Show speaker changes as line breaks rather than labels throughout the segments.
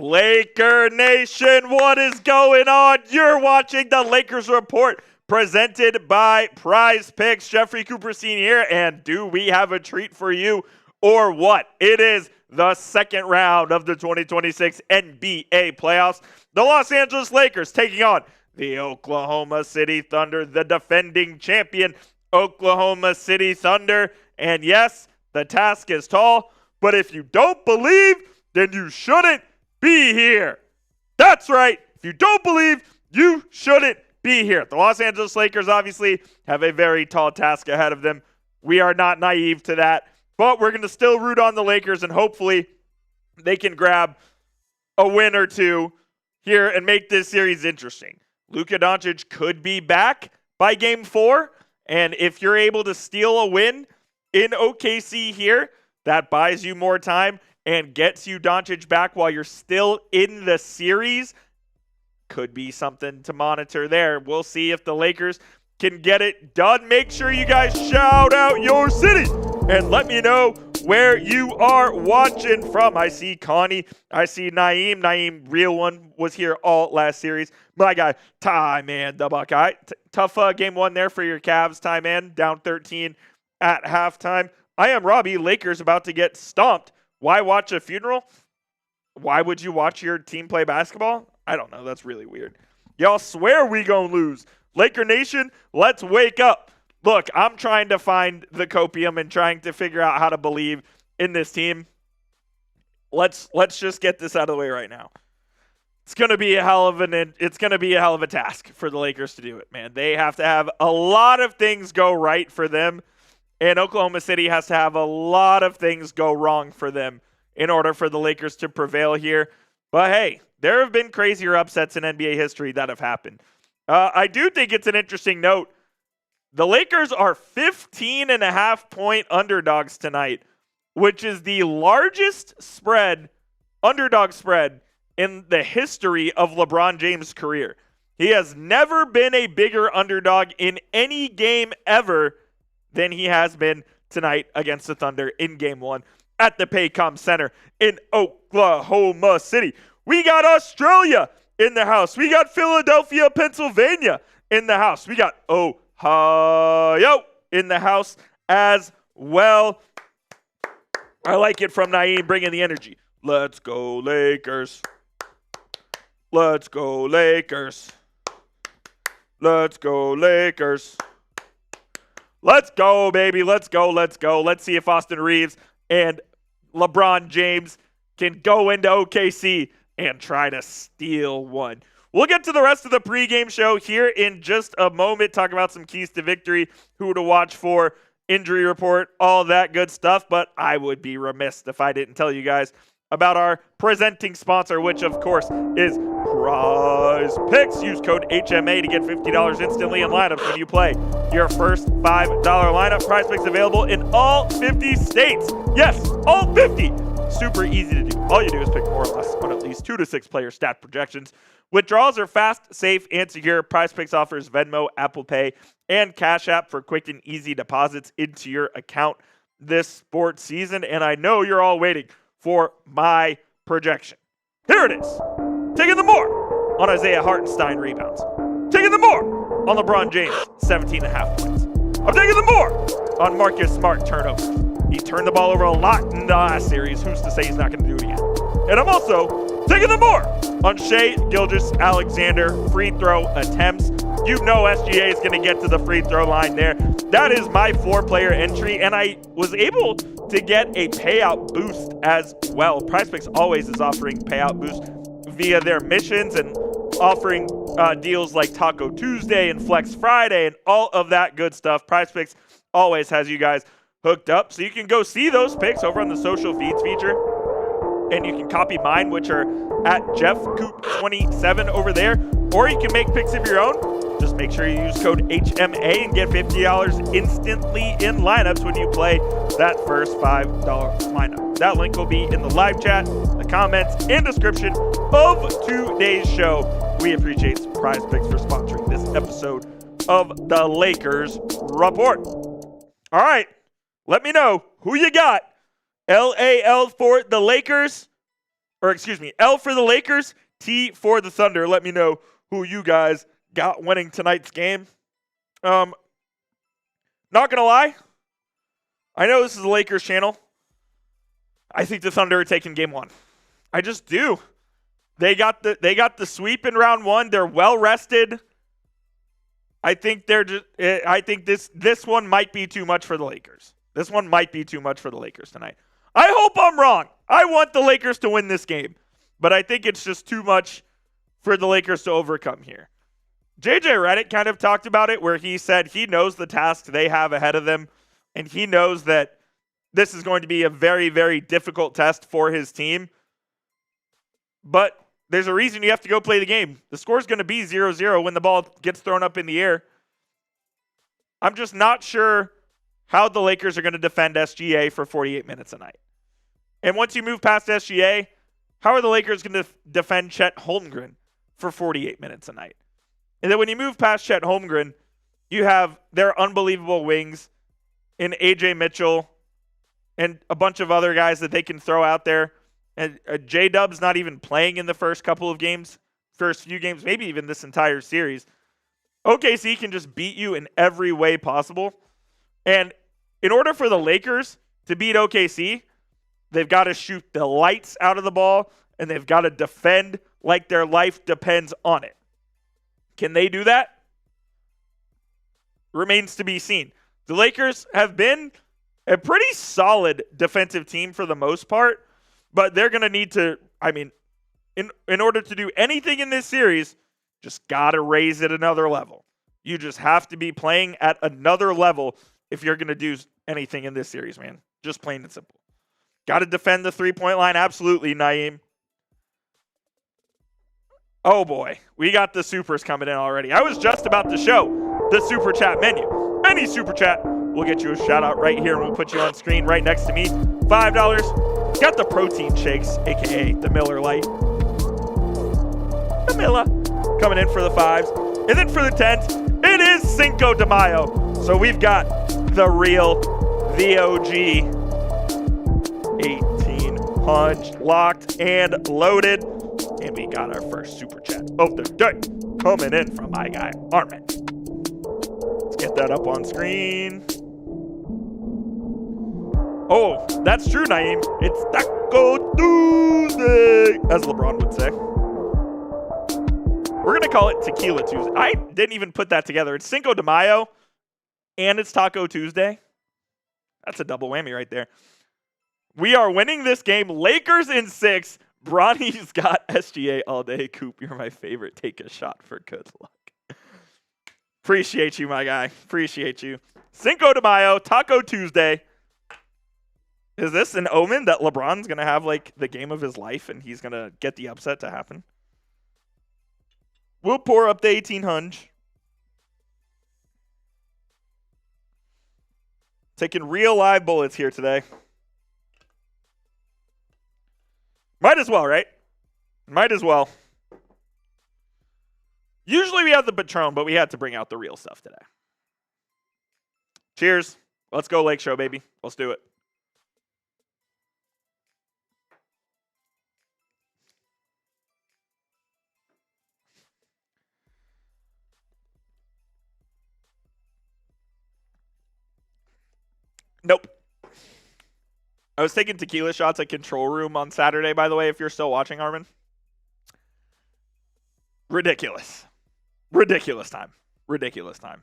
Laker Nation, what is going on? You're watching the Lakers Report presented by PrizePicks. Jeffrey Cooper Sr. here, and do we have a treat for you or what? It is the second round of the 2026 NBA playoffs. The Los Angeles Lakers taking on the Oklahoma City Thunder, the defending champion Oklahoma City Thunder. And yes, the task is tall, but if you don't believe, then you shouldn't be here. That's right. If you don't believe, you shouldn't be here. The Los Angeles Lakers obviously have a very tall task ahead of them. We are not naive to that, but we're going to still root on the Lakers, and hopefully they can grab a win or two here and make this series interesting. Luka Doncic could be back by game 4, and if you're able to steal a win in OKC here, that buys you more time and gets you Doncic back while you're still in the series. Could be something to monitor there. We'll see if the Lakers can get it done. Make sure you guys shout out your city and let me know where you are watching from. I see Connie. I see Naeem. Naeem, real one, was here all last series. My guy, Ty Man, the Buckeye. Tough game 1 there for your Cavs, Ty Man. Down 13 at halftime. I am Robbie. Lakers about to get stomped. Why watch a funeral? Why would you watch your team play basketball? I don't know. That's really weird. Y'all swear we gonna lose. Laker Nation, let's wake up. Look, I'm trying to find the copium and trying to figure out how to believe in this team. Let's just get this out of the way right now. It's gonna be a hell of a task for the Lakers to do it, man. They have to have a lot of things go right for them. And Oklahoma City has to have a lot of things go wrong for them in order for the Lakers to prevail here. But hey, there have been crazier upsets in NBA history that have happened. I do think it's an interesting note. The Lakers are 15.5-point underdogs tonight, which is the largest underdog spread in the history of LeBron James' career. He has never been a bigger underdog in any game ever than he has been tonight against the Thunder in Game 1 at the Paycom Center in Oklahoma City. We got Australia in the house. We got Philadelphia, Pennsylvania in the house. We got Ohio in the house as well. I like it from Naeem, bringing the energy. Let's go Lakers. Let's go Lakers. Let's go Lakers. Let's go, baby. Let's go. Let's go. Let's see if Austin Reaves and LeBron James can go into OKC and try to steal one. We'll get to the rest of the pregame show here in just a moment, talk about some keys to victory, who to watch for, injury report, all that good stuff. But I would be remiss if I didn't tell you guys about our presenting sponsor, which of course is PrizePicks. Use code HMA to get $50 instantly in lineups when you play your first $5 lineup. PrizePicks available in all 50 states. Yes, all 50. Super easy to do. All you do is pick more or less on at least 2 to 6 player stat projections. Withdrawals are fast, safe, and secure. PrizePicks offers Venmo, Apple Pay, and Cash App for quick and easy deposits into your account this sports season. And I know you're all waiting for my projection. Here it is. Taking the more on Isaiah Hartenstein rebounds. Taking the more on LeBron James, 17.5 points. I'm taking the more on Marcus Smart turnovers. He turned the ball over a lot in the last series. Who's to say he's not going to do it again? And I'm also taking the more on Shai Gilgeous-Alexander free throw attempts. You know SGA is going to get to the free throw line there. That is my 4-player entry, and I was able to get a payout boost as well. PrizePicks always is offering payout boost via their missions and offering deals like Taco Tuesday and Flex Friday and all of that good stuff. PrizePicks always has you guys hooked up, so you can go see those picks over on the social feeds feature, and you can copy mine, which are at JeffCoop27 over there, or you can make picks of your own. Just make sure you use code HMA and get $50 instantly in lineups when you play that first $5 lineup. That link will be in the live chat, the comments, and description of today's show. We appreciate PrizePicks for sponsoring this episode of the Lakers Report. All right, let me know who you got. LAL for the Lakers or excuse me, L for the Lakers, T for the Thunder. Let me know who you guys got winning tonight's game. Not gonna lie, I know this is the Lakers channel. I think the Thunder are taking game one. I just do. They got the sweep in round one. They're well rested. I think this one might be too much for the Lakers. This one might be too much for the Lakers tonight. I hope I'm wrong. I want the Lakers to win this game, but I think it's just too much for the Lakers to overcome here. JJ Redick kind of talked about it where he said he knows the task they have ahead of them, and he knows that this is going to be a very, very difficult test for his team. But there's a reason you have to go play the game. The score is going to be 0-0 when the ball gets thrown up in the air. I'm just not sure how the Lakers are going to defend SGA for 48 minutes a night. And once you move past SGA, how are the Lakers going to defend Chet Holmgren for 48 minutes a night? And then when you move past Chet Holmgren, you have their unbelievable wings in AJ Mitchell and a bunch of other guys that they can throw out there. And J-Dub's not even playing in the first couple of games, first few games, maybe even this entire series. OKC can just beat you in every way possible. And in order for the Lakers to beat OKC, they've got to shoot the lights out of the ball, and they've got to defend like their life depends on it. Can they do that? Remains to be seen. The Lakers have been a pretty solid defensive team for the most part, but they're going to need to, in order to do anything in this series, just got to raise it another level. You just have to be playing at another level if you're going to do anything in this series, man. Just plain and simple. Got to defend the three-point line. Absolutely, Naeem. Oh, boy. We got the supers coming in already. I was just about to show the super chat menu. Any super chat, we'll get you a shout-out right here, and we'll put you on screen right next to me. $5. Got the protein shakes, a.k.a. the Miller Lite. Camilla coming in for the 5s. And then for the 10s, it is Cinco de Mayo. So we've got the real, the OG, 18 punch locked and loaded. And we got our first super chat of the day coming in from my guy, Armin. Let's get that up on screen. Oh, that's true, Naeem. It's Taco Tuesday, as LeBron would say. We're going to call it Tequila Tuesday. I didn't even put that together. It's Cinco de Mayo, and it's Taco Tuesday. That's a double whammy right there. We are winning this game. Lakers in 6. Bronny's got SGA all day. Coop, you're my favorite. Take a shot for good luck. Appreciate you, my guy. Appreciate you. Cinco de Mayo, Taco Tuesday. Is this an omen that LeBron's going to have, like, the game of his life and he's going to get the upset to happen? We'll pour up the 1800. Taking real live bullets here today. Might as well, right? Might as well. Usually we have the Patron, but we had to bring out the real stuff today. Cheers. Let's go Lake Show, baby. Let's do it. Nope. I was taking tequila shots at Control Room on Saturday, by the way, if you're still watching, Armin. Ridiculous. Ridiculous time. Ridiculous time.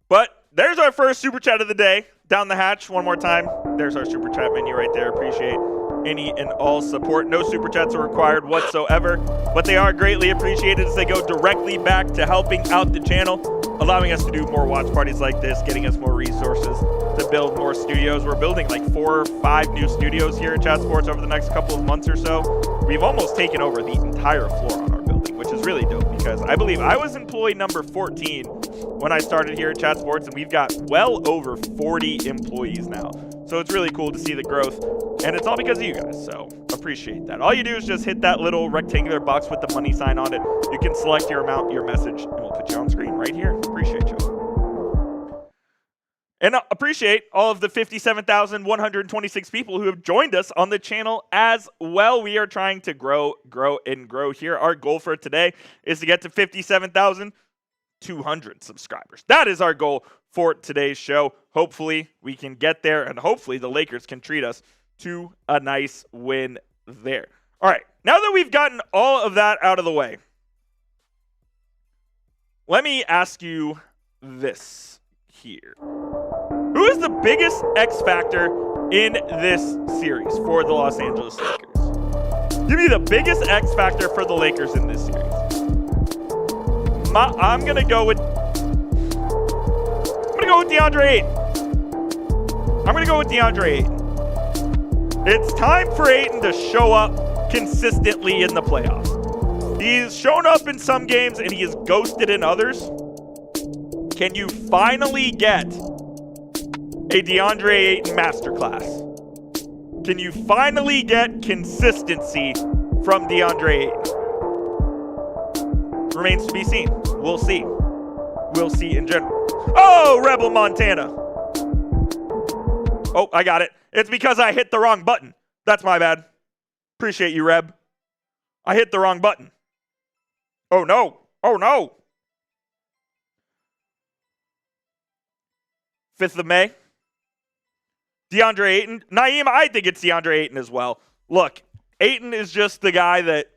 But there's our first super chat of the day. Down the hatch one more time. There's our super chat menu right there. Appreciate any and all support. No super chats are required whatsoever, but they are greatly appreciated as they go directly back to helping out the channel, allowing us to do more watch parties like this, getting us more resources to build more studios. We're building like 4 or 5 new studios here at Chat Sports over the next couple of months or so. We've almost taken over the entire floor on our building, which is really dope because I believe I was employee number 14 when I started here at Chat Sports, and we've got well over 40 employees now. So it's really cool to see the growth, and it's all because of you guys, so appreciate that. All you do is just hit that little rectangular box with the money sign on it. You can select your amount, your message, and we'll put you on screen right here. Appreciate you. And appreciate all of the 57,126 people who have joined us on the channel as well. We are trying to grow here. Our goal for today is to get to 57,200 subscribers. That is our goal for today's show. Hopefully we can get there, and hopefully the Lakers can treat us to a nice win there. All right, now that we've gotten all of that out of the way, let me ask you this here. Who is the biggest X factor in this series for the Los Angeles Lakers? Give me the biggest X factor for the Lakers in this series. I'm gonna go with Deandre Ayton. I'm gonna go with Deandre Ayton. It's time for Ayton to show up consistently in the playoffs. He's shown up in some games and he is ghosted in others. Can you finally get a Deandre Ayton masterclass? Can you finally get consistency from Deandre Ayton? Remains to be seen. We'll see. We'll see in general. Oh, Rebel Montana. Oh, I got it. It's because I hit the wrong button. That's my bad. Appreciate you, Reb. I hit the wrong button. Oh, no. Oh, no. 5th of May. Deandre Ayton. Naeem, I think it's Deandre Ayton as well. Look, Ayton is just the guy that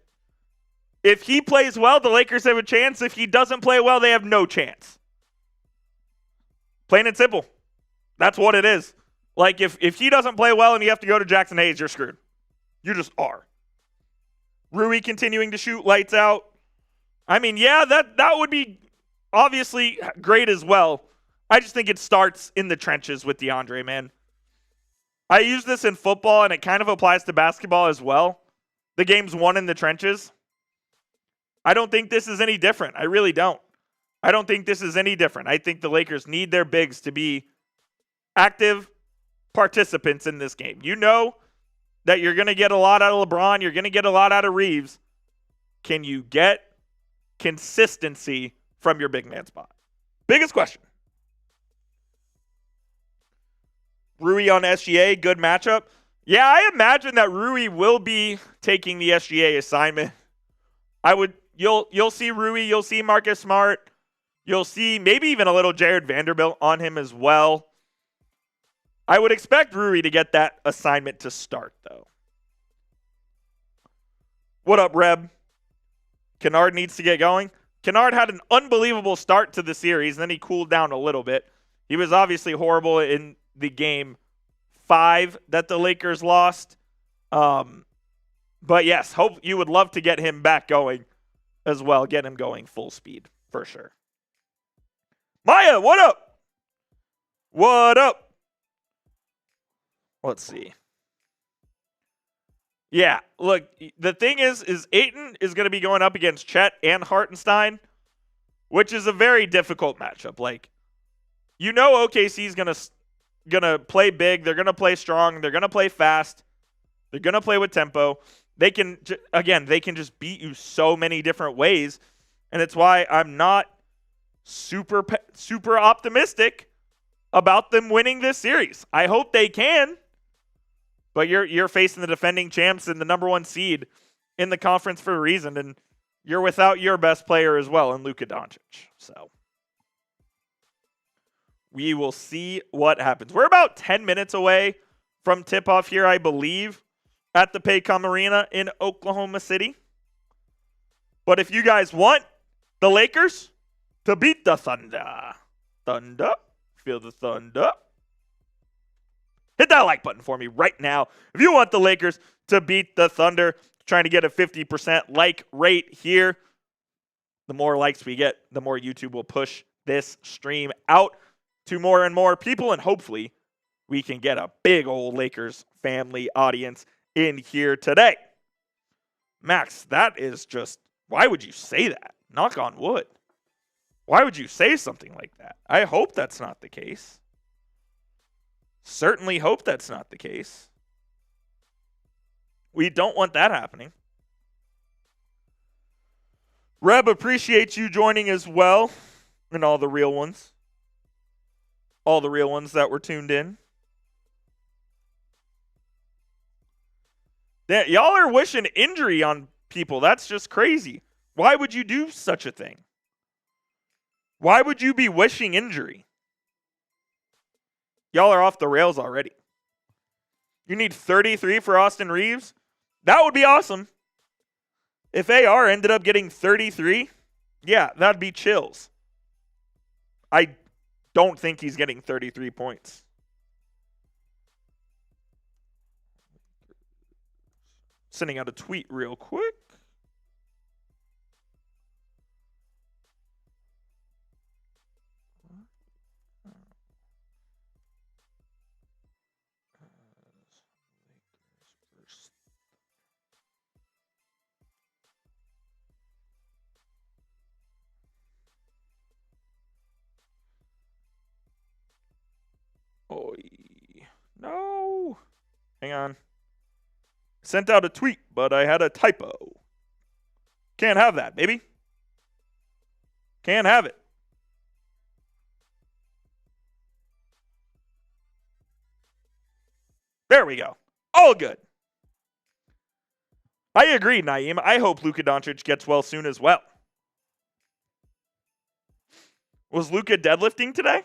if he plays well, the Lakers have a chance. If he doesn't play well, they have no chance. Plain and simple. That's what it is. Like, if he doesn't play well and you have to go to Jackson Hayes, you're screwed. You just are. Rui continuing to shoot lights out. I mean, yeah, that would be obviously great as well. I just think it starts in the trenches with DeAndre, man. I use this in football, and it kind of applies to basketball as well. The game's won in the trenches. I don't think this is any different. I really don't. I don't think this is any different. I think the Lakers need their bigs to be active participants in this game. You know that you're going to get a lot out of LeBron. You're going to get a lot out of Reaves. Can you get consistency from your big man spot? Biggest question. Rui on SGA, good matchup. Yeah, I imagine that Rui will be taking the SGA assignment. You'll see Rui, you'll see Marcus Smart, you'll see maybe even a little Jared Vanderbilt on him as well. I would expect Rui to get that assignment to start, though. What up, Reb? Kennard needs to get going. Kennard had an unbelievable start to the series, and then he cooled down a little bit. He was obviously horrible in the game 5 that the Lakers lost. But yes, hope you would love to get him back going as well. Get him going full speed for sure. Maya, what up? What up? Let's see. Yeah, look, the thing is Ayton is going to be going up against Chet and Hartenstein, which is a very difficult matchup. Like, you know OKC's going to play big, they're going to play strong, they're going to play fast, they're going to play with tempo. They can just beat you so many different ways, and it's why I'm not super optimistic about them winning this series. I hope they can, but you're facing the defending champs and the number 1 seed in the conference for a reason, and you're without your best player as well in Luka Doncic. So we will see what happens. We're about 10 minutes away from tip-off here, I believe, at the Paycom Arena in Oklahoma City. But if you guys want the Lakers to beat the Thunder, feel the thunder, hit that like button for me right now. If you want the Lakers to beat the Thunder, trying to get a 50% like rate here. The more likes we get, the more YouTube will push this stream out to more and more people, and hopefully we can get a big old Lakers family audience in here today. Max, that is just, why would you say that? Knock on wood. Why would you say something like that? I hope that's not the case. Certainly hope that's not the case. We don't want that happening. Reb, appreciate you joining as well, and all the real ones. all the real ones that were tuned in. Y'all are wishing injury on people. That's just crazy. Why would you do such a thing? Why would you be wishing injury? Y'all are off the rails already. You need 33 for Austin Reaves? That would be awesome. If AR ended up getting 33, yeah, that'd be chills. I don't think he's getting 33 points. Sending out a tweet real quick. Oy. No. Hang on. Sent out a tweet, but I had a typo. Can't have that, baby. Can't have it. There we go. All good. I agree, Naeem. I hope Luka Doncic gets well soon as well. Was Luka deadlifting today?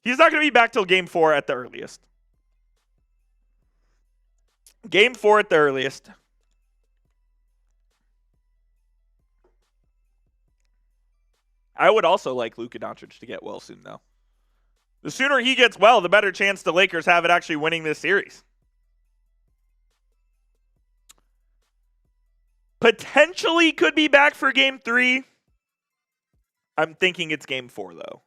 He's not going to be back till Game 4 at the earliest. Game 4 at the earliest. I would also like Luka Doncic to get well soon, though. The sooner he gets well, the better chance the Lakers have at actually winning this series. Potentially could be back for Game 3. I'm thinking it's Game 4, though.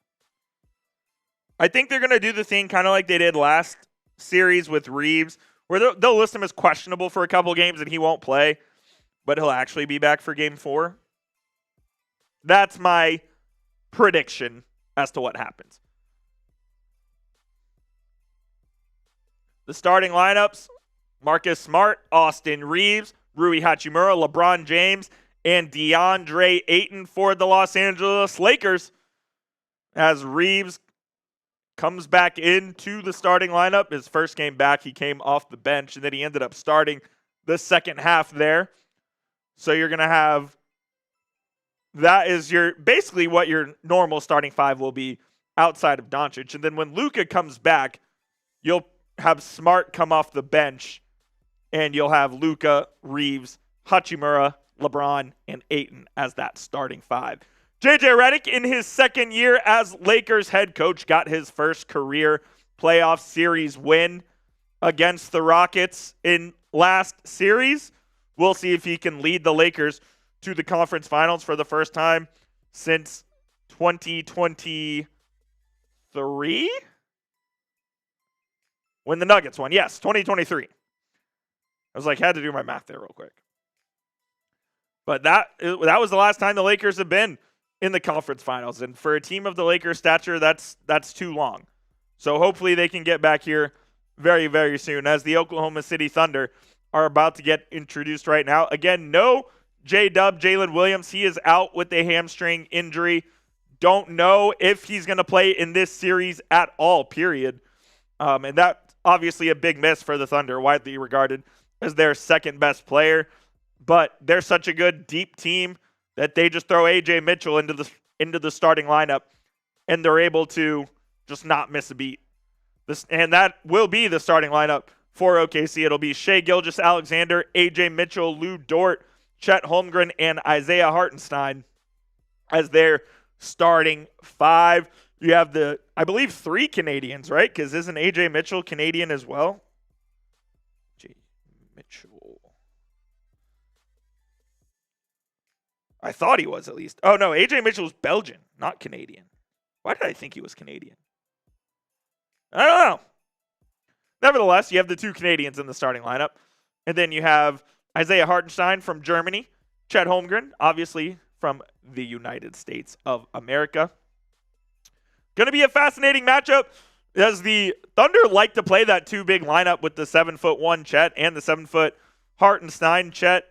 I think they're going to do the thing kind of like they did last series with Reaves, where they'll list him as questionable for a couple games and he won't play, but he'll actually be back for Game 4. That's my prediction as to what happens. The starting lineups: Marcus Smart, Austin Reaves, Rui Hachimura, LeBron James, and Deandre Ayton for the Los Angeles Lakers. As Reaves comes back into the starting lineup. His first game back, he came off the bench, and then he ended up starting the second half there. So you're going to have, that is your basically what your normal starting five will be outside of Doncic. And then when Luka comes back, you'll have Smart come off the bench, and you'll have Luka, Reaves, Hachimura, LeBron, and Ayton as that starting five. JJ Redick, in his second year as Lakers head coach, got his first career playoff series win against the Rockets in last series. We'll see if he can lead the Lakers to the conference finals for the first time since 2023? When the Nuggets won. Yes, 2023. I was like, had to do my math there real quick. But that was the last time the Lakers have been in the conference finals. And for a team of the Lakers' stature, that's too long. So hopefully they can get back here very, very soon, as the Oklahoma City Thunder are about to get introduced right now. Again, no J-Dub, Jalen Williams. He is out with a hamstring injury. Don't know if he's going to play in this series at all, period. And that's obviously a big miss for the Thunder, widely regarded as their second best player. But they're such a good, deep team that they just throw A.J. Mitchell into the starting lineup, and they're able to just not miss a beat. And that will be the starting lineup for OKC. It'll be Shai Gilgeous-Alexander, A.J. Mitchell, Lou Dort, Chet Holmgren, and Isaiah Hartenstein as their starting five. You have I believe, 3 Canadians, right? Because isn't A.J. Mitchell Canadian as well? A.J. Mitchell. I thought he was, at least. Oh, no, A.J. Mitchell's Belgian, not Canadian. Why did I think he was Canadian? I don't know. Nevertheless, you have the 2 Canadians in the starting lineup. And then you have Isaiah Hartenstein from Germany, Chet Holmgren, obviously from the United States of America. Going to be a fascinating matchup, as the Thunder like to play that 2 big lineup with the 7'1" Chet and the 7' Hartenstein. Chet,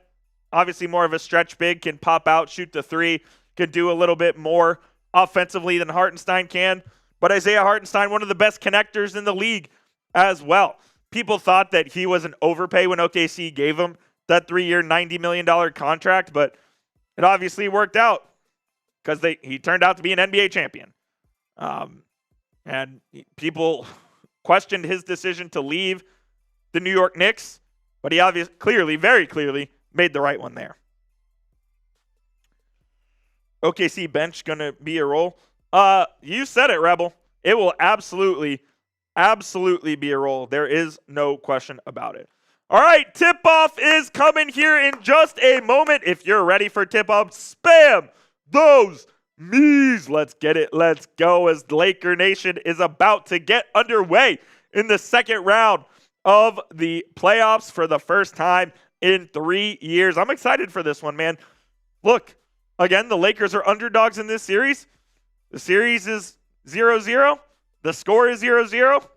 obviously more of a stretch big, can pop out, shoot the 3, can do a little bit more offensively than Hartenstein can. But Isaiah Hartenstein, one of the best connectors in the league as well. People thought that he was an overpay when OKC gave him that 3-year, $90 million contract, but it obviously worked out because he turned out to be an NBA champion. And people questioned his decision to leave the New York Knicks, but he obviously, very clearly, made the right one there. OKC bench going to be a roll. You said it, Rebel. It will absolutely be a roll. There is no question about it. All right, tip-off is coming here in just a moment. If you're ready for tip-off, spam those me's. Let's get it. Let's go as Laker Nation is about to get underway in the second round of the playoffs for the first time in 3 years. I'm excited for this one, man. Look, again, the Lakers are underdogs in this series. The series is 0-0. The score is 0-0.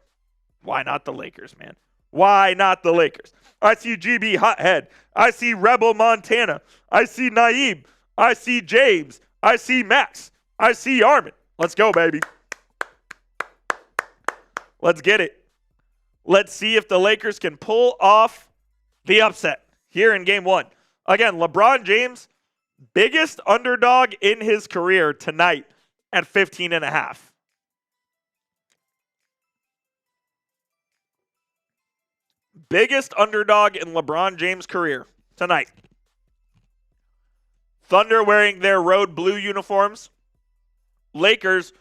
Why not the Lakers, man? Why not the Lakers? I see GB Hothead. I see Rebel Montana. I see Naeem. I see James. I see Max. I see Armin. Let's go, baby. Let's get it. Let's see if the Lakers can pull off the upset here in game one. Again, LeBron James, biggest underdog in his career tonight at 15.5. Biggest underdog in LeBron James' career tonight. Thunder wearing their road blue uniforms. Lakers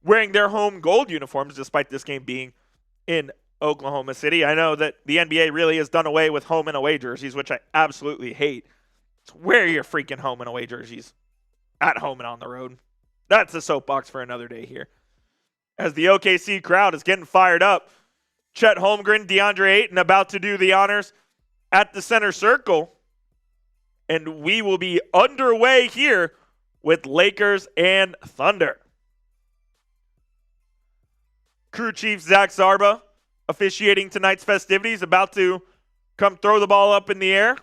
wearing their home gold uniforms, despite this game being in Oklahoma City. I know that the NBA really has done away with home and away jerseys, which I absolutely hate. So wear your freaking home and away jerseys at home and on the road. That's a soapbox for another day here. As the OKC crowd is getting fired up, Chet Holmgren, Deandre Ayton about to do the honors at the center circle. And we will be underway here with Lakers and Thunder. Crew chief Zach Zarba officiating tonight's festivities, about to come throw the ball up in the air.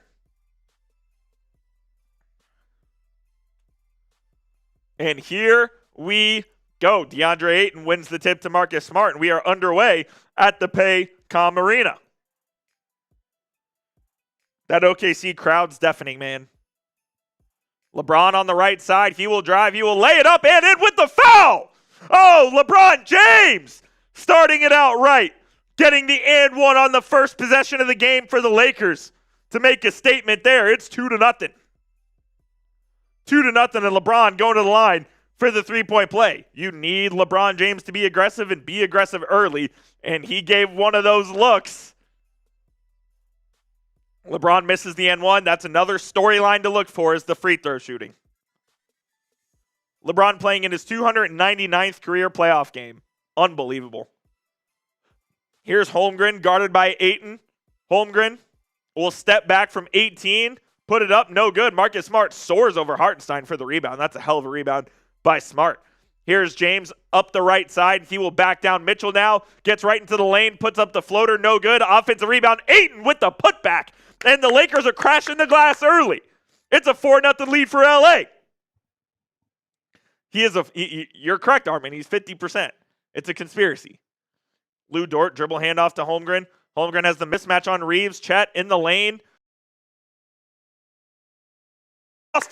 And here we go. Deandre Ayton wins the tip to Marcus Smart, and we are underway at the Paycom Arena. That OKC crowd's deafening, man. LeBron on the right side. He will drive. He will lay it up and in with the foul. Oh, LeBron James starting it out right. Getting the and one on the first possession of the game for the Lakers to make a statement there. It's 2-0. 2-0, and LeBron going to the line for the three-point play. You need LeBron James to be aggressive and be aggressive early, and he gave one of those looks. LeBron misses the N1. That's another storyline to look for, is the free throw shooting. LeBron playing in his 299th career playoff game. Unbelievable. Here's Holmgren guarded by Ayton. Holmgren will step back from 18, put it up, no good. Marcus Smart soars over Hartenstein for the rebound. That's a hell of a rebound by Smart. Here's James up the right side. He will back down. Mitchell now gets right into the lane, puts up the floater, no good. Offensive rebound. Ayton with the putback. And the Lakers are crashing the glass early. It's a 4-0 lead for LA. You're correct, Armin. He's 50%. It's a conspiracy. Lou Dort dribble handoff to Holmgren. Holmgren has the mismatch on Reaves. Chet in the lane. Austin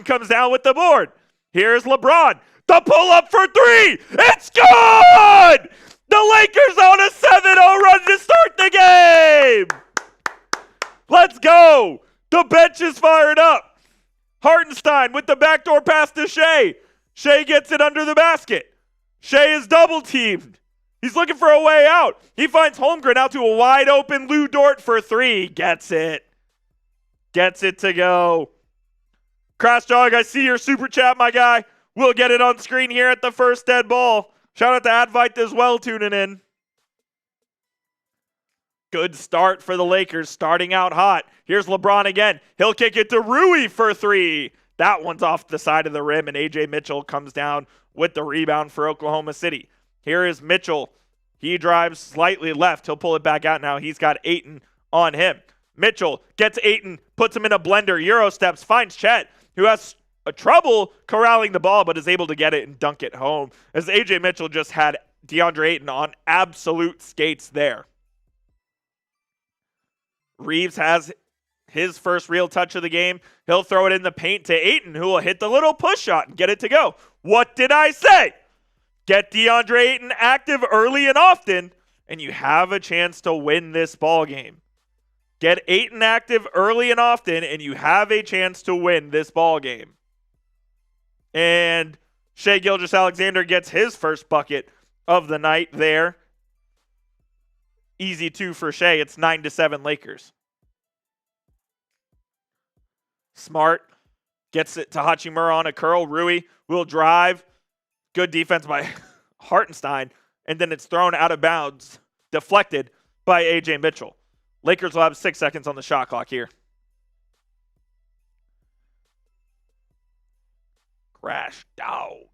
comes down with the board. Here's LeBron. The pull-up for three. It's good! The Lakers on a 7-0 run to start the game! Let's go! The bench is fired up. Hartenstein with the backdoor pass to Shea. Shea gets it under the basket. Shea is double-teamed. He's looking for a way out. He finds Holmgren out to a wide-open Lou Dort for three. Gets it. Gets it to go. Crash Dog, I see your super chat, my guy. We'll get it on screen here at the first dead ball. Shout out to Advite as well, tuning in. Good start for the Lakers, starting out hot. Here's LeBron again. He'll kick it to Rui for three. That one's off the side of the rim, and A.J. Mitchell comes down with the rebound for Oklahoma City. Here is Mitchell. He drives slightly left. He'll pull it back out now. He's got Ayton on him. Mitchell gets Ayton, puts him in a blender. Euro steps, finds Chet, who has trouble corralling the ball, but is able to get it and dunk it home, as AJ Mitchell just had Deandre Ayton on absolute skates there. Reaves has his first real touch of the game. He'll throw it in the paint to Ayton, who will hit the little push shot and get it to go. What did I say? Get Deandre Ayton active early and often, and you have a chance to win this ball game. Get Ayton active early and often, and you have a chance to win this ball game. And Shai Gilgeous-Alexander gets his first bucket of the night there. Easy 2 for Shai. It's 9-7 Lakers. Smart gets it to Hachimura on a curl. Rui will drive. Good defense by Hartenstein. And then it's thrown out of bounds, deflected by AJ Mitchell. Lakers will have 6 seconds on the shot clock here. Crash dog.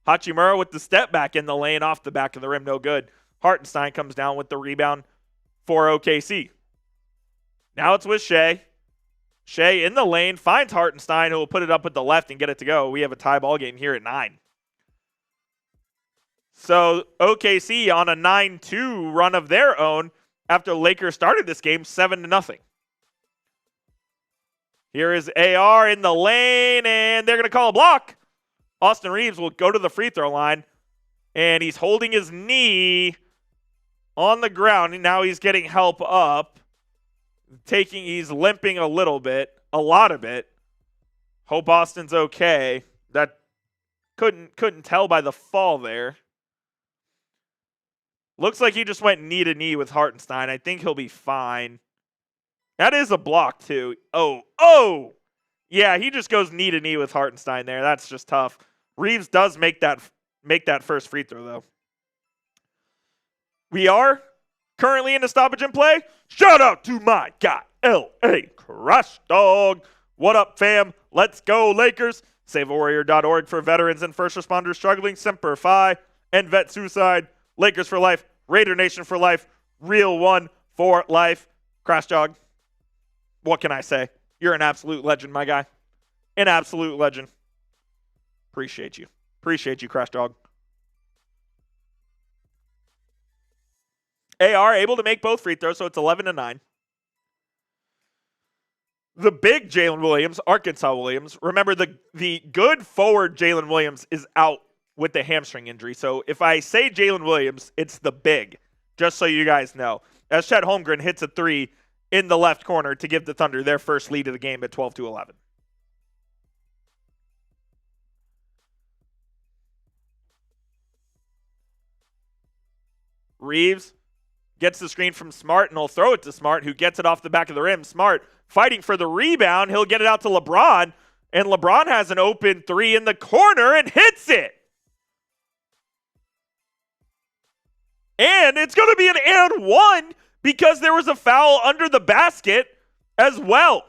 Hachimura with the step back in the lane off the back of the rim. No good. Hartenstein comes down with the rebound for OKC. Now it's with Shai. Shai in the lane finds Hartenstein, who will put it up with the left and get it to go. We have a tie ball game here at 9. So OKC on a 9-2 run of their own after the Lakers started this game 7-0. Here is AR in the lane, and they're going to call a block. Austin Reaves will go to the free throw line, and he's holding his knee on the ground, and now he's getting help up. He's limping a lot of it. Hope Austin's okay. That couldn't tell by the fall there. Looks like he just went knee to knee with Hartenstein. I think he'll be fine. That is a block too. Oh! Yeah, he just goes knee to knee with Hartenstein there. That's just tough. Reaves does make that first free throw though. We are currently in the stoppage and play. Shout out to my guy, L.A. Crush Dog. What up, fam? Let's go, Lakers. SaveAWarrior.org for veterans and first responders struggling. Semper Fi and vet suicide. Lakers for life. Raider Nation for life. Real one for life. Crush Dog. What can I say? You're an absolute legend, my guy. An absolute legend. Appreciate you. Appreciate you, Crush Dog. AR able to make both free throws, so it's 11-9. The big Jalen Williams, Arkansas Williams. Remember, the good forward Jalen Williams is out with the hamstring injury. So if I say Jalen Williams, it's the big, just so you guys know. As Chet Holmgren hits a 3 in the left corner to give the Thunder their first lead of the game at 12-11. Reaves gets the screen from Smart, and he'll throw it to Smart, who gets it off the back of the rim. Smart fighting for the rebound. He'll get it out to LeBron, and LeBron has an open 3 in the corner and hits it. And it's going to be an and one because there was a foul under the basket as well.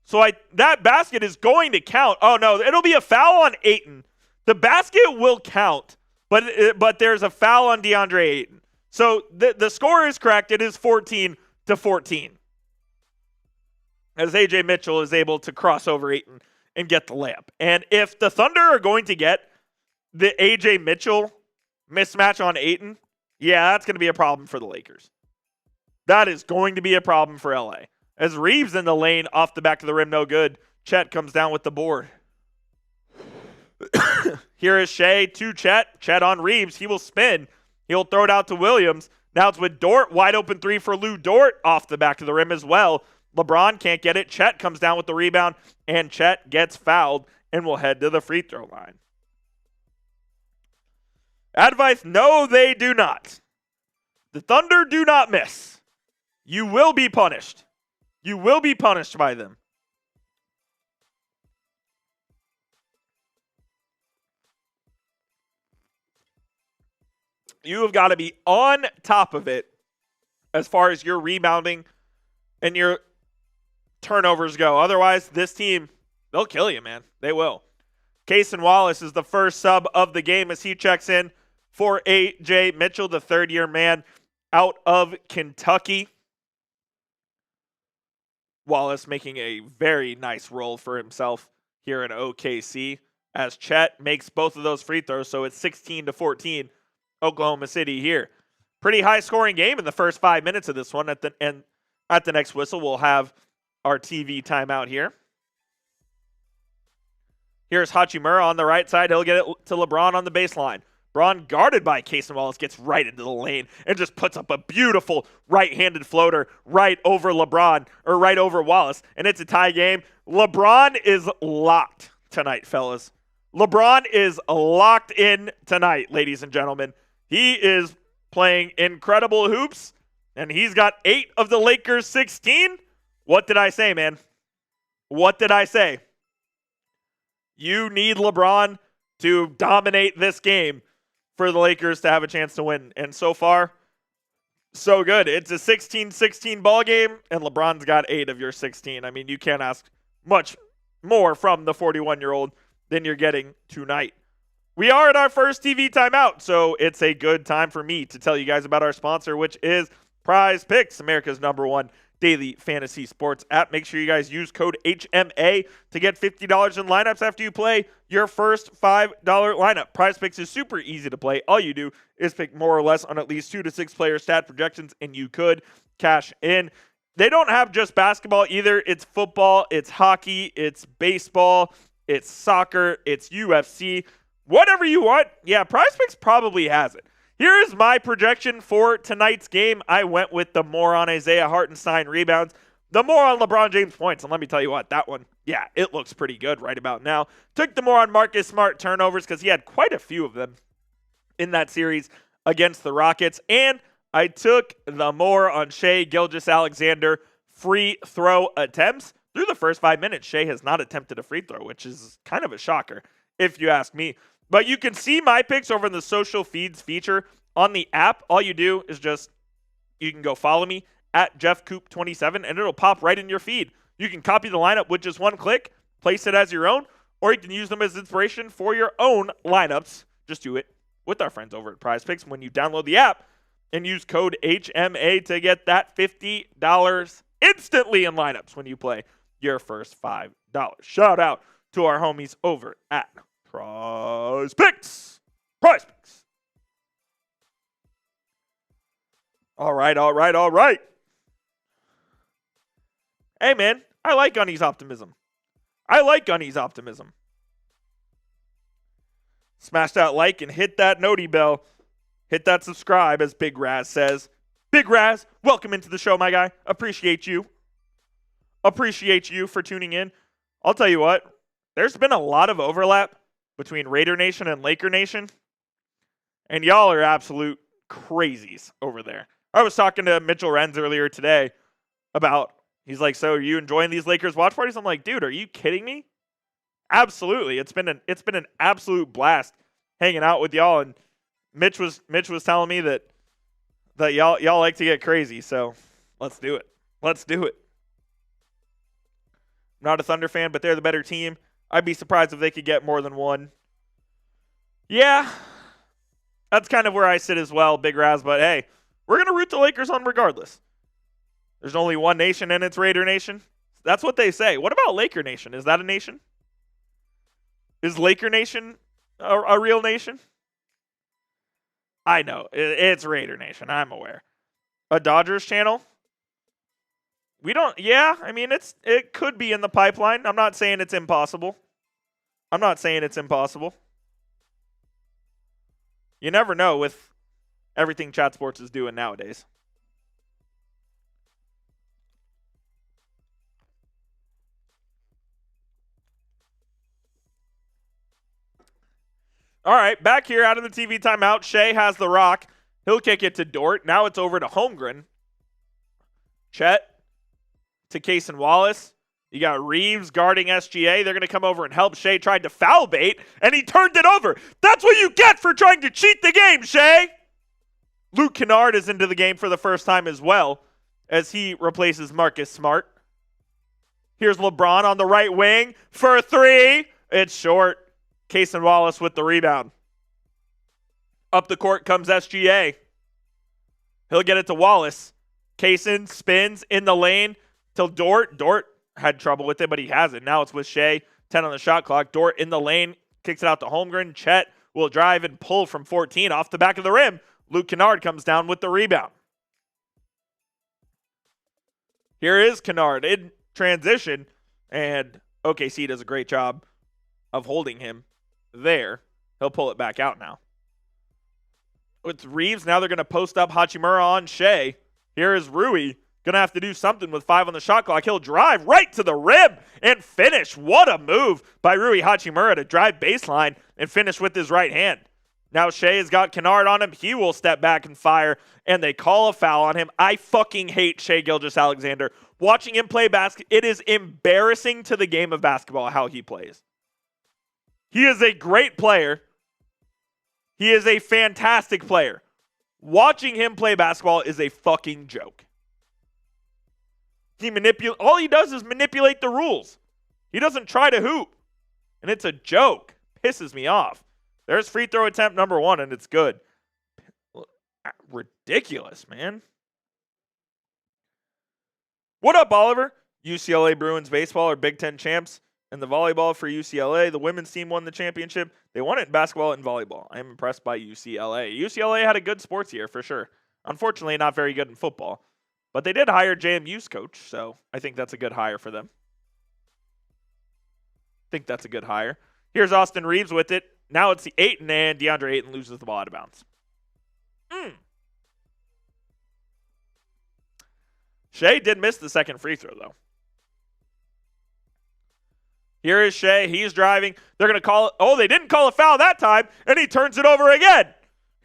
So that basket is going to count. Oh, no, it'll be a foul on Ayton. The basket will count, but there's a foul on Deandre Ayton. So the score is correct. It is 14-14. As AJ Mitchell is able to cross over Ayton and get the layup. And if the Thunder are going to get the AJ Mitchell mismatch on Ayton, yeah, that's going to be a problem for the Lakers. That is going to be a problem for LA. As Reaves in the lane off the back of the rim, no good. Chet comes down with the board. Here is Shai to Chet. Chet on Reaves. He will spin. He'll throw it out to Williams. Now it's with Dort. Wide open 3 for Lou Dort off the back of the rim as well. LeBron can't get it. Chet comes down with the rebound, and Chet gets fouled and will head to the free throw line. Advice, no, they do not. The Thunder do not miss. You will be punished. You will be punished by them. You have got to be on top of it as far as your rebounding and your turnovers go. Otherwise, this team, they'll kill you, man. They will. Cason Wallace is the first sub of the game as he checks in for A.J. Mitchell, the third-year man out of Kentucky. Wallace making a very nice role for himself here in OKC as Chet makes both of those free throws. So it's 16-14, Oklahoma City here. Pretty high scoring game in the first 5 minutes of this one. At the next whistle, we'll have our TV timeout here. Here's Hachimura on the right side. He'll get it to LeBron on the baseline. Braun, guarded by Cason Wallace, gets right into the lane and just puts up a beautiful right-handed floater right over LeBron, or right over Wallace, and it's a tie game. LeBron is locked tonight, fellas. LeBron is locked in tonight, ladies and gentlemen. He is playing incredible hoops, and he's got 8 of the Lakers' 16. What did I say, man? What did I say? You need LeBron to dominate this game for the Lakers to have a chance to win. And so far, so good. It's a 16-16 ball game, and LeBron's got 8 of your 16. I mean, you can't ask much more from the 41-year-old than you're getting tonight. We are at our first TV timeout, so it's a good time for me to tell you guys about our sponsor, which is PrizePicks, America's #1 daily fantasy sports app. Make sure you guys use code HMA to get $50 in lineups after you play your first $5 lineup. PrizePicks is super easy to play. All you do is pick more or less on at least 2 to 6 player stat projections, and you could cash in. They don't have just basketball either. It's football, it's hockey, it's baseball, it's soccer, it's UFC. Whatever you want, yeah, PrizePicks probably has it. Here is my projection for tonight's game. I went with the more on Isaiah Hartenstein rebounds, the more on LeBron James points. And let me tell you what, that one, yeah, it looks pretty good right about now. Took the more on Marcus Smart turnovers because he had quite a few of them in that series against the Rockets. And I took the more on Shai Gilgeous-Alexander free throw attempts. Through the first 5 minutes, Shai has not attempted a free throw, which is kind of a shocker, if you ask me. But you can see my picks over in the social feeds feature on the app. All you do is you can go follow me at JeffCoop27, and it'll pop right in your feed. You can copy the lineup with just one click, place it as your own, or you can use them as inspiration for your own lineups. Just do it with our friends over at PrizePicks when you download the app and use code HMA to get that $50 instantly in lineups when you play your first $5. Shout out to our homies over at PrizePicks. PrizePicks. All right. Hey, man, I like Gunny's optimism. Smash that like and hit that noti bell. Hit that subscribe, as Big Raz says. Big Raz, welcome into the show, my guy. Appreciate you for tuning in. I'll tell you what, there's been a lot of overlap between Raider Nation and Laker Nation, and y'all are absolute crazies over there. I was talking to Mitchell Renz earlier today about, he's like, so are you enjoying these Lakers watch parties? I'm like, dude, are you kidding me? Absolutely. It's been an absolute blast hanging out with y'all, and Mitch was telling me that y'all like to get crazy, so let's do it. I'm not a Thunder fan, but they're the better team. I'd be surprised if they could get more than one. Yeah, that's kind of where I sit as well, Big Raz. But hey, we're going to root the Lakers on regardless. There's only one nation, and it's Raider Nation. That's what they say. What about Laker Nation? Is that a nation? Is Laker Nation a real nation? I know. It's Raider Nation. I'm aware. A Dodgers channel? We don't, yeah, I mean, it could be in the pipeline. I'm not saying it's impossible. You never know with everything Chat Sports is doing nowadays. All right, back here out of the TV timeout, Shai has the rock. He'll kick it to Dort. Now it's over to Holmgren. Chet to Cason Wallace. You got Reaves guarding SGA. They're going to come over and help. Shai tried to foul bait, and he turned it over. That's what you get for trying to cheat the game, Shai. Luke Kennard is into the game for the first time as well, as he replaces Marcus Smart. Here's LeBron on the right wing for a three. It's short. Cason Wallace with the rebound. Up the court comes SGA. He'll get it to Wallace. Cason spins in the lane to to Dort. Dort had trouble with it, but he hasn't. Now it's with Shea. 10 on the shot clock. Dort in the lane. Kicks it out to Holmgren. Chet will drive and pull from 14 off the back of the rim. Luke Kennard comes down with the rebound. Here is Kennard in transition, and OKC does a great job of holding him there. He'll pull it back out now. With Reaves, now they're going to post up Hachimura on Shea. Here is Rui. Going to have to do something with 5 on the shot clock. He'll drive right to the rim and finish. What a move by Rui Hachimura to drive baseline and finish with his right hand. Now Shea has got Kennard on him. He will step back and fire, and they call a foul on him. I fucking hate Shea Gilgeous-Alexander. Watching him play basketball, it is embarrassing to the game of basketball how he plays. He is a great player. He is a fantastic player. Watching him play basketball is a fucking joke. All he does is manipulate the rules. He doesn't try to hoop. And it's a joke. Pisses me off. There's free throw attempt number 1, and it's good. Ridiculous, man. What up, Oliver? UCLA Bruins baseball are Big Ten champs, and the volleyball for UCLA. The women's team won the championship. They won it in basketball and volleyball. I am impressed by UCLA. UCLA had a good sports year, for sure. Unfortunately, not very good in football. But they did hire JMU's coach, so I think that's a good hire for them. Here's Austin Reaves with it. Now it's the Ayton, and Deandre Ayton loses the ball out of bounds. Shea did miss the second free throw, though. Here is Shea. He's driving. They're going to call it. Oh, they didn't call a foul that time, and he turns it over again.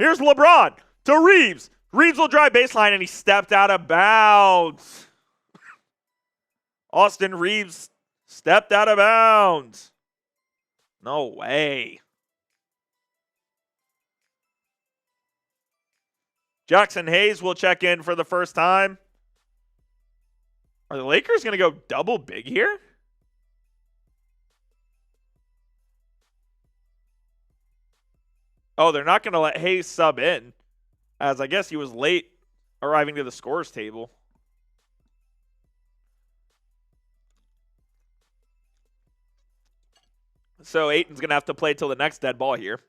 Here's LeBron to Reaves. Reaves will drive baseline, and he stepped out of bounds. Austin Reaves stepped out of bounds. No way. Jackson Hayes will check in for the first time. Are the Lakers going to go double big here? Oh, they're not going to let Hayes sub in, as I guess he was late arriving to the scorer's table. So Ayton's going to have to play till the next dead ball here.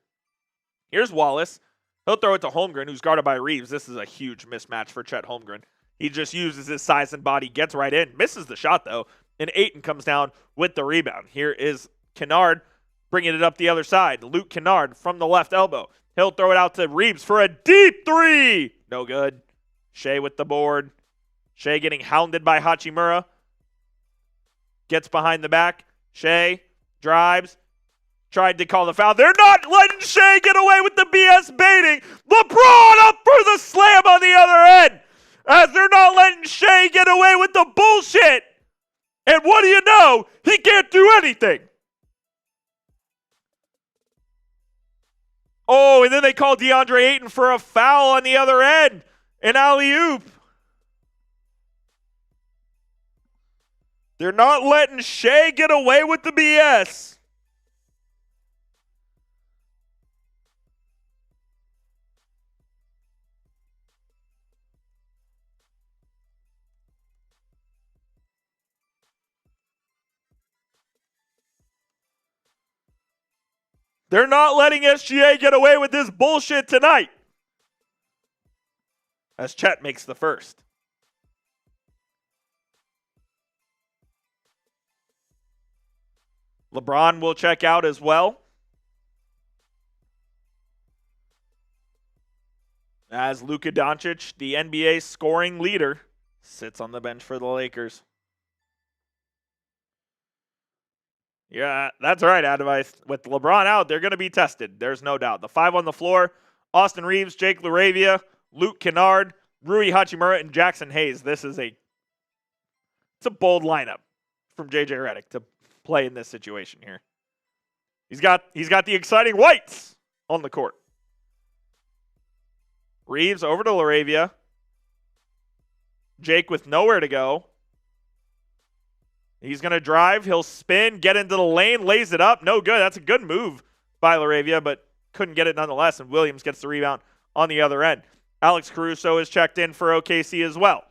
Here's Wallace. He'll throw it to Holmgren, who's guarded by Reaves. This is a huge mismatch for Chet Holmgren. He just uses his size and body, gets right in, misses the shot, though, and Ayton comes down with the rebound. Here is Kennard bringing it up the other side. Luke Kennard from the left elbow. He'll throw it out to Reaves for a deep three. No good. Shea with the board. Shea getting hounded by Hachimura. Gets behind the back. Shea drives. Tried to call the foul. They're not letting Shea get away with the BS baiting. LeBron up for the slam on the other end. As they're not letting Shea get away with the bullshit. And what do you know? He can't do anything. Oh, and then they call Deandre Ayton for a foul on the other end. An alley-oop. They're not letting Shea get away with the BS. They're not letting SGA get away with this bullshit tonight. As Chet makes the first. LeBron will check out as well. As Luka Doncic, the NBA scoring leader, sits on the bench for the Lakers. Yeah, that's right, Advice. With LeBron out, they're going to be tested. There's no doubt. The 5 on the floor, Austin Reaves, Jake LaRavia, Luke Kennard, Rui Hachimura, and Jackson Hayes. It's a bold lineup from JJ Redick to play in this situation here. He's got the exciting whites on the court. Reaves over to LaRavia. Jake with nowhere to go. He's going to drive. He'll spin, get into the lane, lays it up. No good. That's a good move by LaRavia, but couldn't get it nonetheless, and Williams gets the rebound on the other end. Alex Caruso is checked in for OKC as well.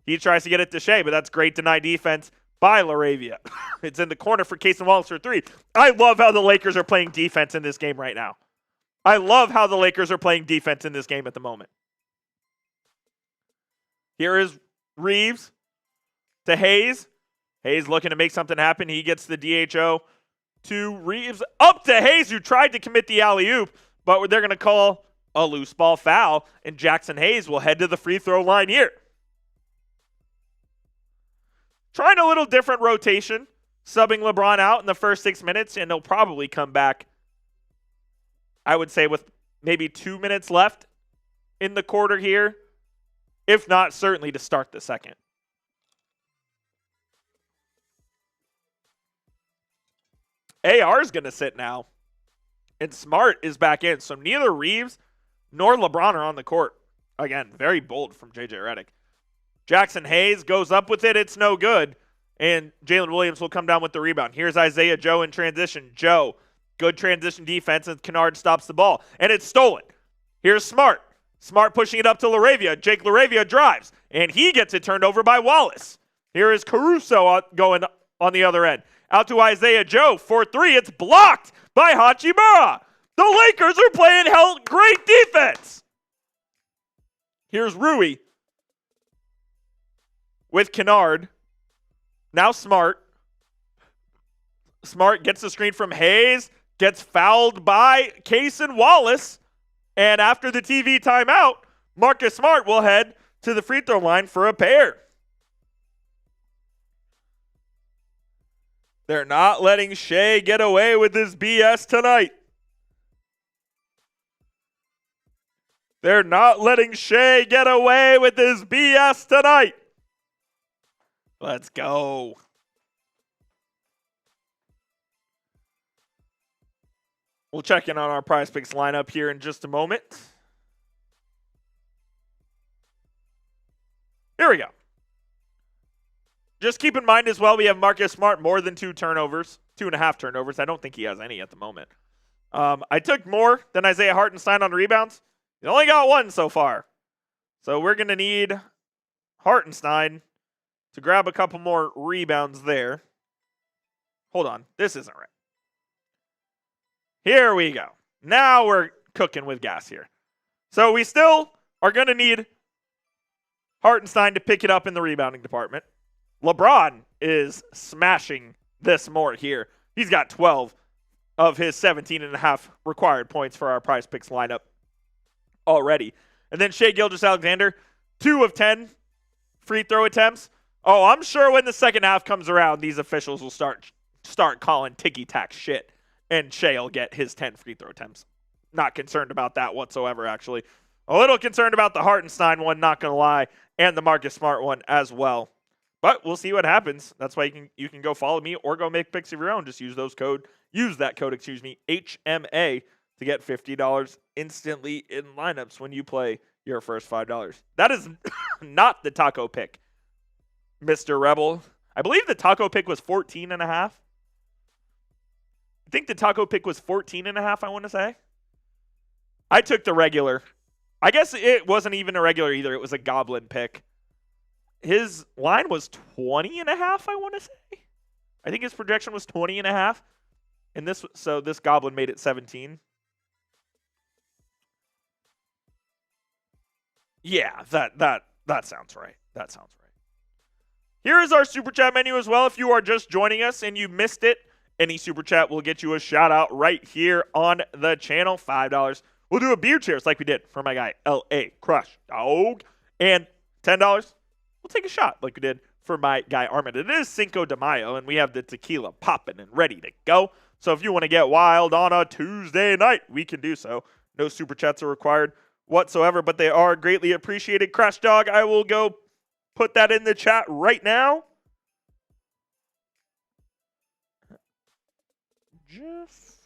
He tries to get it to Shea, but that's great deny defense by LaRavia. It's in the corner for Casey Wallace for 3. I love how the Lakers are playing defense in this game right now. I love how the Lakers are playing defense in this game at the moment. Here is Reaves to Hayes. Hayes looking to make something happen. He gets the DHO to Reaves. Up to Hayes, who tried to commit the alley-oop, but they're going to call a loose ball foul, and Jackson Hayes will head to the free throw line here. Trying a little different rotation, subbing LeBron out in the first 6 minutes, and he'll probably come back, I would say, with maybe 2 minutes left in the quarter here, if not certainly to start the second. AR is going to sit now, and Smart is back in, so neither Reaves nor LeBron are on the court. Again, very bold from J.J. Redick. Jackson Hayes goes up with it. It's no good. And Jalen Williams will come down with the rebound. Here's Isaiah Joe in transition. Joe, good transition defense, and Kennard stops the ball. And it's stolen. Here's Smart. Smart pushing it up to LaRavia. Jake LaRavia drives. And he gets it turned over by Wallace. Here is Caruso going on the other end. Out to Isaiah Joe for 3. It's blocked by Hachimura. The Lakers are playing great defense. Here's Rui with Kennard. Now Smart. Smart gets the screen from Hayes. Gets fouled by Cason Wallace. And after the TV timeout, Marcus Smart will head to the free throw line for a pair. They're not letting Shea get away with this BS tonight. They're not letting Shea get away with this BS tonight. Let's go. We'll check in on our PrizePicks lineup here in just a moment. Here we go. Just keep in mind as well, we have Marcus Smart more than 2 turnovers, 2.5 turnovers. I don't think he has any at the moment. I took more than Isaiah Hartenstein on rebounds. He only got 1 so far. So we're going to need Hartenstein to grab a couple more rebounds there. Hold on. This isn't right. Here we go. Now we're cooking with gas here. So we still are going to need Hartenstein to pick it up in the rebounding department. LeBron is smashing this more here. He's got 12 of his 17.5 required points for our PrizePicks lineup already. And then Shai Gilgeous-Alexander, 2 of 10 free throw attempts. Oh, I'm sure when the second half comes around, these officials will start calling ticky-tack shit, and Shai will get his 10 free throw attempts. Not concerned about that whatsoever, actually. A little concerned about the Hartenstein one, not going to lie, and the Marcus Smart one as well. But we'll see what happens. That's why you can go follow me or go make picks of your own. Just use that code, HMA, to get $50 instantly in lineups when you play your first $5. That is not the taco pick, Mr. Rebel. I believe the taco pick was 14.5. I think the taco pick was 14.5, I want to say. I took the regular. I guess it wasn't even a regular either. It was a goblin pick. His line was 20.5, I want to say. I think his projection was 20.5. And this goblin made it 17. Yeah, that sounds right. That sounds right. Here is our Super Chat menu as well. If you are just joining us and you missed it, any Super Chat will get you a shout out right here on the channel. $5. We'll do a beer cheers like we did for my guy, L.A. Crush Dog. And $10, we'll take a shot like we did for my guy, Armin. It is Cinco de Mayo, and we have the tequila popping and ready to go. So if you want to get wild on a Tuesday night, we can do so. No Super Chats are required whatsoever, but they are greatly appreciated. Crash Dog, I will go put that in the chat right now. Jeff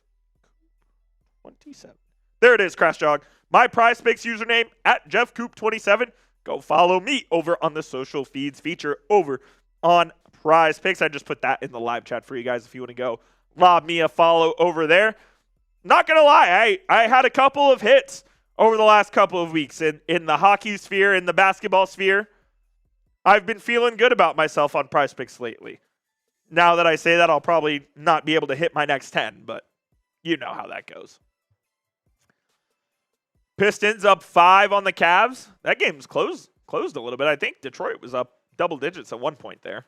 27. There it is, Crash Dog. My PrizePicks username at JeffCoop27. Go follow me over on the social feeds feature over on PrizePicks. I just put that in the live chat for you guys if you want to go lob me a follow over there. Not going to lie, I had a couple of hits over the last couple of weeks in the hockey sphere, in the basketball sphere. I've been feeling good about myself on PrizePicks lately. Now that I say that, I'll probably not be able to hit my next 10, but you know how that goes. Pistons up 5 on the Cavs. That game's closed a little bit. I think Detroit was up double digits at one point there.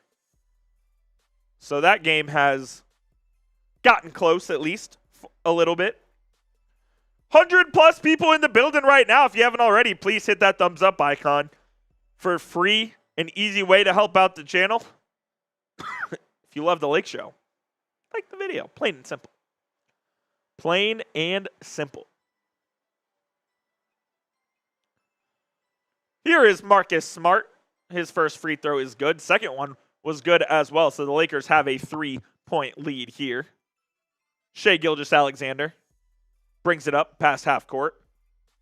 So that game has gotten close at least a little bit. 100+ people in the building right now. If you haven't already, please hit that thumbs up icon for free and easy way to help out the channel. If you love the Lake Show, like the video. Plain and simple. Plain and simple. Here is Marcus Smart. His first free throw is good. Second one was good as well. So the Lakers have a 3-point lead here. Shai Gilgeous-Alexander brings it up past half court.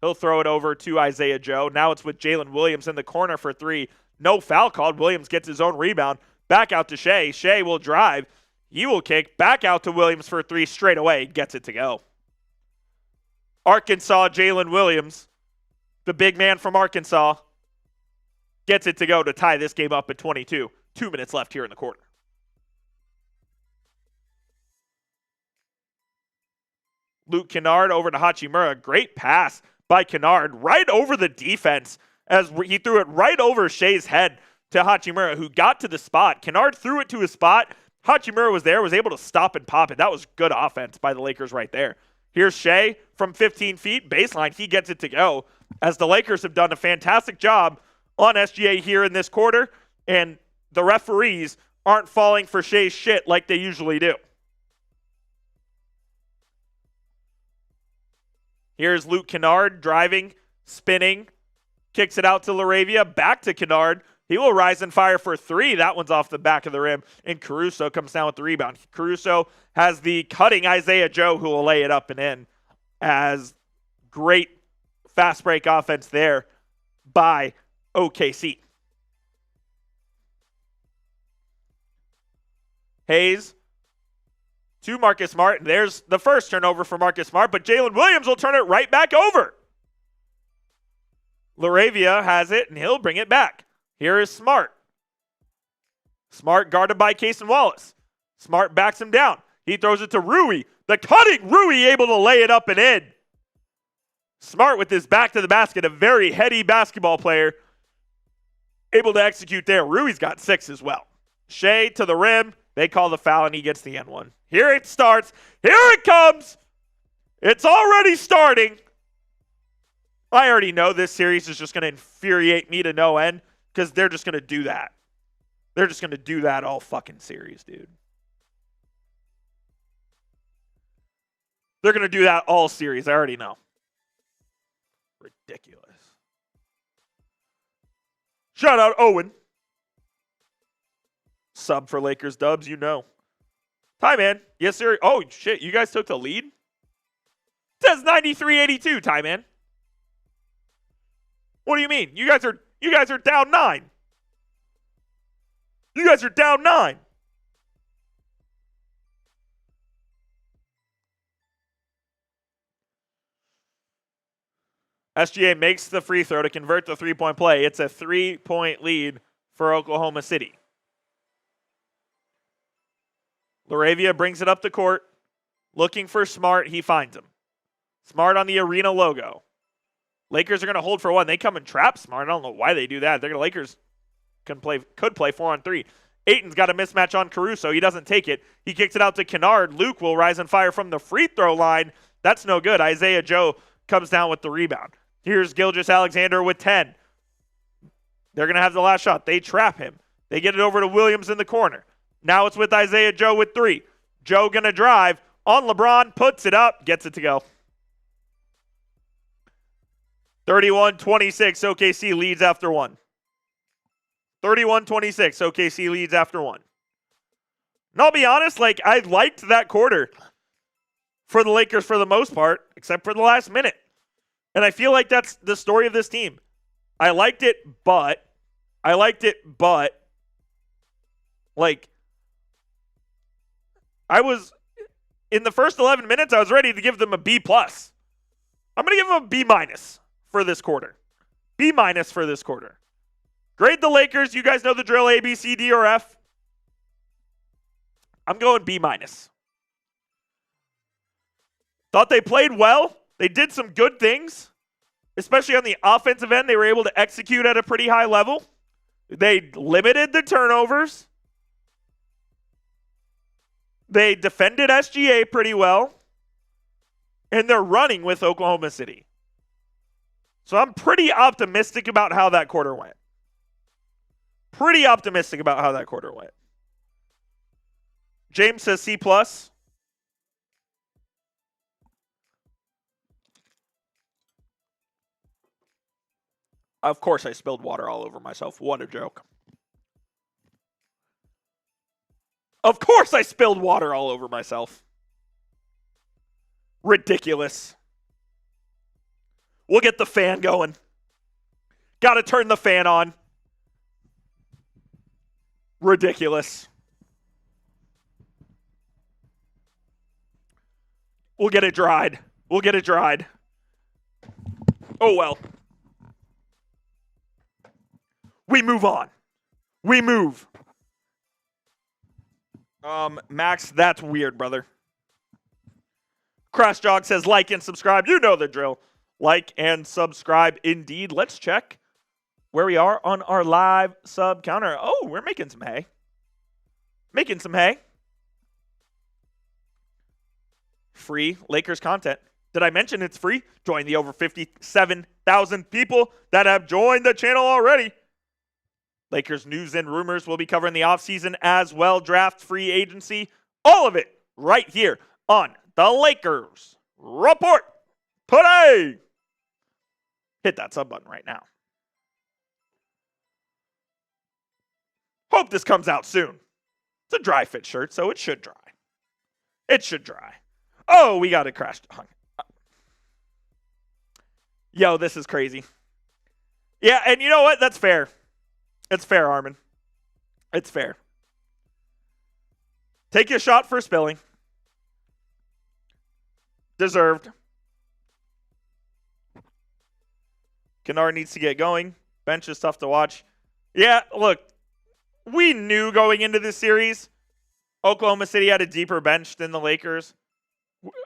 He'll throw it over to Isaiah Joe. Now it's with Jalen Williams in the corner for 3. No foul called. Williams gets his own rebound. Back out to Shai. Shai will drive. He will kick. Back out to Williams for 3 straight away. Gets it to go. Arkansas, Jalen Williams, the big man from Arkansas, gets it to go to tie this game up at 22. 2 minutes left here in the quarter. Luke Kennard over to Hachimura. Great pass by Kennard right over the defense as he threw it right over Shai's head to Hachimura, who got to the spot. Kennard threw it to his spot. Hachimura was there, was able to stop and pop it. That was good offense by the Lakers right there. Here's Shai from 15 feet, baseline. He gets it to go as the Lakers have done a fantastic job on SGA here in this quarter, and the referees aren't falling for Shai's shit like they usually do. Here's Luke Kennard driving, spinning, kicks it out to LaRavia, back to Kennard. He will rise and fire for 3. That one's off the back of the rim, and Caruso comes down with the rebound. Caruso has the cutting Isaiah Joe, who will lay it up and in, as great fast break offense there by OKC. Hayes to Marcus Smart. There's the first turnover for Marcus Smart, but Jalen Williams will turn it right back over. LaRavia has it, and he'll bring it back. Here is Smart. Smart guarded by Cason Wallace. Smart backs him down. He throws it to Rui. The cutting Rui able to lay it up and in. Smart with his back to the basket, a very heady basketball player, able to execute there. Rui's got 6 as well. Shai to the rim. They call the foul, and he gets the N1. Here it starts. Here it comes. It's already starting. I already know this series is just going to infuriate me to no end because they're just going to do that. They're just going to do that all fucking series, dude. They're going to do that all series. I already know. Ridiculous. Shout out Owen. Sub for Lakers dubs, you know. Ty, man. Yes, sir. Oh, shit. You guys took the lead? It says 93-82, Ty, man. What do you mean? You guys are down 9. You guys are down 9. SGA makes the free throw to convert the 3-point play. It's a 3-point lead for Oklahoma City. LaRavia brings it up the court, looking for Smart. He finds him. Smart on the arena logo. Lakers are going to hold for 1. They come and trap Smart. I don't know why they do that. Lakers could play 4-on-3. Ayton's got a mismatch on Caruso. He doesn't take it. He kicks it out to Kennard. Luke will rise and fire from the free throw line. That's no good. Isaiah Joe comes down with the rebound. Here's Gilgeous-Alexander with 10. They're going to have the last shot. They trap him. They get it over to Williams in the corner. Now it's with Isaiah Joe with 3. Joe going to drive on LeBron, puts it up, gets it to go. 31-26, OKC leads after 1. 31-26, OKC leads after 1. And I'll be honest, I liked that quarter for the Lakers for the most part, except for the last minute. And I feel like that's the story of this team. I liked it, but I was, in the first 11 minutes, I was ready to give them a B+. I'm going to give them a B- for this quarter. B- for this quarter. Grade the Lakers. You guys know the drill, A, B, C, D, or F. I'm going B-. Thought they played well. They did some good things, especially on the offensive end. They were able to execute at a pretty high level. They limited the turnovers. They defended SGA pretty well. And they're running with Oklahoma City. So I'm pretty optimistic about how that quarter went. James says C+. Of course I spilled water all over myself. What a joke. Of course I spilled water all over myself. Ridiculous. We'll get the fan going. Got to turn the fan on. Ridiculous. We'll get it dried. Oh, well. We move on. We move. Max, that's weird, brother. Crashjog says like and subscribe. You know the drill. Like and subscribe indeed. Let's check where we are on our live sub counter. Oh, we're making some hay. Free Lakers content. Did I mention it's free? Join the over 57,000 people that have joined the channel already. Lakers news and rumors will be covering the offseason as well. Draft, free agency, all of it right here on the Lakers Report today. Hit that sub button right now. Hope this comes out soon. It's a dry fit shirt, so it should dry. Oh, we got it crashed. Yo, this is crazy. Yeah, and you know what? That's fair. It's fair, Armin. It's fair. Take your shot for spilling. Deserved. Kennard needs to get going. Bench is tough to watch. Yeah, look, we knew going into this series, Oklahoma City had a deeper bench than the Lakers.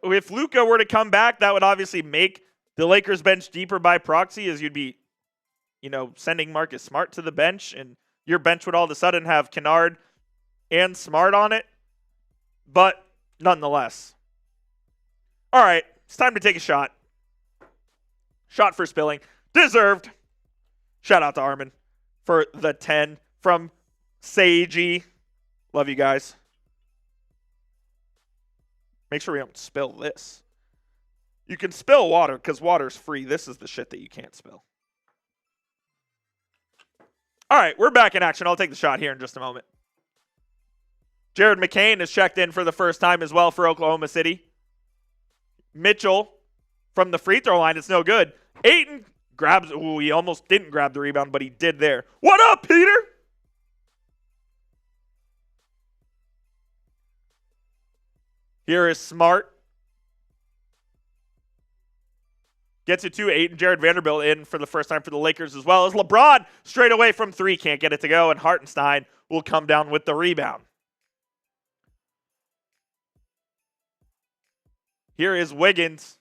If Luka were to come back, that would obviously make the Lakers bench deeper by proxy, as you'd be, sending Marcus Smart to the bench, and your bench would all of a sudden have Kennard and Smart on it. But nonetheless. All right, it's time to take a shot. Shot for spilling. Deserved. Shout out to Armin for the 10 from Seiji. Love you guys. Make sure we don't spill this. You can spill water because water's free. This is the shit that you can't spill. All right, we're back in action. I'll take the shot here in just a moment. Jared McCain has checked in for the first time as well for Oklahoma City. Mitchell from the free throw line. It's no good. Ayton grabs. Ooh, he almost didn't grab the rebound, but he did there. What up, Peter? Here is Smart. Gets it to Ayton. Jared Vanderbilt in for the first time for the Lakers as well as LeBron straight away from three. Can't get it to go, and Hartenstein will come down with the rebound. Here is Wiggins,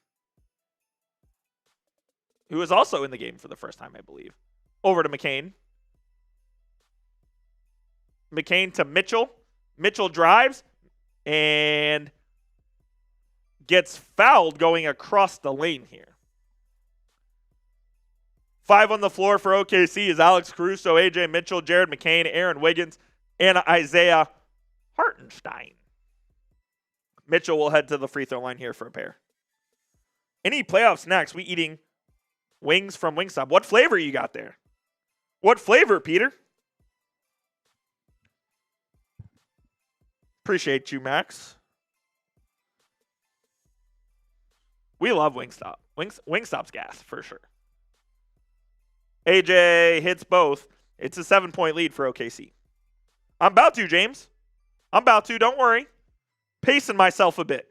who is also in the game for the first time, I believe. Over to McCain. McCain to Mitchell. Mitchell drives and gets fouled going across the lane here. 5 on the floor for OKC is Alex Caruso, AJ Mitchell, Jared McCain, Aaron Wiggins, and Isaiah Hartenstein. Mitchell will head to the free throw line here for a pair. Any playoff snacks? We eating wings from Wingstop. What flavor you got there? What flavor, Peter? Appreciate you, Max. We love Wingstop. Wingstop's gas, for sure. AJ hits both. It's a 7-point lead for OKC. I'm about to, James. I'm about to. Don't worry. Pacing myself a bit.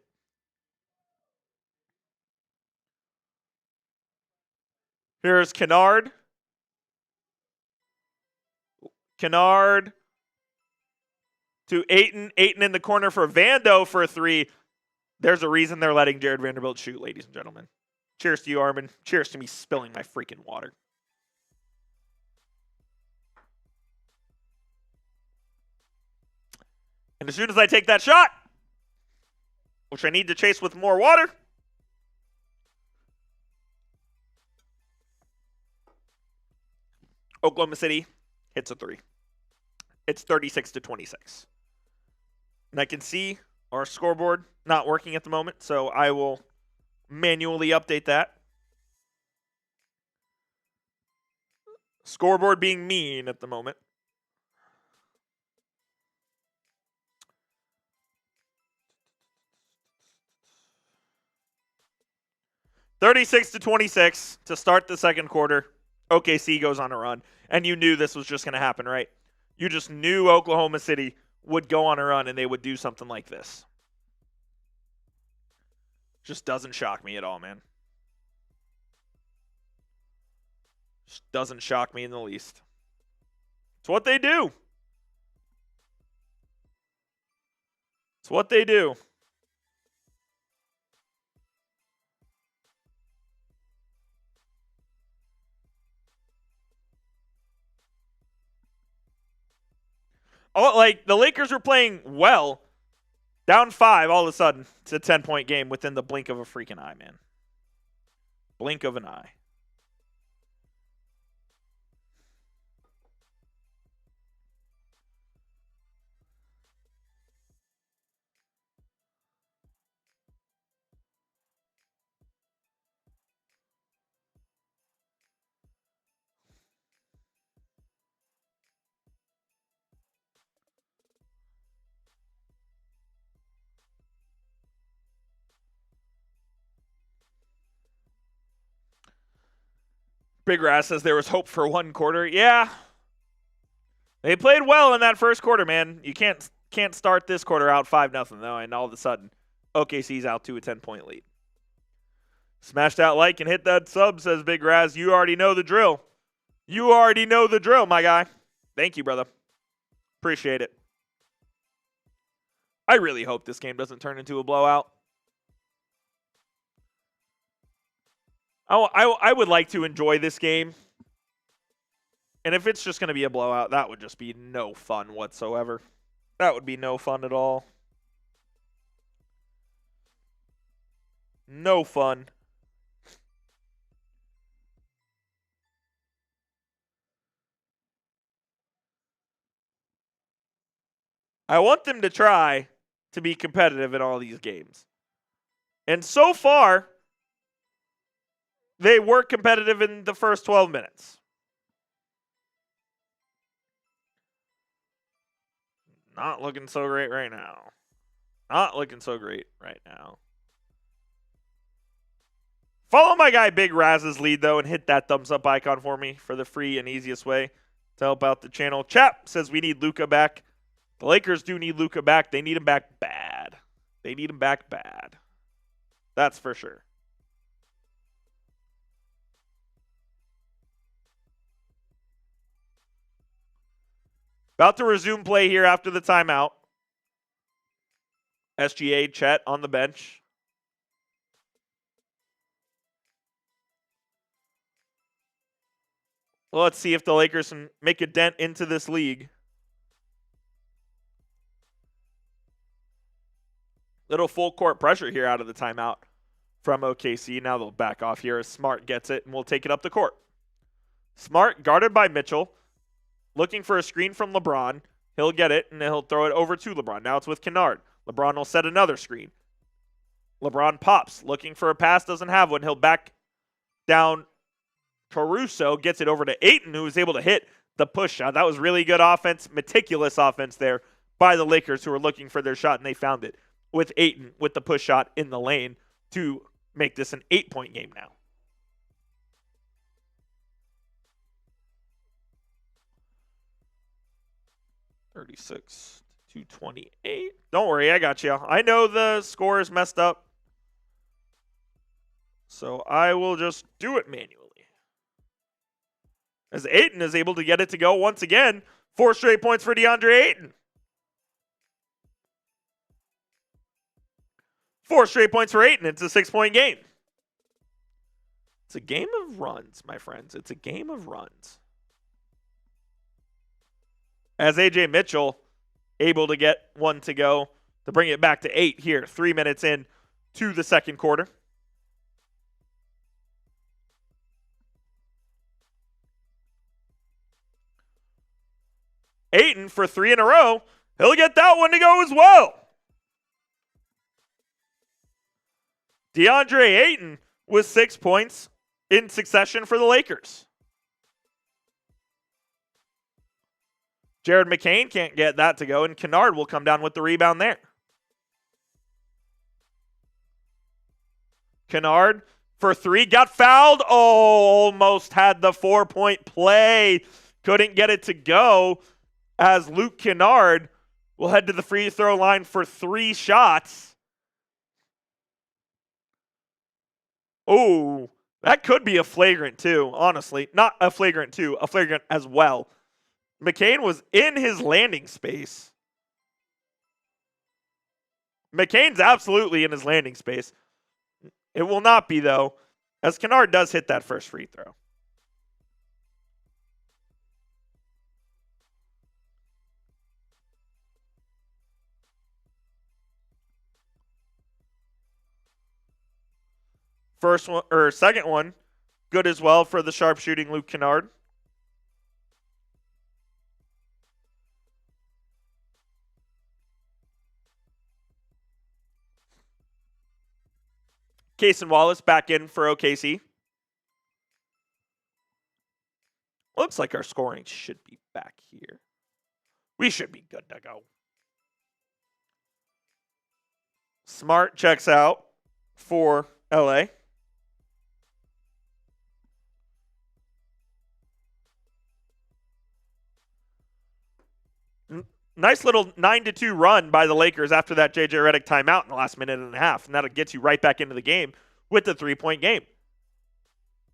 Here's Kennard. Kennard to Ayton. Ayton in the corner for Vando for a 3. There's a reason they're letting Jared Vanderbilt shoot, ladies and gentlemen. Cheers to you, Armin. Cheers to me spilling my freaking water. And as soon as I take that shot, which I need to chase with more water, Oklahoma City hits a 3. It's 36-26. And I can see our scoreboard not working at the moment, so I will manually update that. Scoreboard being mean at the moment. (36-26) to start the second quarter. OKC goes on a run. And you knew this was just going to happen, right? You just knew Oklahoma City would go on a run and they would do something like this. Just doesn't shock me at all, man. Just doesn't shock me in the least. It's what they do. It's what they do. Oh, like, the Lakers were playing well. Down 5 all of a sudden. It's a 10-point game within the blink of a freaking eye, man. Blink of an eye. Big Raz says there was hope for one quarter. Yeah. They played well in that first quarter, man. You can't start this quarter out 5-0, though, and all of a sudden, OKC's out to a 10-point lead. Smash that like and hit that sub, says Big Raz. You already know the drill. You already know the drill, my guy. Thank you, brother. Appreciate it. I really hope this game doesn't turn into a blowout. I would like to enjoy this game. And if it's just going to be a blowout, that would just be no fun whatsoever. That would be no fun at all. No fun. I want them to try to be competitive in all these games. And so far, they were competitive in the first 12 minutes. Not looking so great right now. Not looking so great right now. Follow my guy Big Raz's lead, though, and hit that thumbs up icon for me for the free and easiest way to help out the channel. Chap says we need Luka back. The Lakers do need Luka back. They need him back bad. They need him back bad. That's for sure. About to resume play here after the timeout. SGA, Chet on the bench. Well, let's see if the Lakers can make a dent into this league. Little full court pressure here out of the timeout from OKC. Now they'll back off here as Smart gets it, and we'll take it up the court. Smart guarded by Mitchell. Looking for a screen from LeBron. He'll get it, and then he'll throw it over to LeBron. Now it's with Kennard. LeBron will set another screen. LeBron pops. Looking for a pass. Doesn't have one. He'll back down. Caruso gets it over to Ayton, who was able to hit the push shot. That was really good offense. Meticulous offense there by the Lakers, who were looking for their shot, and they found it with Ayton with the push shot in the lane to make this an 8-point game now. (36-28). Don't worry, I got you. I know the score is messed up, so I will just do it manually. As Ayton is able to get it to go once again 4 straight points for Deandre Ayton. 4 straight points for Ayton. It's a 6-point game. It's a game of runs, my friends. It's a game of runs. As AJ Mitchell able to get one to go to bring it back to 8 here, 3 minutes in to the second quarter. Ayton for 3 in a row. He'll get that one to go as well. Deandre Ayton with 6 points in succession for the Lakers. Jared McCain can't get that to go, and Kennard will come down with the rebound there. Kennard for 3, got fouled. Oh, almost had the 4-point play. Couldn't get it to go, as Luke Kennard will head to the free throw line for 3 shots. Oh, that could be a flagrant too, honestly. Not a flagrant too, a flagrant as well. McCain was in his landing space. McCain's absolutely in his landing space. It will not be, though, as Kennard does hit that first free throw. First one, or second one, good as well for the sharpshooting Luke Kennard. Cason Wallace back in for OKC. Looks like our scoring should be back here. We should be good to go. Smart checks out for LA. Nice little 9-2 run by the Lakers after that J.J. Redick timeout in the last minute and a half. And that'll get you right back into the game with the 3-point game.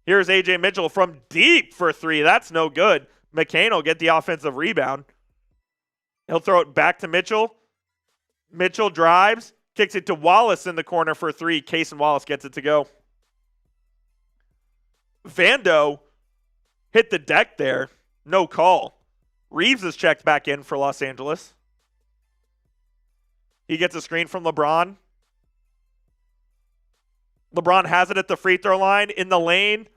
Here's A.J. Mitchell from deep for 3. That's no good. McCain will get the offensive rebound. He'll throw it back to Mitchell. Mitchell drives, kicks it to Wallace in the corner for 3. Cason Wallace gets it to go. Vando hit the deck there. No call. Reaves is checked back in for Los Angeles. He gets a screen from LeBron. LeBron has it at the free throw line in the lane,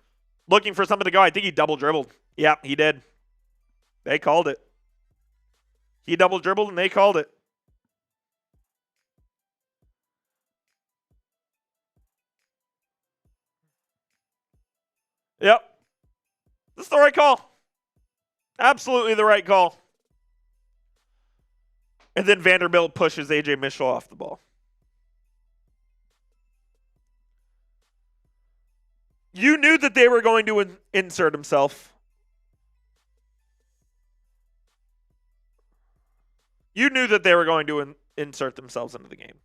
looking for something to go. I think he double dribbled. Yeah, he did. They called it. He double dribbled and they called it. Yep. This is the right call. Absolutely the right call. And then Vanderbilt pushes A.J. Mitchell off the ball. You knew that they were going to insert himself. You knew that they were going to insert themselves into the game.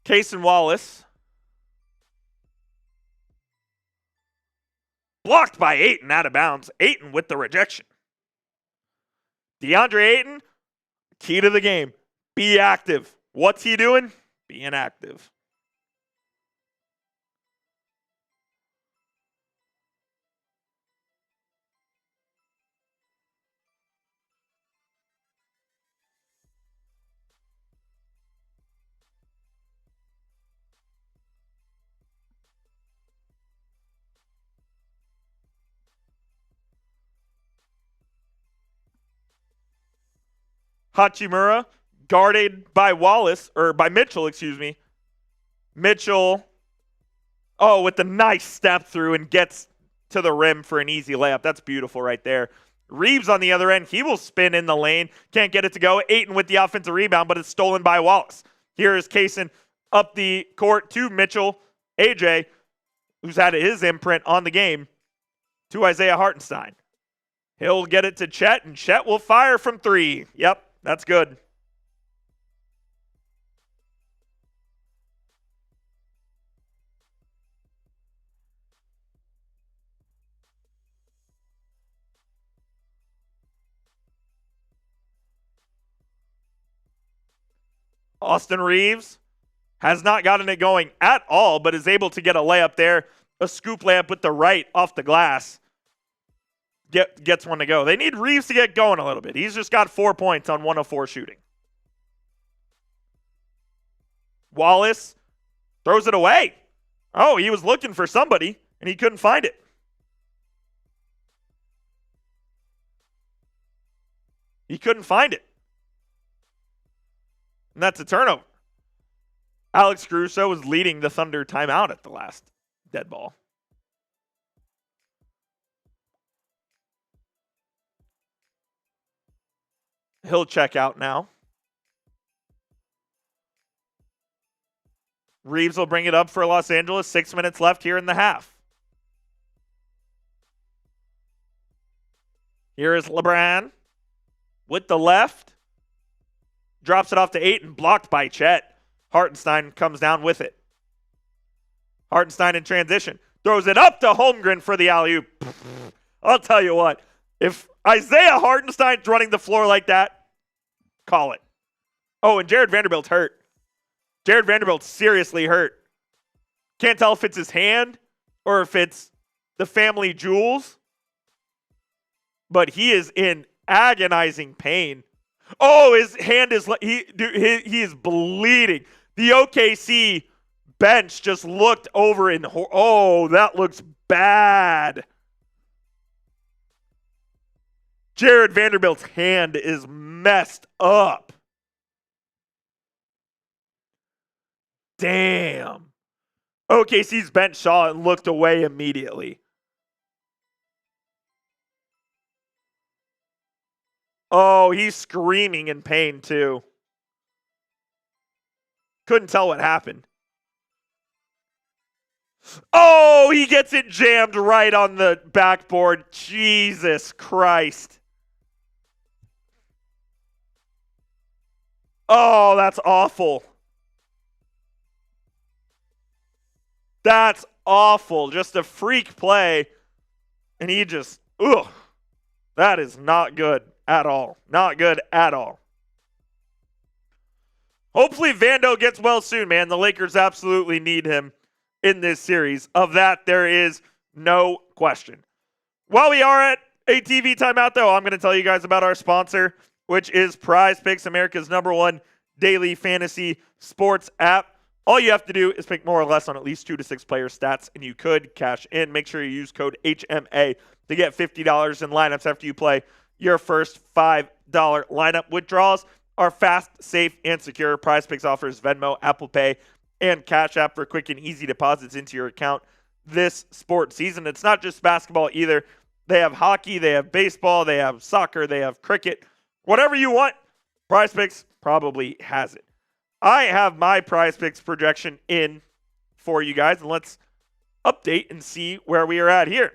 Cason Wallace. Blocked by Ayton out of bounds. Ayton with the rejection. Deandre Ayton, key to the game. Be active. What's he doing? Being active. Hachimura guarded by Wallace, or by Mitchell, excuse me. Mitchell, with the nice step through and gets to the rim for an easy layup. That's beautiful right there. Reaves on the other end, he will spin in the lane. Can't get it to go. Ayton with the offensive rebound, but it's stolen by Wallace. Here is Kaysen up the court to Mitchell. AJ, who's had his imprint on the game, to Isaiah Hartenstein. He'll get it to Chet, and Chet will fire from 3. Yep, that's good. Austin Reaves has not gotten it going at all, but is able to get a layup there. A scoop layup with the right off the glass. Gets one to go. They need Reaves to get going a little bit. He's just got 4 points on 1 of 4 shooting. Wallace throws it away. Oh, he was looking for somebody, and he couldn't find it. He couldn't find it. And that's a turnover. Alex Caruso was leading the Thunder timeout at the last dead ball. He'll check out now. Reaves will bring it up for Los Angeles. 6 minutes left here in the half. Here is LeBron with the left. Drops it off to Ayton, blocked by Chet. Hartenstein comes down with it. Hartenstein in transition. Throws it up to Holmgren for the alley-oop. I'll tell you what. If Isaiah Hartenstein's running the floor like that, call it. Oh, and Jared Vanderbilt's hurt. Jared Vanderbilt's seriously hurt. Can't tell if it's his hand or if it's the family jewels. But he is in agonizing pain. Oh, his hand is he is bleeding. The OKC bench just looked over and oh, that looks bad. Jared Vanderbilt's hand is messed up. Damn. OKC's bench saw it and looked away immediately. Oh, he's screaming in pain too. Couldn't tell what happened. Oh, he gets it jammed right on the backboard. Jesus Christ. Oh, that's awful. That's awful. Just a freak play. And he just, ugh. That is not good at all. Not good at all. Hopefully Vando gets well soon, man. The Lakers absolutely need him in this series. Of that, there is no question. While we are at a TV timeout, though, I'm going to tell you guys about our sponsor, which is PrizePicks, America's #1 daily fantasy sports app. All you have to do is pick more or less on at least 2 to 6 player stats, and you could cash in. Make sure you use code HMA to get $50 in lineups after you play your first $5 lineup. Withdrawals are fast, safe, and secure. PrizePicks offers Venmo, Apple Pay, and Cash App for quick and easy deposits into your account this sports season. It's not just basketball either. They have hockey, they have baseball, they have soccer, they have cricket. Whatever you want, PrizePicks probably has it. I have my PrizePicks projection in for you guys, and let's update and see where we are at here.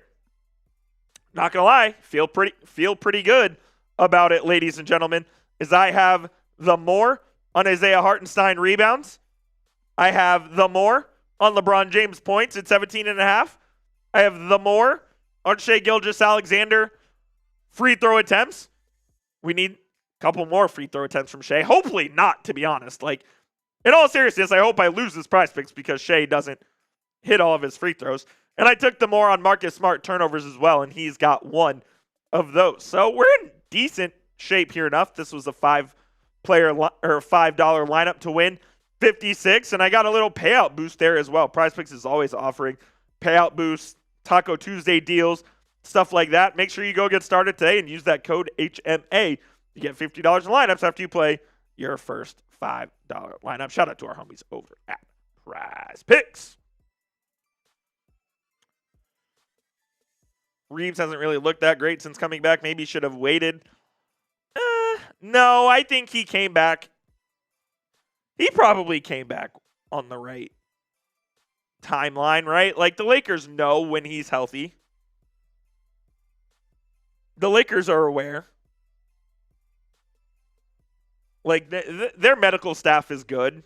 Not gonna lie, feel pretty good about it, ladies and gentlemen, as I have the more on Isaiah Hartenstein rebounds. I have the more on LeBron James points at 17.5. I have the more on Shai Gilgeous-Alexander free throw attempts. We need a couple more free throw attempts from Shai. Hopefully not, to be honest. Like, in all seriousness, I hope I lose this PrizePicks because Shai doesn't hit all of his free throws. And I took the more on Marcus Smart turnovers as well, and he's got one of those. So we're in decent shape here enough. This was a $5 lineup to win 56, and I got a little payout boost there as well. PrizePicks is always offering payout boosts, Taco Tuesday deals, stuff like that. Make sure you go get started today and use that code HMA to get $50 in lineups after you play your first $5 lineup. Shout out to our homies over at PrizePicks. Reaves hasn't really looked that great since coming back. Maybe should have waited. No, I think he came back. He probably came back on the right timeline, right? Like, the Lakers know when he's healthy. The Lakers are aware. Like, their medical staff is good.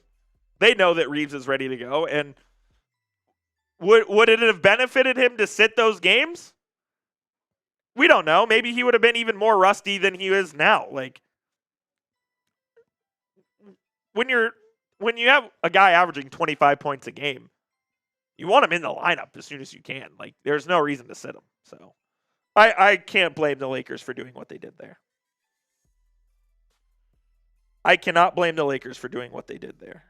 They know that Reaves is ready to go. And would it have benefited him to sit those games? We don't know. Maybe he would have been even more rusty than he is now. Like, when you have a guy averaging 25 points a game, you want him in the lineup as soon as you can. Like, there's no reason to sit him. So I can't blame the Lakers for doing what they did there. I cannot blame the Lakers for doing what they did there.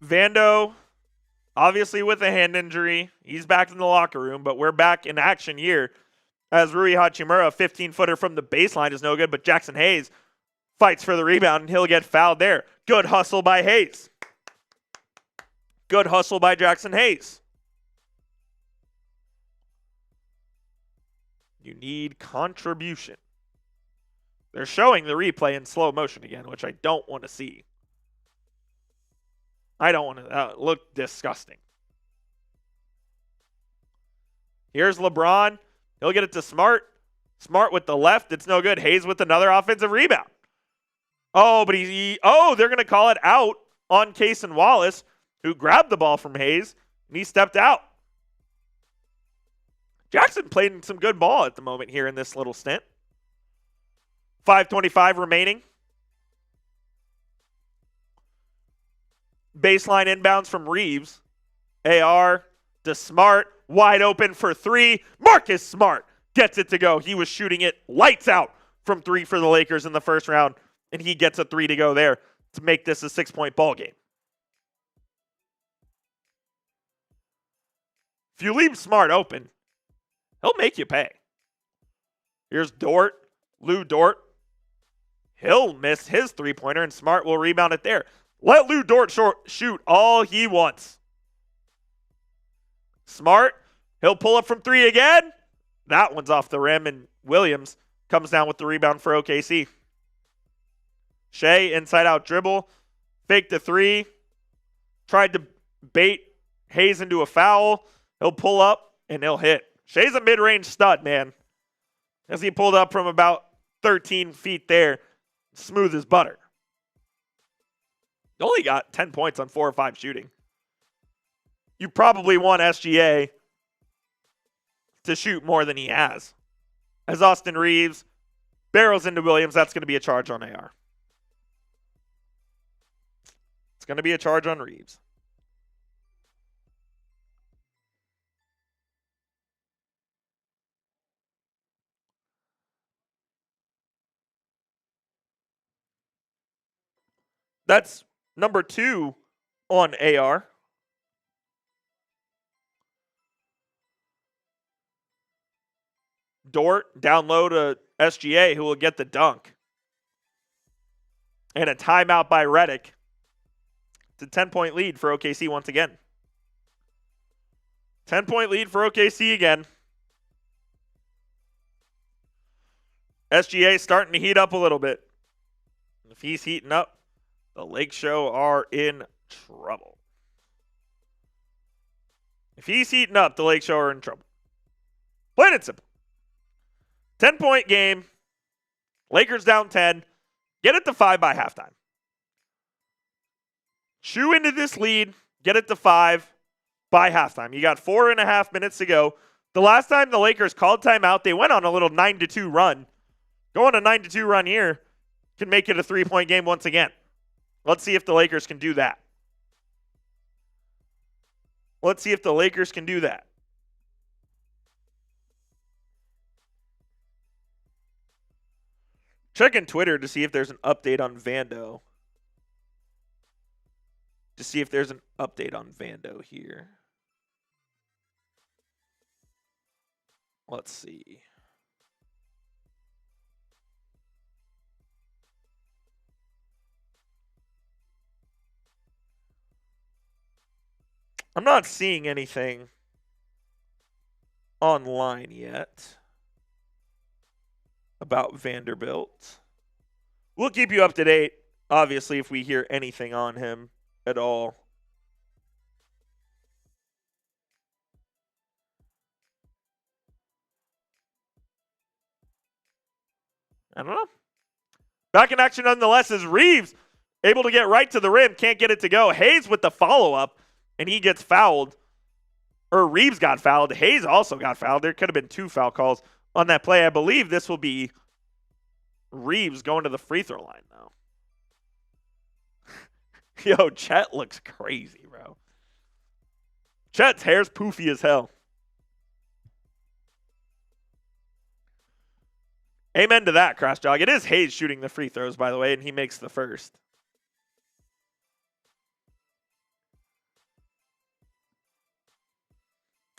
Vando, obviously with a hand injury, he's back in the locker room, but we're back in action here as Rui Hachimura, a 15-footer from the baseline, is no good, but Jackson Hayes fights for the rebound, and he'll get fouled there. Good hustle by Hayes. Good hustle by Jackson Hayes. You need contribution. They're showing the replay in slow motion again, which I don't want to see. I don't want to look disgusting. Here's LeBron. He'll get it to Smart. Smart with the left. It's no good. Hayes with another offensive rebound. Oh, but they're going to call it out on Cason Wallace, who grabbed the ball from Hayes, and he stepped out. Jackson played some good ball at the moment here in this little stint. 5:25 remaining. Baseline inbounds from Reaves. AR to Smart. Wide open for three. Marcus Smart gets it to go. He was shooting it lights out from three for the Lakers in the first round, and he gets a three to go there to make this a 6-point ball game. If you leave Smart open, he'll make you pay. Here's Dort. Lou Dort. He'll miss his three-pointer, and Smart will rebound it there. Let Lou Dort shoot all he wants. Smart, he'll pull up from three again. That one's off the rim, and Williams comes down with the rebound for OKC. Shea, inside-out dribble. Fake the three. Tried to bait Hayes into a foul. He'll pull up, and he'll hit. Shea's a mid-range stud, man. As he pulled up from about 13 feet there. Smooth as butter. Only got 10 points on 4 or 5 shooting. You probably want SGA to shoot more than he has. As Austin Reaves barrels into Williams, that's going to be a charge on AR. It's going to be a charge on Reaves. That's number 2 on AR. Dort down low to SGA, who will get the dunk. And a timeout by Redick. It's a 10-point lead for OKC once again. 10-point lead for OKC again. SGA starting to heat up a little bit. If he's heating up, the Lake Show are in trouble. If he's heating up, the Lake Show are in trouble. Plain and simple. 10-point game. Lakers down 10. Get it to 5 by halftime. Chew into this lead. Get it to 5 by halftime. You got 4.5 minutes to go. The last time the Lakers called timeout, they went on a little 9-2 run. Going a 9-2 run here can make it a 3-point game once again. Let's see if the Lakers can do that. Let's see if the Lakers can do that. Checking Twitter to see if there's an update on Vando. to see if there's an update on Vando here. Let's see. I'm not seeing anything online yet about Vanderbilt. We'll keep you up to date, obviously, if we hear anything on him at all. I don't know. Back in action nonetheless is Reaves, able to get right to the rim, can't get it to go. Hayes with the follow-up, and he gets fouled. Or Reaves got fouled. Hayes also got fouled. There could have been 2 foul calls on that play. I believe this will be Reaves going to the free throw line now. Yo, Chet looks crazy, bro. Chet's hair's poofy as hell. Amen to that, Crossjog. It is Hayes shooting the free throws, by the way, and he makes the first.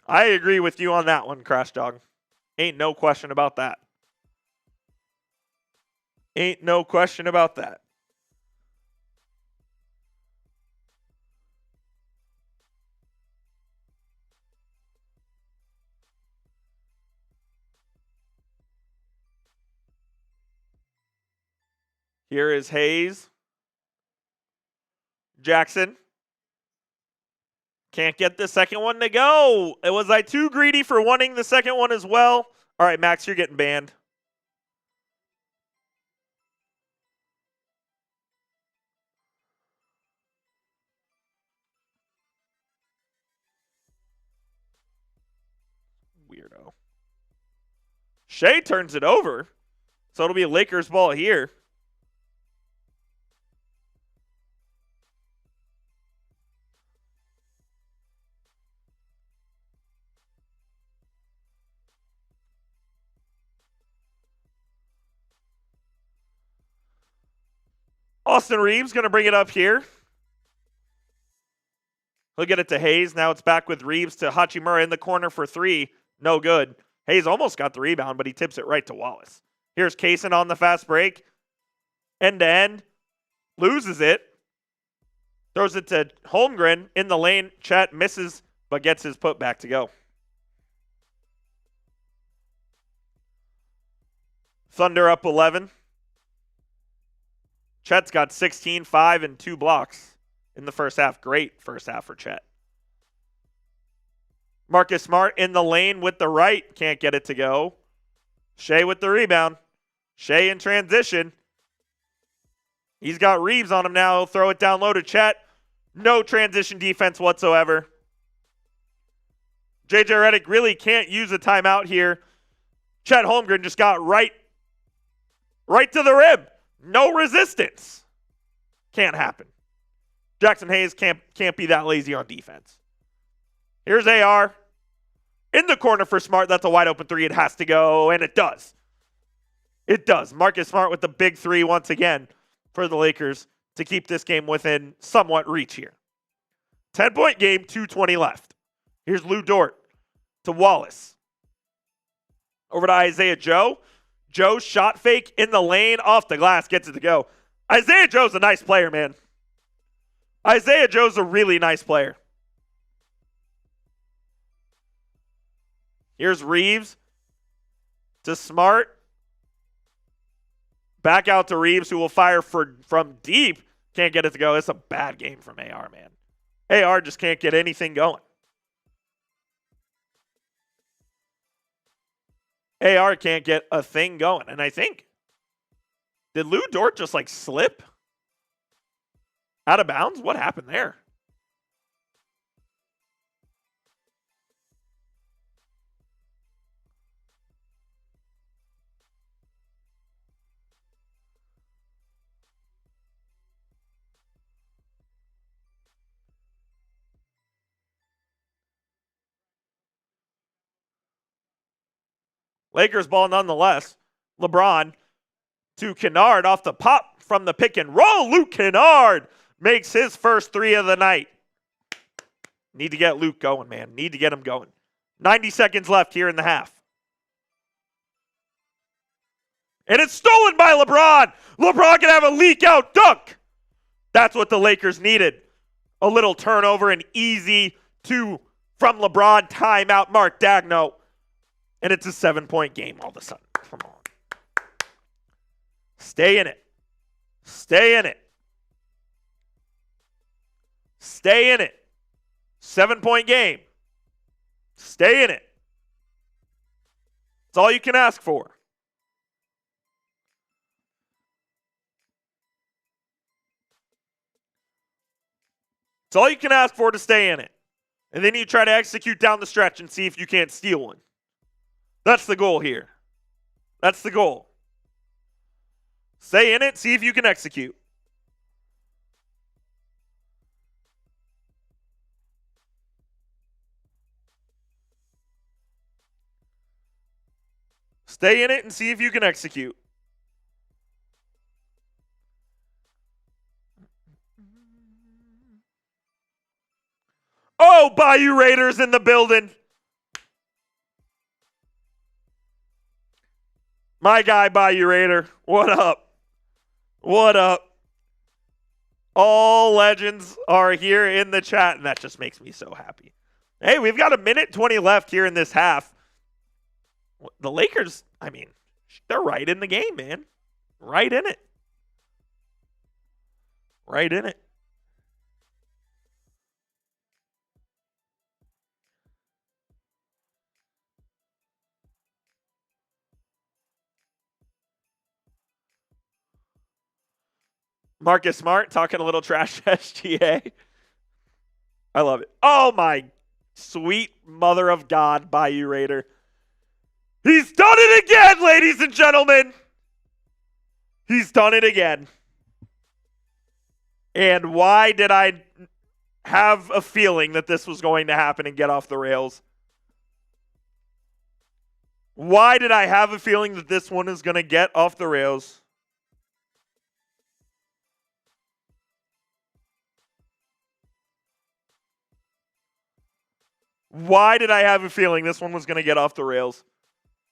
I agree with you on that one, Crossjog. Ain't no question about that. Ain't no question about that. Here is Hayes. Jackson. Can't get the second one to go. Was I too greedy for wanting the second one as well? All right, Max, you're getting banned. Weirdo. Shea turns it over. So it'll be a Lakers ball here. Austin Reaves going to bring it up here. He'll get it to Hayes. Now it's back with Reaves to Hachimura in the corner for 3. No good. Hayes almost got the rebound, but he tips it right to Wallace. Here's Kaysen on the fast break. End to end. Loses it. Throws it to Holmgren in the lane. Chet misses, but gets his putback to go. Thunder up 11. Chet's got 16, 5, and 2 blocks in the first half. Great first half for Chet. Marcus Smart in the lane with the right. Can't get it to go. Shea with the rebound. Shea in transition. He's got Reaves on him now. He'll throw it down low to Chet. No transition defense whatsoever. JJ Redick really can't use a timeout here. Chet Holmgren just got right to the rim. No resistance. Can't happen. Jackson Hayes can't be that lazy on defense. Here's AR. In the corner for Smart. That's a wide open 3. It has to go, and it does. It does. Marcus Smart with the big 3 once again for the Lakers to keep this game within somewhat reach here. 10-point game, 2:20 left. Here's Lou Dort to Wallace. Over to Isaiah Joe. Joe shot fake in the lane, off the glass, gets it to go. Isaiah Joe's a nice player, man. Isaiah Joe's a really nice player. Here's Reaves to Smart. Back out to Reaves, who will fire from deep. Can't get it to go. It's a bad game from AR, man. AR just can't get anything going. AR can't get a thing going. And I think, did Lou Dort just like slip out of bounds? What happened there? Lakers ball nonetheless. LeBron to Kennard off the pop from the pick and roll. Luke Kennard makes his first 3 of the night. Need to get Luke going, man. Need to get him going. 90 seconds left here in the half. And it's stolen by LeBron. LeBron can have a leak out dunk. That's what the Lakers needed. A little turnover and easy to from LeBron timeout Mark Dagno. And it's a 7-point game all of a sudden. Come on. Stay in it. Stay in it. Stay in it. 7-point game. Stay in it. That's all you can ask for. It's all you can ask for to stay in it. And then you try to execute down the stretch and see if you can't steal one. That's the goal here. That's the goal. Stay in it, see if you can execute. Stay in it and see if you can execute. Oh, Bayou Raiders in the building. My guy, Bayou Raider. What up? What up? All legends are here in the chat, and that just makes me so happy. Hey, we've got 1:20 left here in this half. The Lakers, I mean, they're right in the game, man. Right in it. Right in it. Marcus Smart talking a little trash to SGA. I love it. Oh, my sweet mother of God, Bayou Raider. He's done it again, ladies and gentlemen. He's done it again. And why did I have a feeling that this was going to happen and get off the rails? Why did I have a feeling that this one is going to get off the rails? Why did I have a feeling this one was going to get off the rails?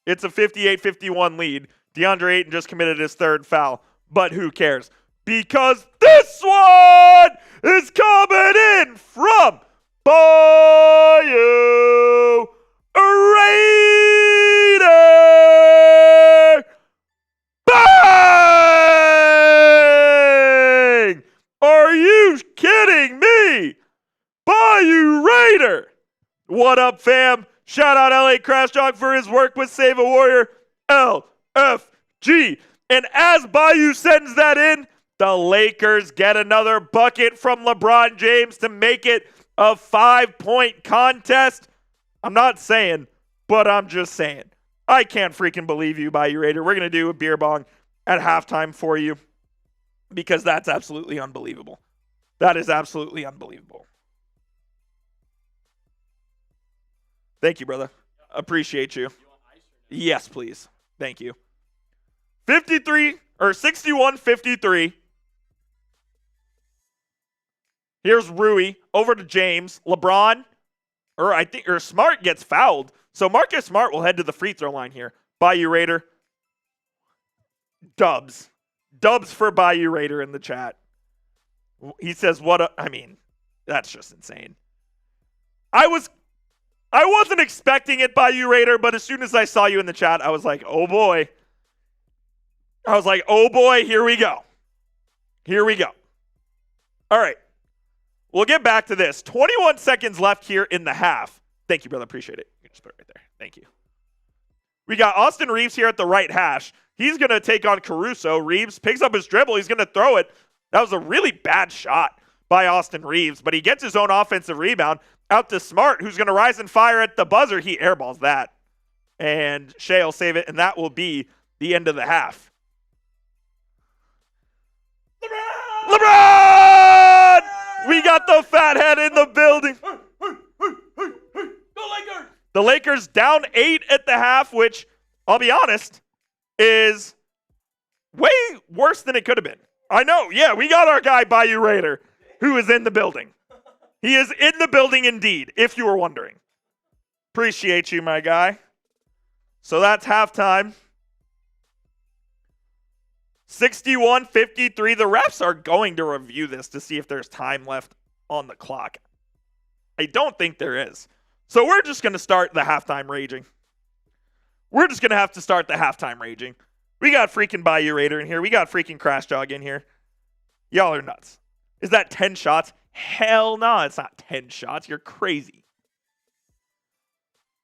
It's a 58-51 lead. Deandre Ayton just committed his 3rd foul. But who cares? Because this one is coming in from Bayou Raider. Bang! Are you kidding me? Bayou Raider. What up, fam? Shout out LA Crash Dog for his work with Save a Warrior. LFG. And as Bayou sends that in, the Lakers get another bucket from LeBron James to make it a 5-point contest. I'm not saying, but I'm just saying. I can't freaking believe you, Bayou Raider. We're going to do a beer bong at halftime for you because that's absolutely unbelievable. That is absolutely unbelievable. Thank you, brother. Appreciate you. Yes, please. Thank you. 61-53. Here's Rui over to James. LeBron, or Smart gets fouled. So Marcus Smart will head to the free throw line here. Bayou Raider. Dubs. Dubs for Bayou Raider in the chat. He says, that's just insane. I wasn't expecting it, Bayou Raider, but as soon as I saw you in the chat, I was like, oh boy. Here we go. Here we go. All right. We'll get back to this. 21 seconds left here in the half. Thank you, brother. Appreciate it. You can just put it right there. Thank you. We got Austin Reaves here at the right hash. He's going to take on Caruso. Reaves picks up his dribble. He's going to throw it. That was a really bad shot by Austin Reaves, but he gets his own offensive rebound out to Smart, who's going to rise and fire at the buzzer. He airballs that. And Shea will save it, and that will be the end of the half. LeBron! We got the fathead in the building. The Lakers down 8 at the half, which, I'll be honest, is way worse than it could have been. I know, yeah, we got our guy Bayou Raider. who is in the building. He is in the building indeed, if you were wondering. Appreciate you, my guy. So that's halftime. 61-53. The refs are going to review this to see if there's time left on the clock. I don't think there is. So we're just going to start the halftime raging. We're just going to have to start the halftime raging. We got freaking Bayou Raider in here. We got freaking Crash Dog in here. Y'all are nuts. Is that 10 shots? Hell no, it's not 10 shots. You're crazy.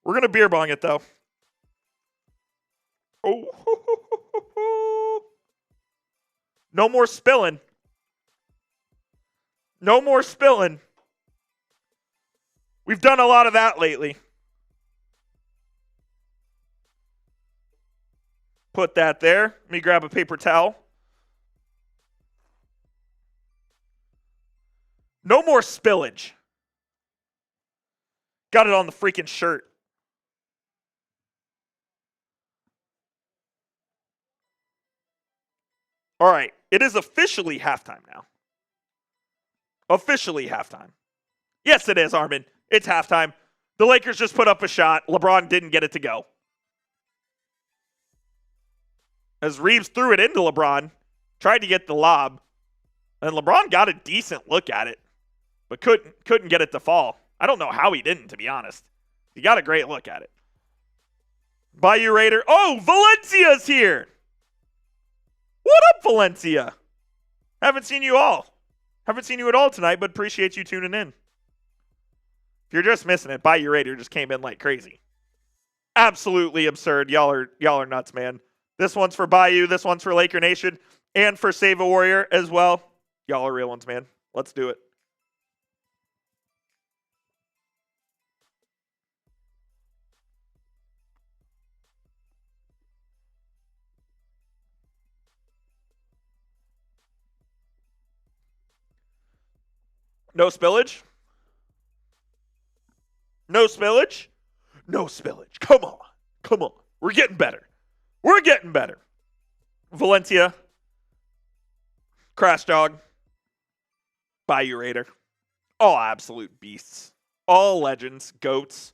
We're going to beer bong it, though. Oh. No more spilling. No more spilling. We've done a lot of that lately. Put that there. Let me grab a paper towel. No more spillage. Got it on the freaking shirt. All right. It is officially halftime now. Officially halftime. Yes, it is, Armin. It's halftime. The Lakers just put up a shot. LeBron didn't get it to go. As Reaves threw it into LeBron, tried to get the lob, and LeBron got a decent look at it, but couldn't get it to fall. I don't know how he didn't, to be honest. He got a great look at it. Bayou Raider. Oh, Valencia's here. What up, Valencia? Haven't seen you all. Haven't seen you at all tonight, but appreciate you tuning in. If you're just missing it, Bayou Raider just came in like crazy. Absolutely absurd. Y'all are nuts, man. This one's for Bayou. This one's for Laker Nation. And for Save a Warrior as well. Y'all are real ones, man. Let's do it. No spillage? No spillage? No spillage. Come on. Come on. We're getting better. We're getting better. Valencia. Crash Dog. Bayou Raider. All absolute beasts. All legends. Goats.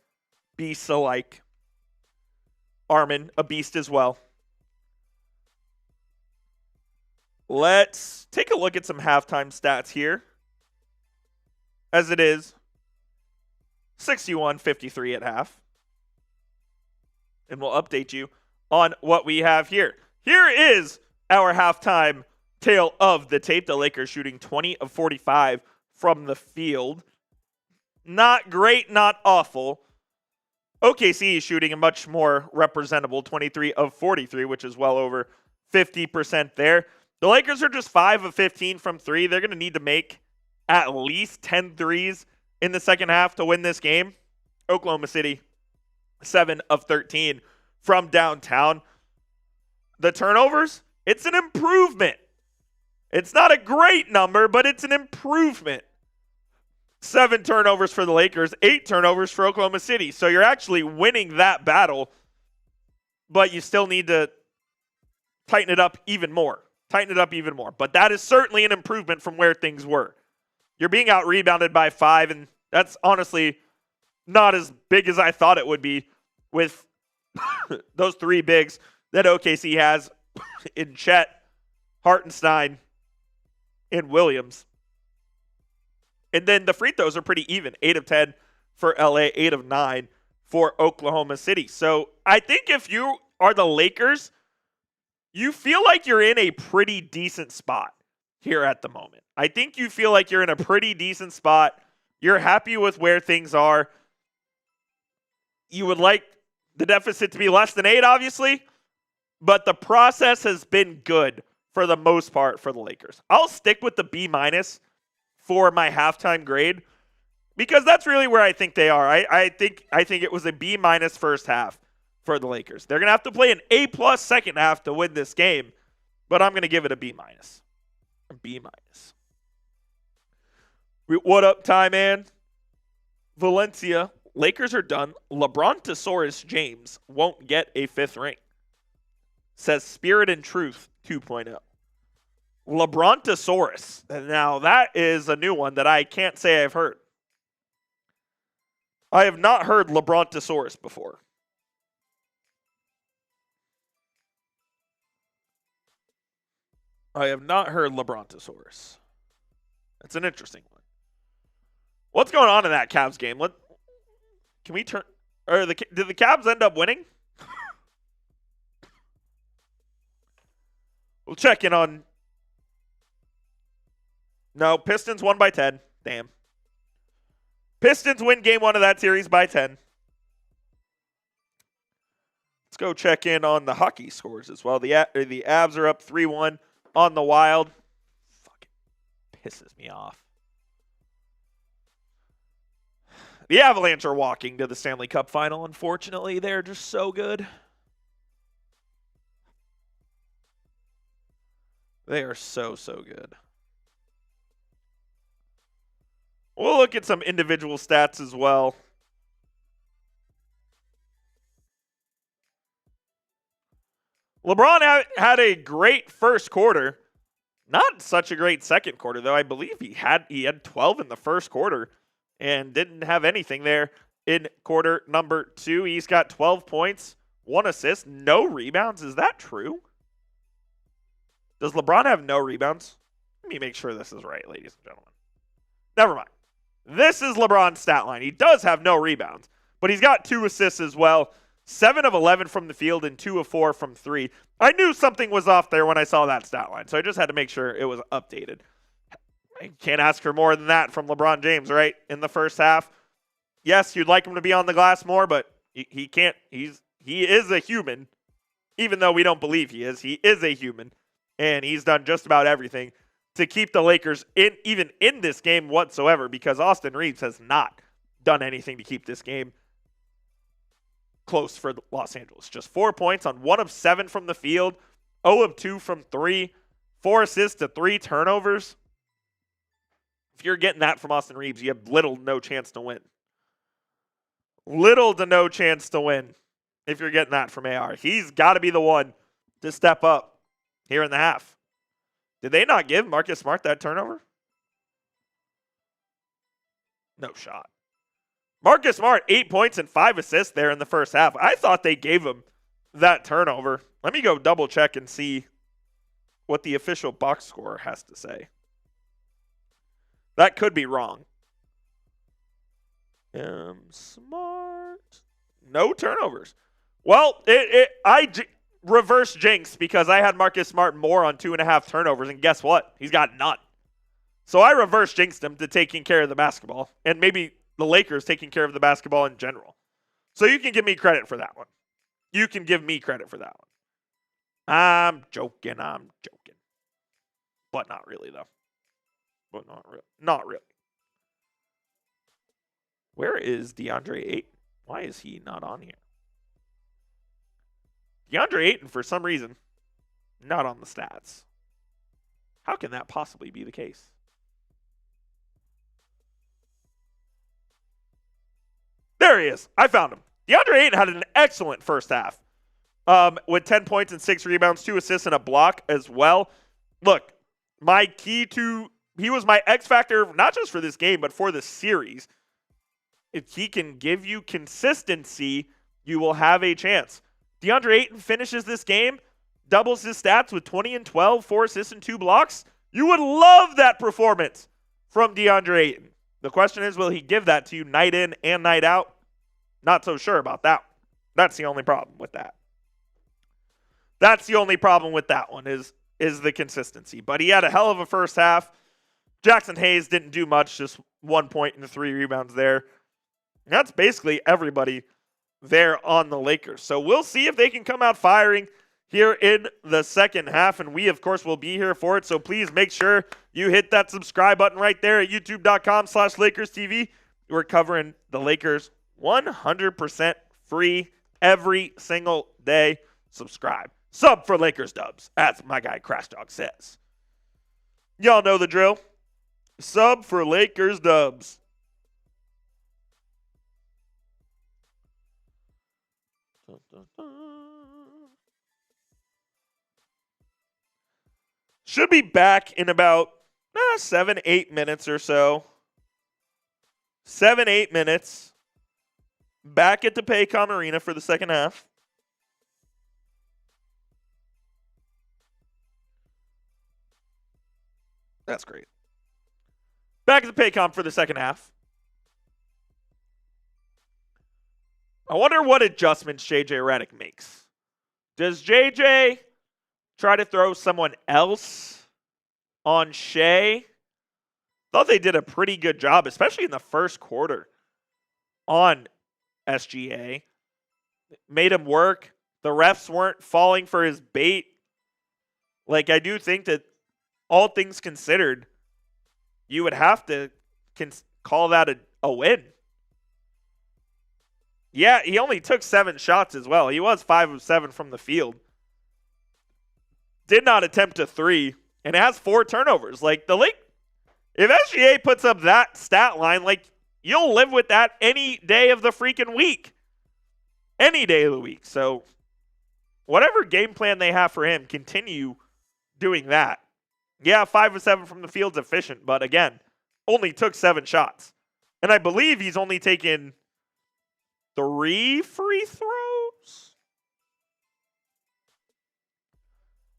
Beasts alike. Armin, a beast as well. Let's take a look at some halftime stats here. As it is 61-53 at half. And we'll update you on what we have here. Here is our halftime tale of the tape. The Lakers shooting 20 of 45 from the field. Not great, not awful. OKC is shooting a much more representable 23 of 43, which is well over 50% there. The Lakers are just 5 of 15 from three. They're going to need to make at least 10 threes in the second half to win this game. Oklahoma City, 7 of 13 from downtown. The turnovers, it's an improvement. It's not a great number, but it's an improvement. 7 turnovers for the Lakers, 8 turnovers for Oklahoma City. So you're actually winning that battle, but you still need to tighten it up even more. But that is certainly an improvement from where things were. You're being out-rebounded by 5, and that's honestly not as big as I thought it would be with those 3 bigs that OKC has in Chet, Hartenstein, and Williams. And then the free throws are pretty even. 8 of 10 for LA, 8 of 9 for Oklahoma City. So I think if you are the Lakers, you feel like you're in a pretty decent spot here at the moment. I think you feel like you're in a pretty decent spot. You're happy with where things are. You would like the deficit to be less than 8, obviously, but the process has been good for the most part for the Lakers. I'll stick with the B- for my halftime grade because that's really where I think they are. I think it was a B- first half for the Lakers. They're going to have to play an A+ second half to win this game, but I'm going to give it a B-. A B-. What up, Ty Man? Valencia. Lakers are done. LeBron James won't get a 5th ring. Says Spirit and Truth 2.0. LeBrontosaurus. Now, that is a new one that I can't say I've heard. I have not heard LeBrontosaurus before. I have not heard LeBrontosaurus. That's an interesting one. What's going on in that Cavs game? Can we turn? Or did the Cavs end up winning? We'll check in on. No, Pistons won by 10. Damn. Pistons win game 1 of that series by 10. Let's go check in on the hockey scores as well. The Avs are up 3-1 on the Wild. Fucking pisses me off. The Avalanche are walking to the Stanley Cup final. Unfortunately, they're just so good. They are so good. We'll look at some individual stats as well. LeBron had a great first quarter. Not such a great second quarter, though. I believe he had 12 in the first quarter and didn't have anything there in quarter number 2. He's got 12 points, 1 assist, no rebounds. Is that true? Does LeBron have no rebounds? Let me make sure this is right, ladies and gentlemen. Never mind. This is LeBron's stat line. He does have no rebounds, but he's got 2 assists as well. 7 of 11 from the field and 2 of 4 from 3. I knew something was off there when I saw that stat line, so I just had to make sure it was updated. I can't ask for more than that from LeBron James, right? In the first half. Yes, you'd like him to be on the glass more, but he can't. He is a human, even though we don't believe he is. He is a human, and he's done just about everything to keep the Lakers even in this game whatsoever, because Austin Reaves has not done anything to keep this game close for Los Angeles. Just 4 points on 1 of 7 from the field, 0 of 2 from 3, 4 assists to 3 turnovers. If you're getting that from Austin Reaves, you have little to no chance to win. Little to no chance to win if you're getting that from AR. He's got to be the one to step up here in the half. Did they not give Marcus Smart that turnover? No shot. Marcus Smart, 8 points and 5 assists there in the first half. I thought they gave him that turnover. Let me go double check and see what the official box score has to say. That could be wrong. Smart. No turnovers. Well, I reverse jinx because I had Marcus Smart more on 2.5 turnovers, and guess what? He's got none. So I reverse jinxed him to taking care of the basketball, and maybe the Lakers taking care of the basketball in general. So you can give me credit for that one. You can give me credit for that one. I'm joking. But not really, though. But not really. Where is Deandre Ayton? Why is he not on here? Deandre Ayton, for some reason, not on the stats. How can that possibly be the case? There he is. I found him. Deandre Ayton had an excellent first half with 10 points and 6 rebounds, 2 assists, and a block as well. Look, he was my X factor, not just for this game, but for the series. If he can give you consistency, you will have a chance. Deandre Ayton finishes this game, doubles his stats with 20 and 12, 4 assists and 2 blocks. You would love that performance from Deandre Ayton. The question is, will he give that to you night in and night out? Not so sure about that. That's the only problem with that. That's the only problem with that one is the consistency. But he had a hell of a first half. Jackson Hayes didn't do much, just 1 point and 3 rebounds there. And that's basically everybody there on the Lakers. So we'll see if they can come out firing here in the second half. And we, of course, will be here for it. So please make sure you hit that subscribe button right there at youtube.com/LakersTV. We're covering the Lakers 100% free every single day. Subscribe. Sub for Lakers dubs, as my guy Crash Dog says. Y'all know the drill. Sub for Lakers dubs. Should be back in about 7-8 minutes or so. 7-8 minutes. Back at the Paycom Arena for the second half. That's great. Back at the Paycom for the second half. I wonder what adjustments JJ Redick makes. Does JJ try to throw someone else on Shea? Thought they did a pretty good job, especially in the first quarter, on SGA. Made him work. The refs weren't falling for his bait. Like, I do think that all things considered, you would have to call that a win. Yeah, he only took 7 shots as well. He was 5 of 7 from the field. Did not attempt a 3, and has 4 turnovers. Like, if SGA puts up that stat line, like, you'll live with that any day of the freaking week. Any day of the week. So, whatever game plan they have for him, continue doing that. Yeah, 5 of 7 from the field's efficient, but again, only took 7 shots. And I believe he's only taken 3 free throws?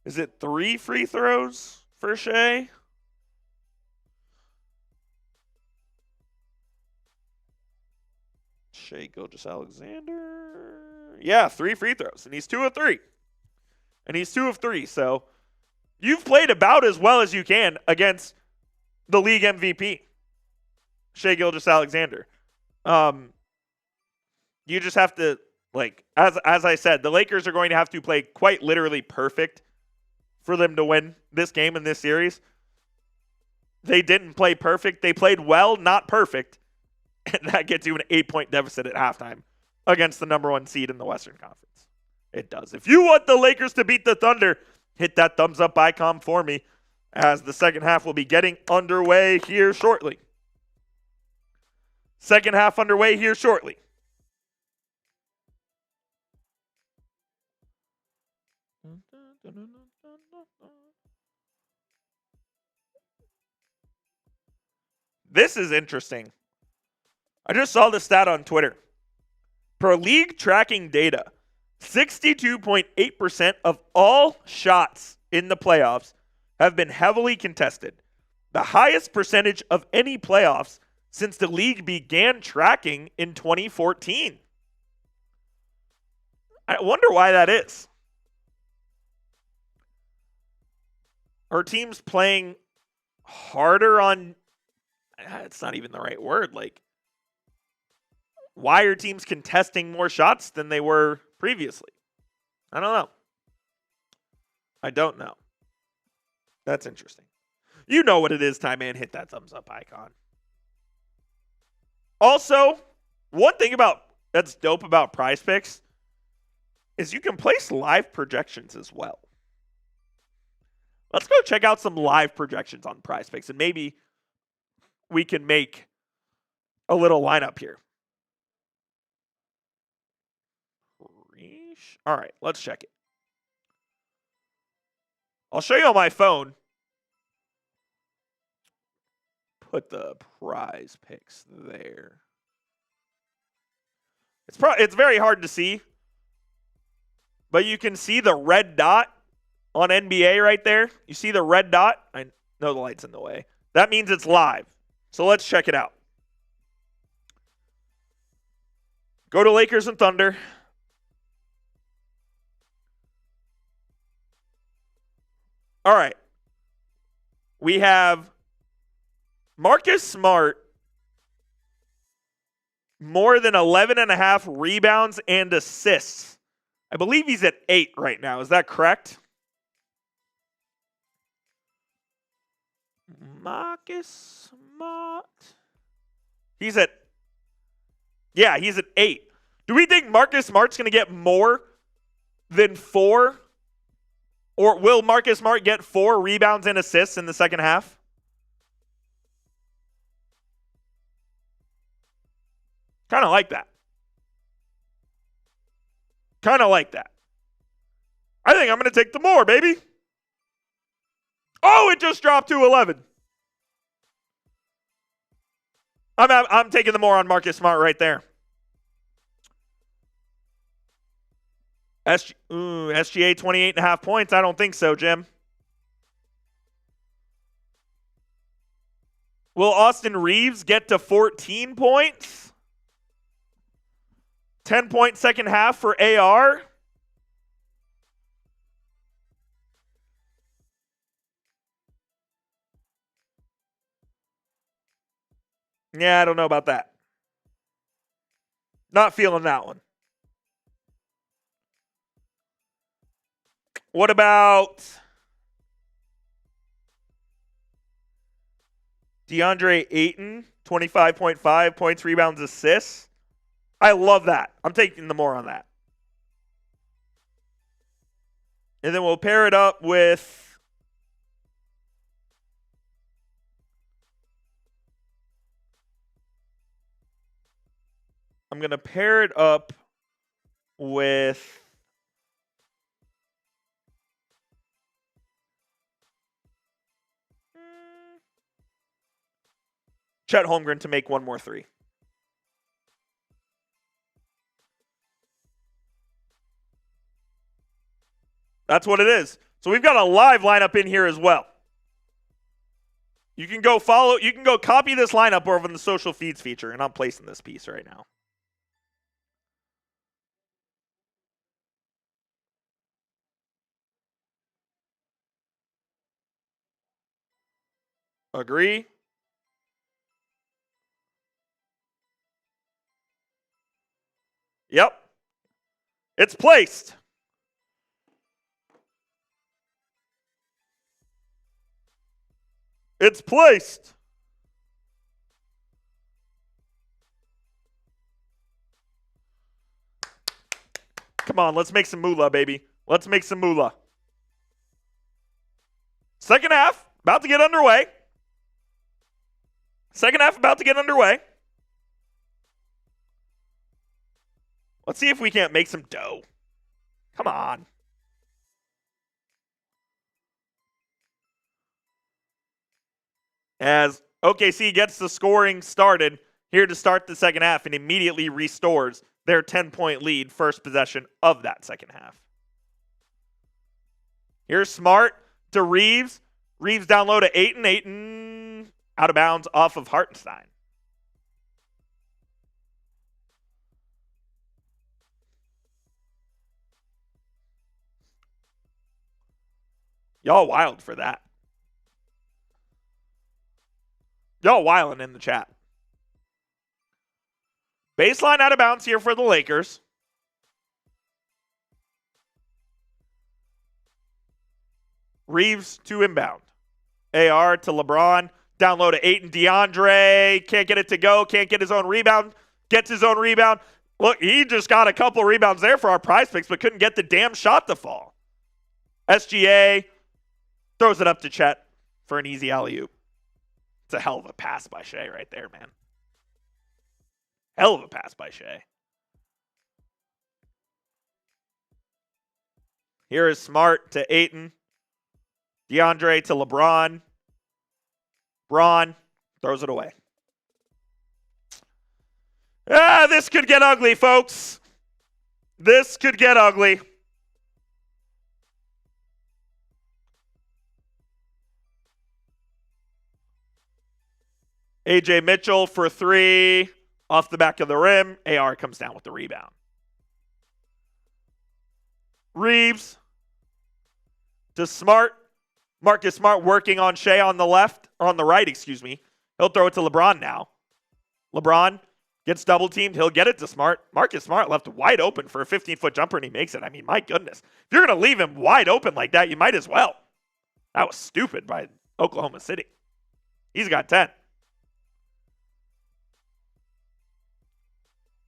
Is it 3 free throws for Shea? Shea Gilgeous-Alexander. Yeah, 3 free throws. And he's 2 of 3. So you've played about as well as you can against the league MVP, Shea Gilgeous-Alexander. You just have to, as I said, the Lakers are going to have to play quite literally perfect for them to win this game and this series. They didn't play perfect. They played well, not perfect. And that gets you an 8-point deficit at halftime against the number 1 seed in the Western Conference. It does. If you want the Lakers to beat the Thunder, hit that thumbs up icon for me, as the second half will be getting underway here shortly. Second half underway here shortly. This is interesting. I just saw the stat on Twitter. Per league tracking data, 62.8% of all shots in the playoffs have been heavily contested, the highest percentage of any playoffs since the league began tracking in 2014. I wonder why that is. Are teams playing harder on... It's not even the right word. Why are teams contesting more shots than they were previously? I don't know. That's interesting. You know what it is, time man. Hit that thumbs up icon. Also, one thing that's dope about PrizePicks is you can place live projections as well. Let's go check out some live projections on PrizePicks, and maybe we can make a little lineup here. All right, let's check it. I'll show you on my phone. Put the PrizePicks there. It's very hard to see, but you can see the red dot on NBA right there. You see the red dot? I know the light's in the way. That means it's live. So let's check it out. Go to Lakers and Thunder. All right. We have Marcus Smart, more than 11.5 rebounds and assists. I believe he's at 8 right now. Is that correct? Marcus Smart. He's at 8. Do we think Marcus Smart's going to get more than 4? Or will Marcus Smart get 4 rebounds and assists in the second half? Kind of like that. I think I'm going to take the more, baby. Oh, it just dropped to 11. I'm taking the more on Marcus Smart right there. SGA 28.5 points. I don't think so, Jim. Will Austin Reaves get to 14 points? 10-point second half for AR. Yeah, I don't know about that. Not feeling that one. What about Deandre Ayton? 25.5 points, rebounds, assists. I love that. I'm taking the more on that. And then we'll pair it up with I'm going to pair it up with Chet Holmgren to make one more three. That's what it is. So we've got a live lineup in here as well. You can go copy this lineup over in the social feeds feature, and I'm placing this piece right now. Agree? Yep. It's placed. It's placed. Come on, let's make some moolah, baby. Let's make some moolah. Second half, about to get underway. Let's see if we can't make some dough. Come on. As OKC gets the scoring started here to start the second half and immediately restores their 10-point lead first possession of that second half. Here's Smart to Reaves. Reaves down low to Ayton. Ayton out of bounds off of Hartenstein. Y'all wild for that. Y'all wilding in the chat. Baseline out of bounds here for the Lakers. Reaves to inbound. AR to LeBron. Down low to Ayton. Deandre can't get it to go. Can't get his own rebound. Gets his own rebound. Look, he just got a couple rebounds there for our PrizePicks, but couldn't get the damn shot to fall. SGA throws it up to Chet for an easy alley-oop. It's a hell of a pass by Shea right there, man. Hell of a pass by Shea. Here is Smart to Ayton. DeAndre to LeBron. Braun throws it away. This could get ugly, folks. This could get ugly. AJ Mitchell for three. Off the back of the rim. AR comes down with the rebound. Reaves to Smart. Marcus Smart working on Shea on the left, or on the right, excuse me. He'll throw it to LeBron now. LeBron gets double teamed. He'll get it to Smart. Marcus Smart left wide open for a 15-foot jumper, and he makes it. I mean, my goodness. If you're going to leave him wide open like that, you might as well. That was stupid by Oklahoma City. He's got 10.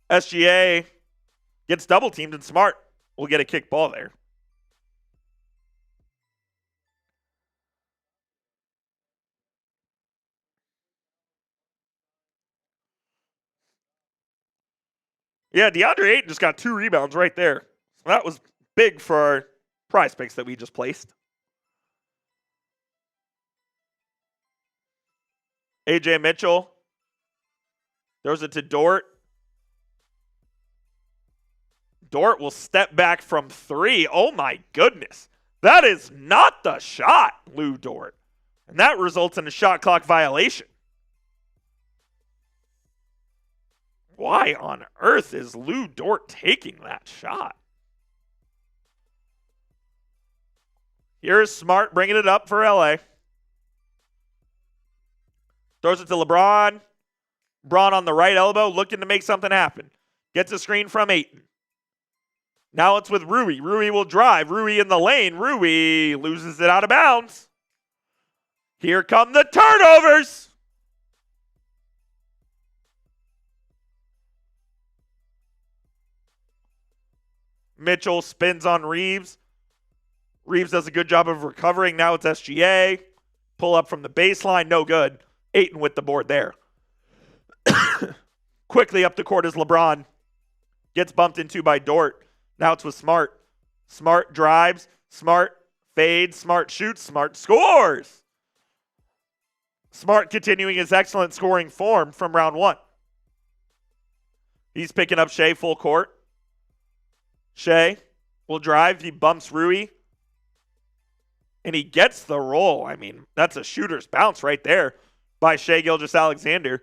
SGA gets double teamed, and Smart will get a kick ball there. Yeah, DeAndre Ayton just got 2 rebounds right there. So that was big for our PrizePicks that we just placed. AJ Mitchell throws it to Dort. Dort will step back from 3. Oh my goodness. That is not the shot, Lou Dort. And that results in a shot clock violation. Why on earth is Lou Dort taking that shot? Here's Smart bringing it up for LA. Throws it to LeBron. LeBron on the right elbow looking to make something happen. Gets a screen from Ayton. Now it's with Rui. Rui will drive. Rui in the lane. Rui loses it out of bounds. Here come the turnovers. Mitchell spins on Reaves. Reaves does a good job of recovering. Now it's SGA. Pull up from the baseline. No good. Ayton with the board there. Quickly up the court is LeBron. Gets bumped into by Dort. Now it's with Smart. Smart drives. Smart fades. Smart shoots. Smart scores. Smart continuing his excellent scoring form from round 1. He's picking up Shea full court. Shea will drive. He bumps Rui. And he gets the roll. I mean, that's a shooter's bounce right there by Shea Gilgeous-Alexander.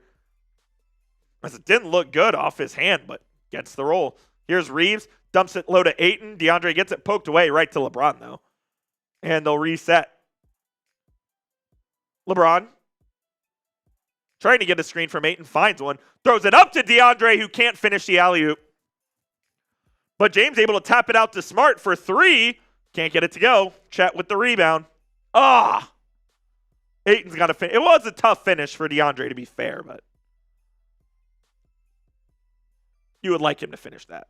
As it didn't look good off his hand, but gets the roll. Here's Reaves. Dumps it low to Ayton. Deandre gets it poked away right to LeBron, though. And they'll reset. LeBron trying to get a screen from Ayton. Finds one. Throws it up to Deandre, who can't finish the alley-oop. But James able to tap it out to Smart for 3. Can't get it to go. Chet with the rebound. Ayton's got to finish. It was a tough finish for Deandre, to be fair, but you would like him to finish that.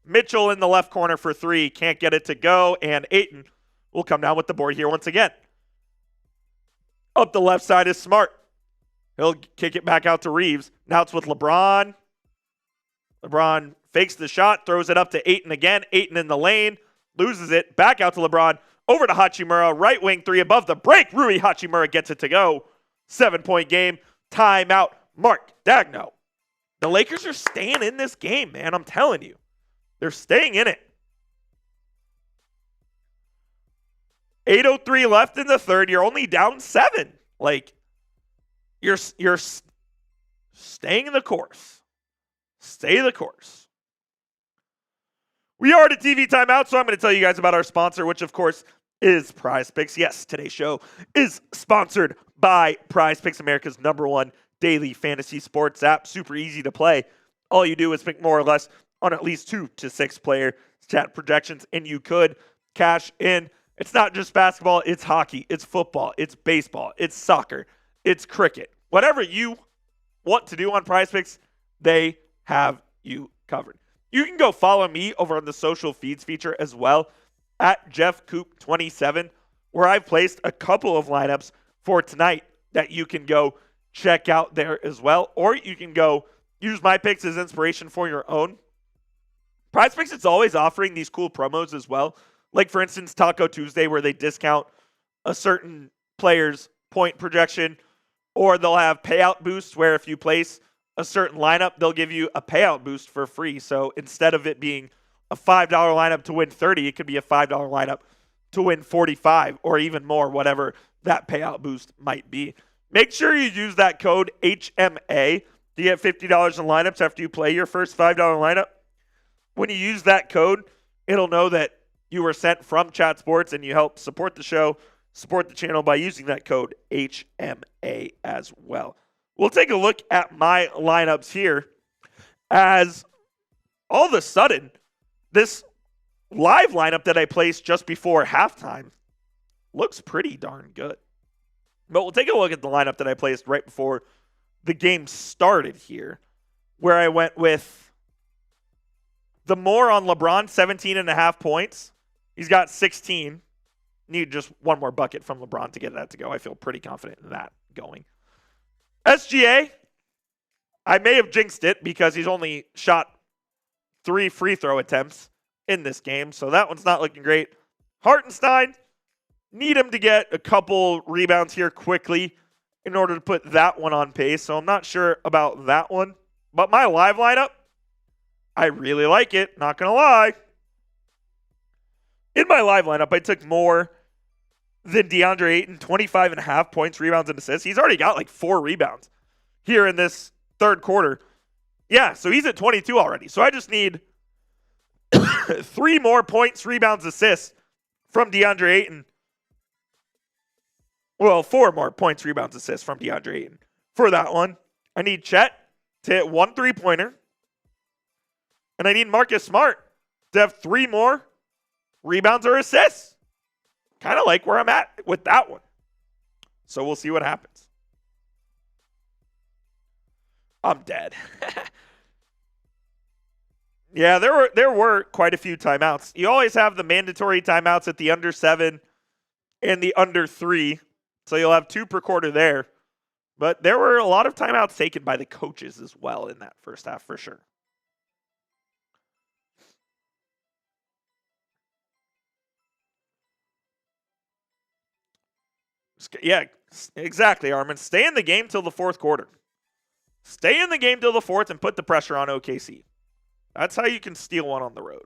Mitchell in the left corner for 3. Can't get it to go. And Ayton will come down with the board here once again. Up the left side is Smart. He'll kick it back out to Reaves. Now it's with LeBron. LeBron fakes the shot. Throws it up to Ayton again. Ayton in the lane. Loses it. Back out to LeBron. Over to Hachimura. Right wing 3 above the break. Rui Hachimura gets it to go. 7-point game. Timeout. Mark Dagno. The Lakers are staying in this game, man. I'm telling you. They're staying in it. 8:03 left in the third. You're only down 7. Like, you're staying the course. Stay the course. We are at a TV timeout, so I'm going to tell you guys about our sponsor, which, of course, is PrizePicks. Yes, today's show is sponsored by PrizePicks, America's #1 daily fantasy sports app. Super easy to play. All you do is pick more or less on at least 2 to 6 player stat projections, and you could cash in. It's not just basketball. It's hockey. It's football. It's baseball. It's soccer. It's cricket. Whatever you want to do on PrizePicks, they have you covered. You can go follow me over on the social feeds feature as well at JeffCoop27, where I've placed a couple of lineups for tonight that you can go check out there as well. Or you can go use my picks as inspiration for your own. PrizePicks is always offering these cool promos as well. Like, for instance, Taco Tuesday, where they discount a certain player's point projection, or they'll have payout boosts where if you place a certain lineup, they'll give you a payout boost for free. So instead of it being a $5 lineup to win 30, it could be a $5 lineup to win 45 or even more, whatever that payout boost might be. Make sure you use that code HMA to get $50 in lineups after you play your first $5 lineup. When you use that code, it'll know that you were sent from Chat Sports and you help support the show, support the channel by using that code HMA as well. We'll take a look at my lineups here as all of a sudden this live lineup that I placed just before halftime looks pretty darn good. But we'll take a look at the lineup that I placed right before the game started here, where I went with the more on LeBron, 17.5 points. He's got 16. Need just one more bucket from LeBron to get that to go. I feel pretty confident in that going. SGA, I may have jinxed it because he's only shot 3 free throw attempts in this game, so that one's not looking great. Hartenstein, need him to get a couple rebounds here quickly in order to put that one on pace. So I'm not sure about that one. But my live lineup, I really like it. Not going to lie. In my live lineup, I took more than Deandre Ayton, 25.5 points, rebounds, and assists. He's already got like 4 rebounds here in this third quarter. Yeah, so he's at 22 already. So I just need 3 more points, rebounds, assists from Deandre Ayton. Well, 4 more points, rebounds, assists from Deandre Ayton. For that one, I need Chet to hit 1 3-pointer. And I need Marcus Smart to have 3 more rebounds or assists. Kind of like where I'm at with that one. So we'll see what happens. I'm dead. Yeah, there were quite a few timeouts. You always have the mandatory timeouts at the under 7 and the under 3. So you'll have 2 per quarter there. But there were a lot of timeouts taken by the coaches as well in that first half for sure. Yeah, exactly, Armin. Stay in the game till the fourth quarter. Stay in the game till the fourth and put the pressure on OKC. That's how you can steal one on the road.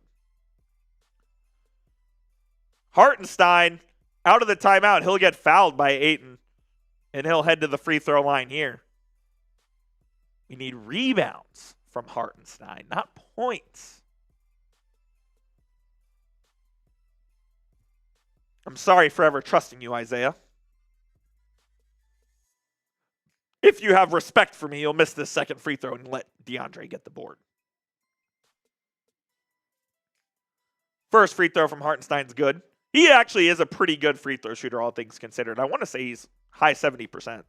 Hartenstein, out of the timeout, he'll get fouled by Ayton, and he'll head to the free throw line here. We need rebounds from Hartenstein, not points. I'm sorry for ever trusting you, Isaiah. If you have respect for me, you'll miss this second free throw and let DeAndre get the board. First free throw from Hartenstein's good. He actually is a pretty good free throw shooter, all things considered. I want to say he's high 70%.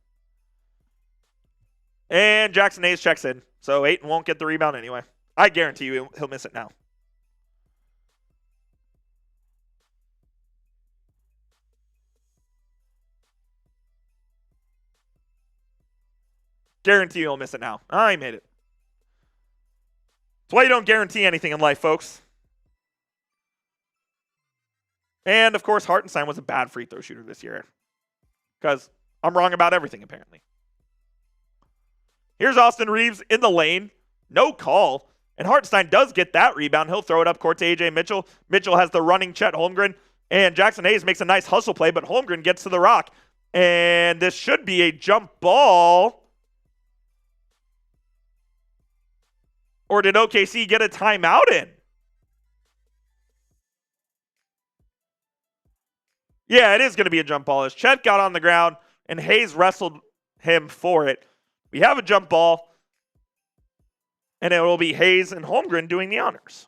And Jackson Hayes checks in. So Ayton won't get the rebound anyway. I guarantee you he'll miss it now. Guarantee you'll miss it now. I made it. That's why you don't guarantee anything in life, folks. And, of course, Hartenstein was a bad free throw shooter this year. Because I'm wrong about everything, apparently. Here's Austin Reaves in the lane. No call. And Hartenstein does get that rebound. He'll throw it up court to A.J. Mitchell. Mitchell has the running Chet Holmgren. And Jackson Hayes makes a nice hustle play, but Holmgren gets to the rock. And this should be a jump ball. Or did OKC get a timeout in? Yeah, it is going to be a jump ball as Chet got on the ground and Hayes wrestled him for it. We have a jump ball, and it will be Hayes and Holmgren doing the honors.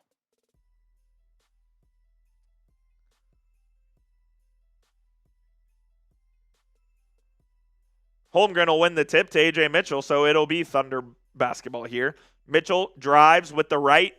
Holmgren will win the tip to A.J. Mitchell, so it'll be Thunder basketball here. Mitchell drives with the right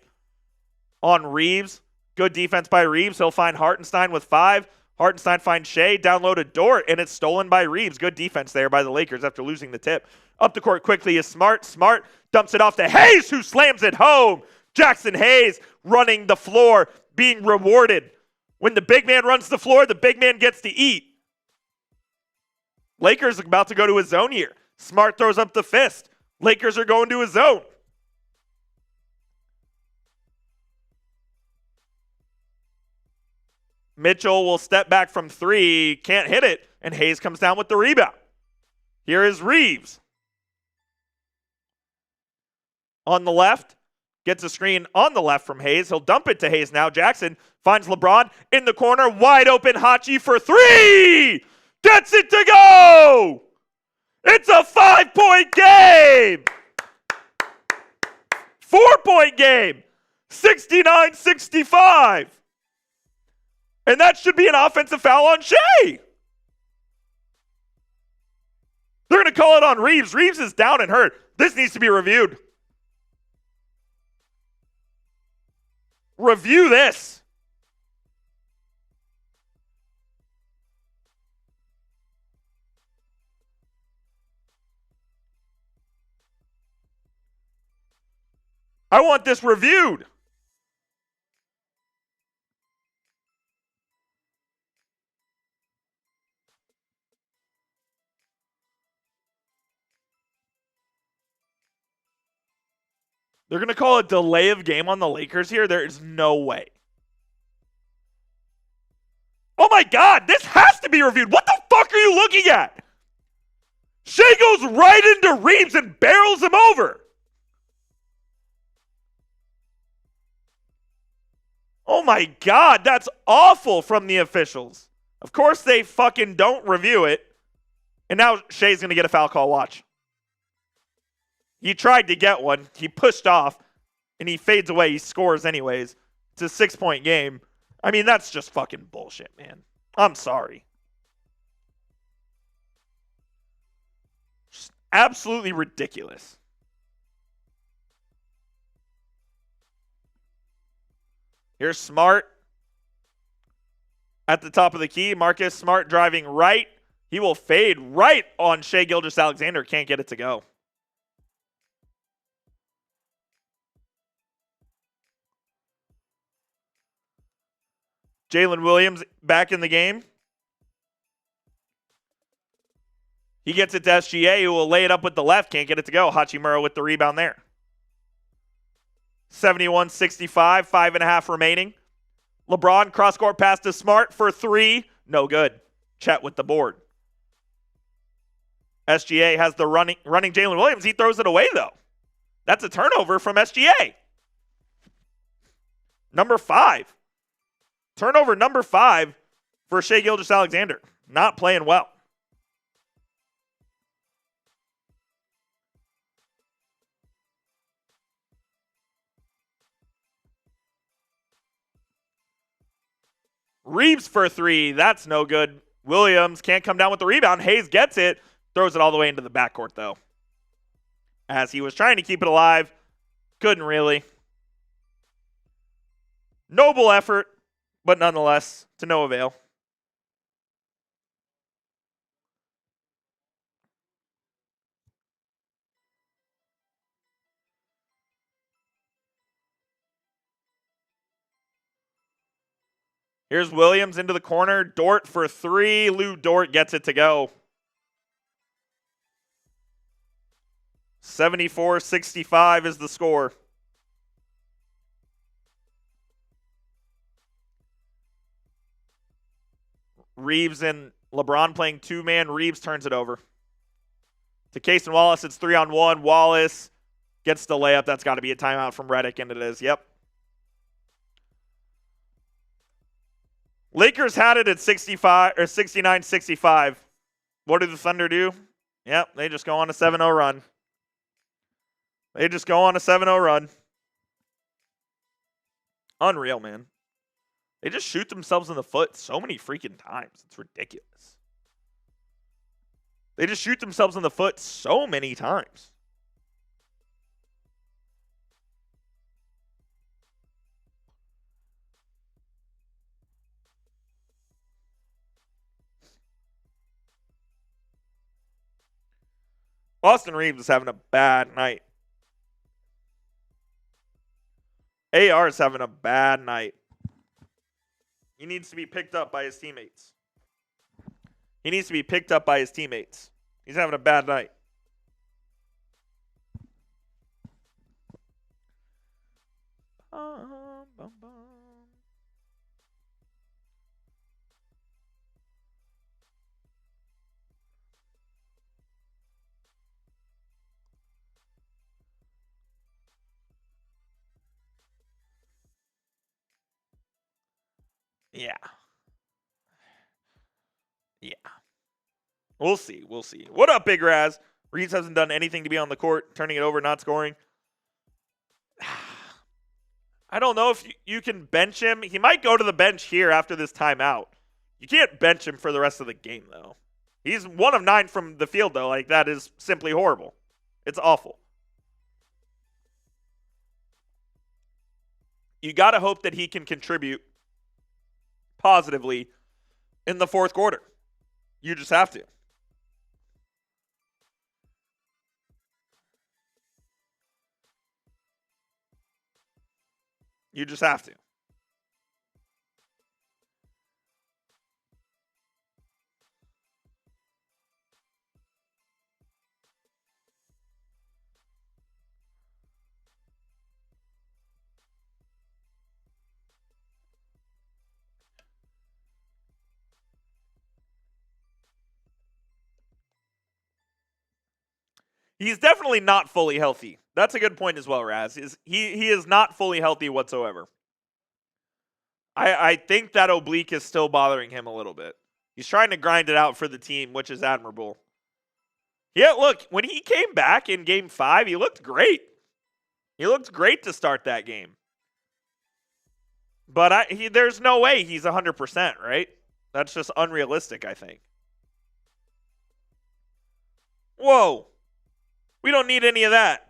on Reaves. Good defense by Reaves. He'll find Hartenstein with 5. Hartenstein finds Shea, down low to Dort, and it's stolen by Reaves. Good defense there by the Lakers after losing the tip. Up the court quickly is Smart. Smart dumps it off to Hayes, who slams it home. Jackson Hayes running the floor, being rewarded. When the big man runs the floor, the big man gets to eat. Lakers are about to go to a zone here. Smart throws up the fist. Lakers are going to a zone. Mitchell will step back from 3, can't hit it, and Hayes comes down with the rebound. Here is Reaves. On the left, gets a screen on the left from Hayes. He'll dump it to Hayes now. Jackson finds LeBron in the corner, wide open Hachi for 3! Gets it to go! It's a 5-point game! 4-point game! 69-65! And that should be an offensive foul on Shea. They're going to call it on Reaves. Reaves is down and hurt. This needs to be reviewed. Review this. I want this reviewed. They're going to call a delay of game on the Lakers here? There is no way. Oh my God, this has to be reviewed. What the fuck are you looking at? Shea goes right into Reaves and barrels him over. Oh my God, that's awful from the officials. Of course they fucking don't review it. And now Shea's going to get a foul call. Watch. He tried to get one. He pushed off. And he fades away. He scores anyways. It's a 6-point game. I mean, that's just fucking bullshit, man. I'm sorry. Just absolutely ridiculous. Here's Smart at the top of the key. Marcus Smart driving right. He will fade right on Shai Gilgeous-Alexander. Can't get it to go. Jalen Williams back in the game. He gets it to SGA, who will lay it up with the left. Can't get it to go. Hachimura with the rebound there. 71-65, 5.5 remaining. LeBron cross-court pass to Smart for 3. No good. Chet with the board. SGA has the running Jalen Williams. He throws it away, though. That's a turnover from SGA. Number 5. Turnover number 5 for Shai Gilgeous-Alexander. Not playing well. Reaves for 3. That's no good. Williams can't come down with the rebound. Hayes gets it. Throws it all the way into the backcourt, though. As he was trying to keep it alive. Couldn't really. Noble effort, but nonetheless, to no avail. Here's Williams into the corner. Dort for 3. Lou Dort gets it to go. 74-65 is the score. Reaves and LeBron playing 2-man. Reaves turns it over. To Cason Wallace, it's 3-on-1. Wallace gets the layup. That's got to be a timeout from Redick, and it is. Yep. Lakers had it at 65 or 69-65. What do the Thunder do? Yep, they just go on a 7-0 run. They just go on a 7-0 run. Unreal, man. They just shoot themselves in the foot so many freaking times. It's ridiculous. They just shoot themselves in the foot so many times. Austin Reaves is having a bad night. AR is having a bad night. He needs to be picked up by his teammates. He needs to be picked up by his teammates. He's having a bad night. Yeah. Yeah. We'll see. We'll see. What up, Big Raz? Reaves hasn't done anything to be on the court, turning it over, not scoring. I don't know if you can bench him. He might go to the bench here after this timeout. You can't bench him for the rest of the game, though. He's 1 of 9 from the field, though. Like, that is simply horrible. It's awful. You got to hope that he can contribute positively in the fourth quarter. You just have to. You just have to. He's definitely not fully healthy. That's a good point as well, Raz. He is not fully healthy whatsoever. I think that oblique is still bothering him a little bit. He's trying to grind it out for the team, which is admirable. Yeah, look, when he came back in Game 5, he looked great. He looked great to start that game. But there's no way he's 100%, right? That's just unrealistic, I think. Whoa. We don't need any of that.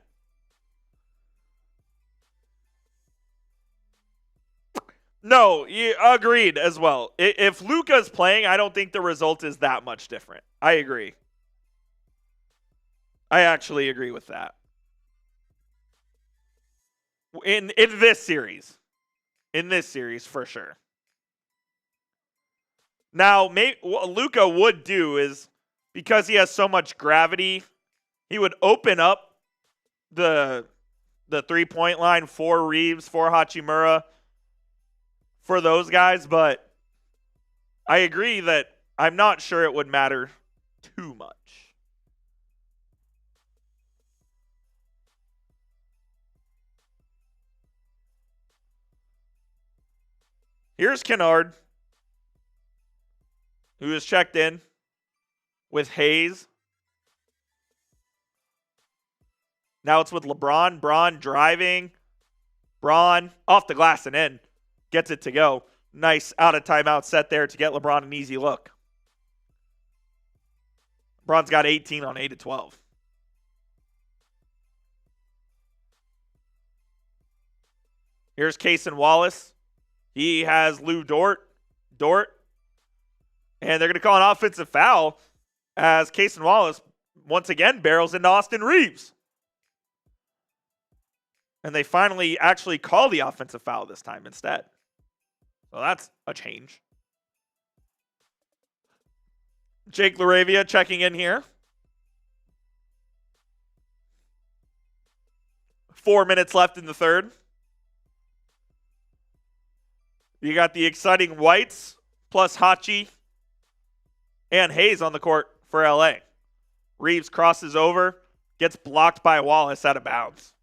No, agreed as well. If Luka's playing, I don't think the result is that much different. I agree. I actually agree with that. In this series. In this series, for sure. Now, what Luka would do is, because he has so much gravity, he would open up the 3-point line for Reaves, for Hachimura, for those guys, but I agree that I'm not sure it would matter too much. Here's Kennard, who is checked in with Hayes. Now it's with LeBron. Braun driving. Braun off the glass and in. Gets it to go. Nice out of timeout set there to get LeBron an easy look. LeBron's got 18 on 8 of 12. Here's Cason Wallace. He has Lou Dort. And they're going to call an offensive foul as Cason Wallace once again barrels into Austin Reaves. And they finally actually call the offensive foul this time instead. So that's a change. Jake LaRavia checking in here. 4 minutes left in the third. You got the exciting Whites plus Hachi and Hayes on the court for LA. Reaves crosses over, gets blocked by Wallace out of bounds.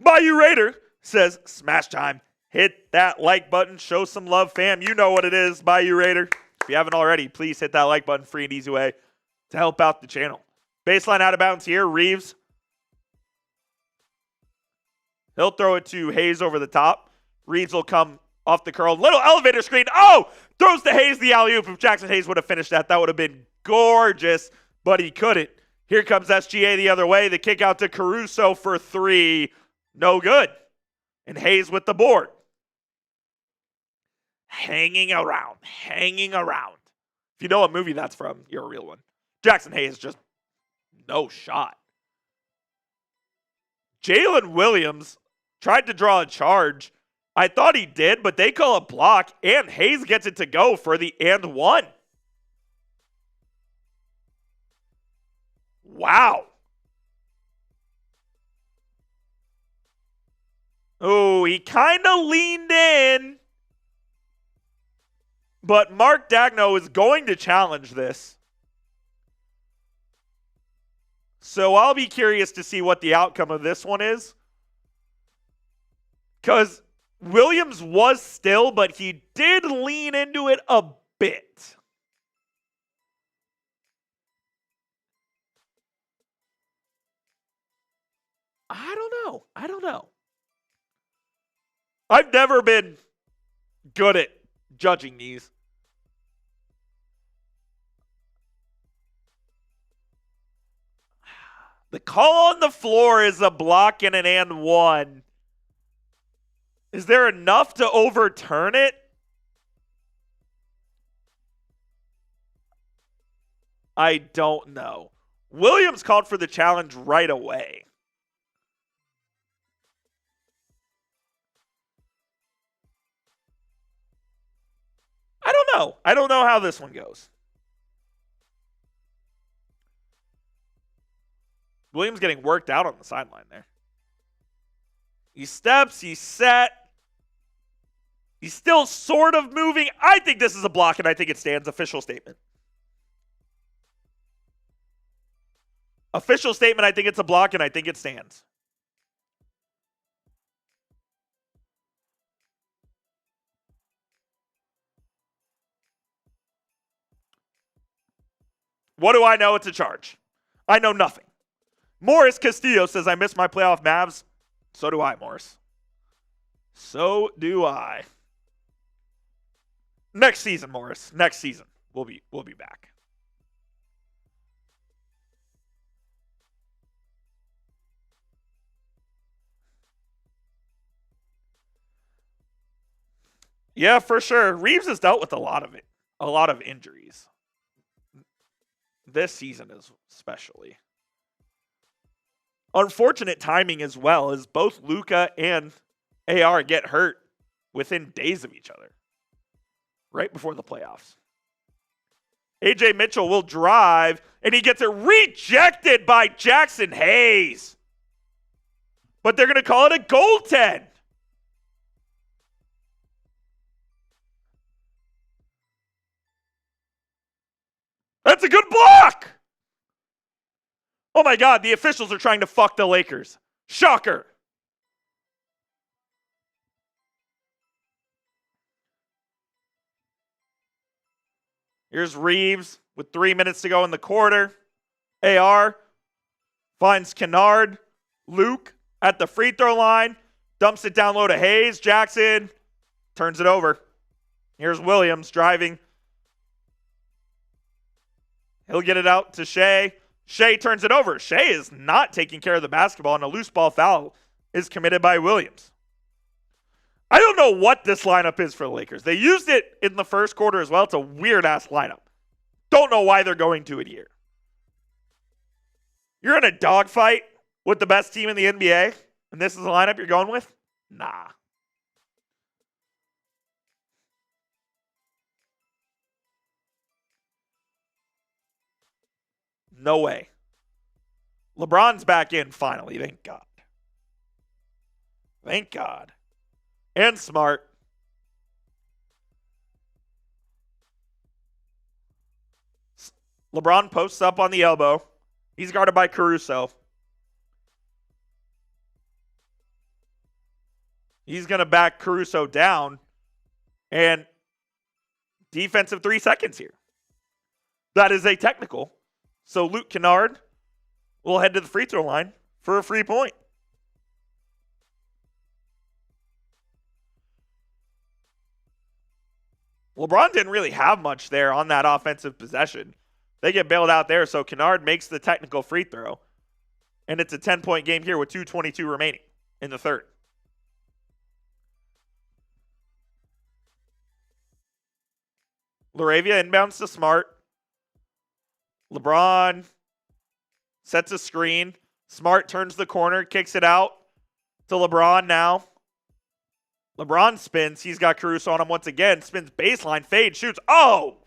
Bayou Raider says, smash time. Hit that like button. Show some love, fam. You know what it is, Bayou Raider. If you haven't already, please hit that like button. Free and easy way to help out the channel. Baseline out of bounds here. Reaves. He'll throw it to Hayes over the top. Reaves will come off the curl. Little elevator screen. Oh! Throws to Hayes the alley-oop. If Jackson Hayes would have finished that, that would have been gorgeous, but he couldn't. Here comes SGA the other way. The kick out to Caruso for 3. No good. And Hayes with the board. Hanging around. If you know what movie that's from, you're a real one. Jackson Hayes just no shot. Jalen Williams tried to draw a charge. I thought he did, but they call a block, and Hayes gets it to go for the and one. Wow. Oh, he kind of leaned in. But Mark Dagno is going to challenge this. So I'll be curious to see what the outcome of this one is. Because Williams was still, but he did lean into it a bit. I don't know. I've never been good at judging these. The call on the floor is a block and an and one. Is there enough to overturn it? I don't know. Williams called for the challenge right away. I don't know how this one goes. Williams getting worked out on the sideline there. He steps, he's set. He's still sort of moving. I think this is a block, and I think it stands. Official statement. Official statement, I think it's a block, and I think it stands. What do I know? It's a charge. I know nothing. Morris Castillo says, I miss my playoff Mavs. So do I, Morris. So do I. Next season, Morris. Next season. We'll be back. Yeah, for sure. Reaves has dealt with a lot of it. A lot of injuries. This season is especially. Unfortunate timing as well, as both Luka and AR get hurt within days of each other. Right before the playoffs. AJ Mitchell will drive, and he gets it rejected by Jackson Hayes. But they're going to call it a goaltend. That's a good block. Oh my God, the officials are trying to fuck the Lakers. Shocker. Here's Reaves with 3 minutes to go in the quarter. AR finds Kennard. Luke at the free throw line. Dumps it down low to Hayes. Jackson turns it over. Here's Williams driving. He'll get it out to Shea. Shea turns it over. Shea is not taking care of the basketball, and a loose ball foul is committed by Williams. I don't know what this lineup is for the Lakers. They used it in the first quarter as well. It's a weird-ass lineup. Don't know why they're going to it here. You're in a dogfight with the best team in the NBA, and this is the lineup you're going with? Nah. No way. LeBron's back in finally. Thank God. Thank God. And Smart. LeBron posts up on the elbow. He's guarded by Caruso. He's going to back Caruso down. And defensive 3 seconds here. That is a technical. So Luke Kennard will head to the free throw line for a free point. LeBron didn't really have much there on that offensive possession. They get bailed out there, so Kennard makes the technical free throw. And it's a 10-point game here with 2:22 remaining in the third. Laravia inbounds to Smart. LeBron sets a screen. Smart turns the corner, kicks it out to LeBron now. LeBron spins. He's got Caruso on him once again. Spins baseline, fade, shoots. Oh!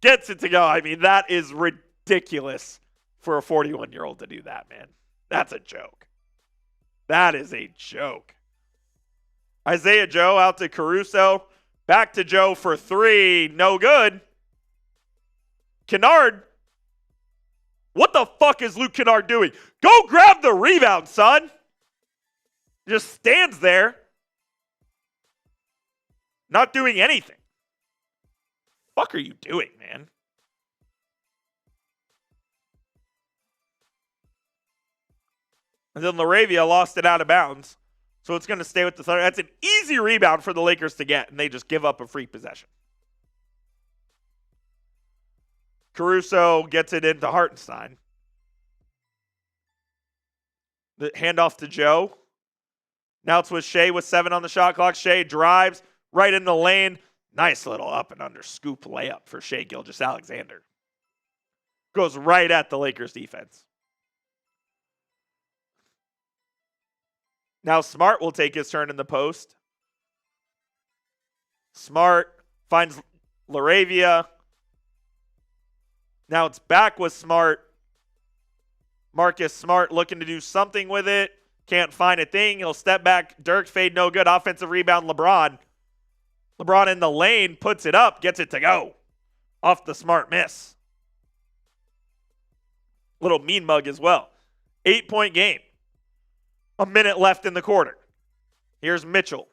Gets it to go. I mean, that is ridiculous for a 41-year-old to do that, man. That's a joke. That is a joke. Isaiah Joe out to Caruso. Back to Joe for 3. No good. Kennard. What the fuck is Luke Kennard doing? Go grab the rebound, son. Just stands there. Not doing anything. Fuck are you doing, man? And then Laravia lost it out of bounds. So it's going to stay with the Thunder. That's an easy rebound for the Lakers to get, and they just give up a free possession. Caruso gets it into Hartenstein. The handoff to Joe. Now it's with Shea with 7 on the shot clock. Shea drives right in the lane. Nice little up and under scoop layup for Shea Gilgeous-Alexander. Goes right at the Lakers defense. Now Smart will take his turn in the post. Smart finds Laravia. Now it's back with Smart. Marcus Smart looking to do something with it. Can't find a thing. He'll step back. Dirk fade, no good. Offensive rebound, LeBron. LeBron in the lane, puts it up, gets it to go. Off the Smart miss. Little mean mug as well. 8-point game. A minute left in the quarter. Here's Mitchell.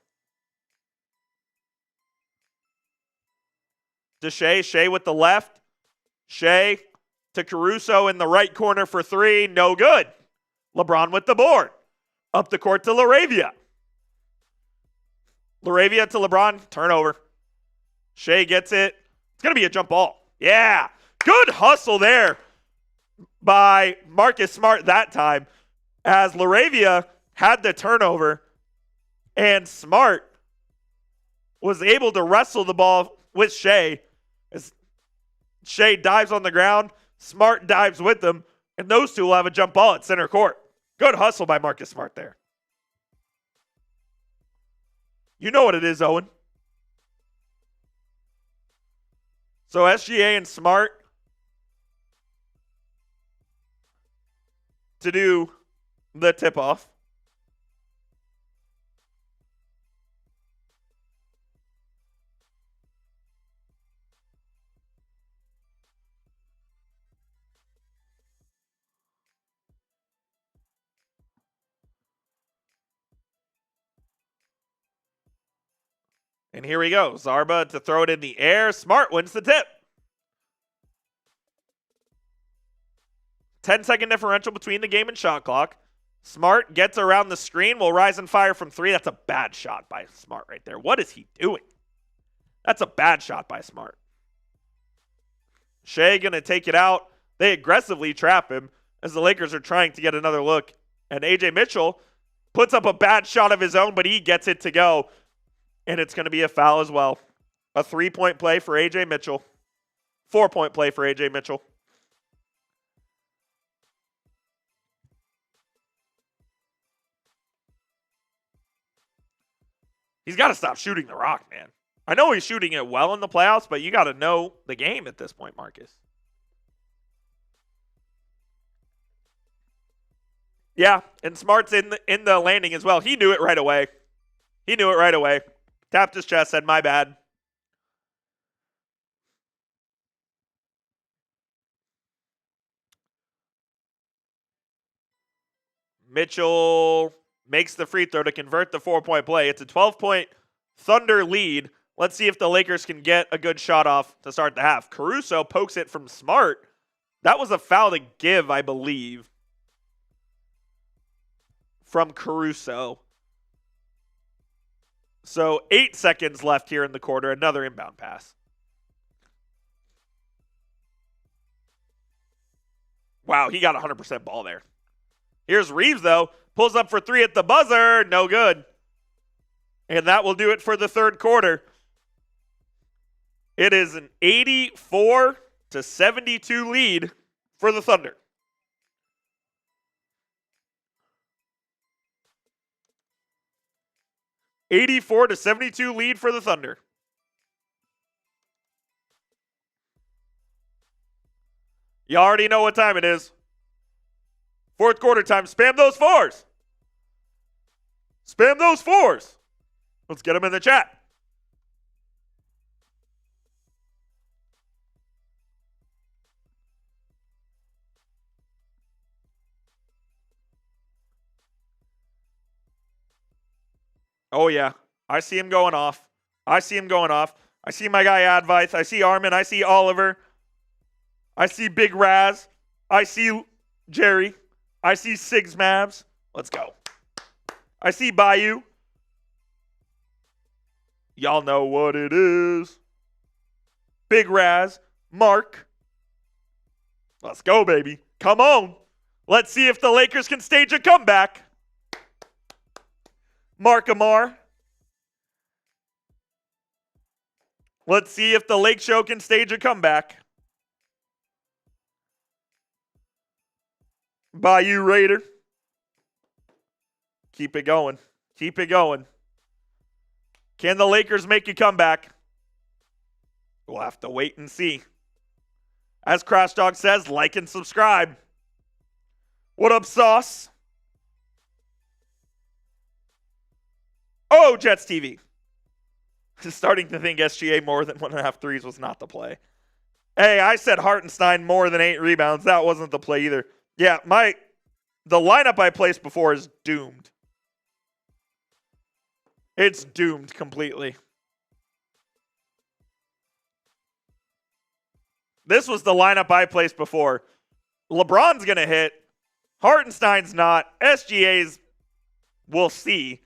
To Shea. Shea with the left. Shea to Caruso in the right corner for three. No good. LeBron with the board. Up the court to LaRavia. LaRavia to LeBron. Turnover. Shea gets it. It's going to be a jump ball. Yeah. Good hustle there by Marcus Smart that time, as LaRavia had the turnover and Smart was able to wrestle the ball with Shea. As Shea dives on the ground, Smart dives with them, and those two will have a jump ball at center court. Good hustle by Marcus Smart there. You know what it is, Owen. So SGA and Smart to do the tip-off. And here we go. Zarba to throw it in the air. Smart wins the tip. 10-second differential between the game and shot clock. Smart gets around the screen, will rise and fire from three. That's a bad shot by Smart right there. What is he doing? That's a bad shot by Smart. Shea going to take it out. They aggressively trap him as the Lakers are trying to get another look. And A.J. Mitchell puts up a bad shot of his own, but he gets it to go. And it's going to be a foul as well. A 3-point play for A.J. Mitchell. 4-point play for A.J. Mitchell. He's got to stop shooting the rock, man. I know he's shooting it well in the playoffs, but you got to know the game at this point, Marcus. Yeah, and Smart's in the landing as well. He knew it right away. Tapped his chest, said, my bad. Mitchell makes the free throw to convert the 4-point play. It's a 12-point Thunder lead. Let's see if the Lakers can get a good shot off to start the half. Caruso pokes it from Smart. That was a foul to give, I believe, from Caruso. So 8 seconds left here in the quarter. Another inbound pass. Wow, he got 100% ball there. Here's Reaves, though. Pulls up for three at the buzzer. No good. And that will do it for the third quarter. It is an 84-72 lead for the Thunder. (84-72) lead for the Thunder. You already know what time it is. Fourth quarter time. Spam those fours. Spam those fours. Let's get them in the chat. Oh, yeah. I see him going off. I see my guy Advice. I see Armin. I see Oliver. I see Big Raz. I see Jerry. I see Sigs Mavs. Let's go. I see Bayou. Y'all know what it is. Big Raz. Mark. Let's go, baby. Come on. Let's see if the Lakers can stage a comeback. Mark Amar. Let's see if the Lake Show can stage a comeback. Bayou Raider. Keep it going. Keep it going. Can the Lakers make a comeback? We'll have to wait and see. As Crash Dog says, like and subscribe. What up, Sauce? Oh, Jets TV. Starting to think SGA more than 1.5 threes was not the play. Hey, I said Hartenstein more than 8 rebounds. That wasn't the play either. Yeah, the lineup I placed before is doomed. It's doomed completely. This was the lineup I placed before. LeBron's going to hit. Hartenstein's not. SGA's, we'll see.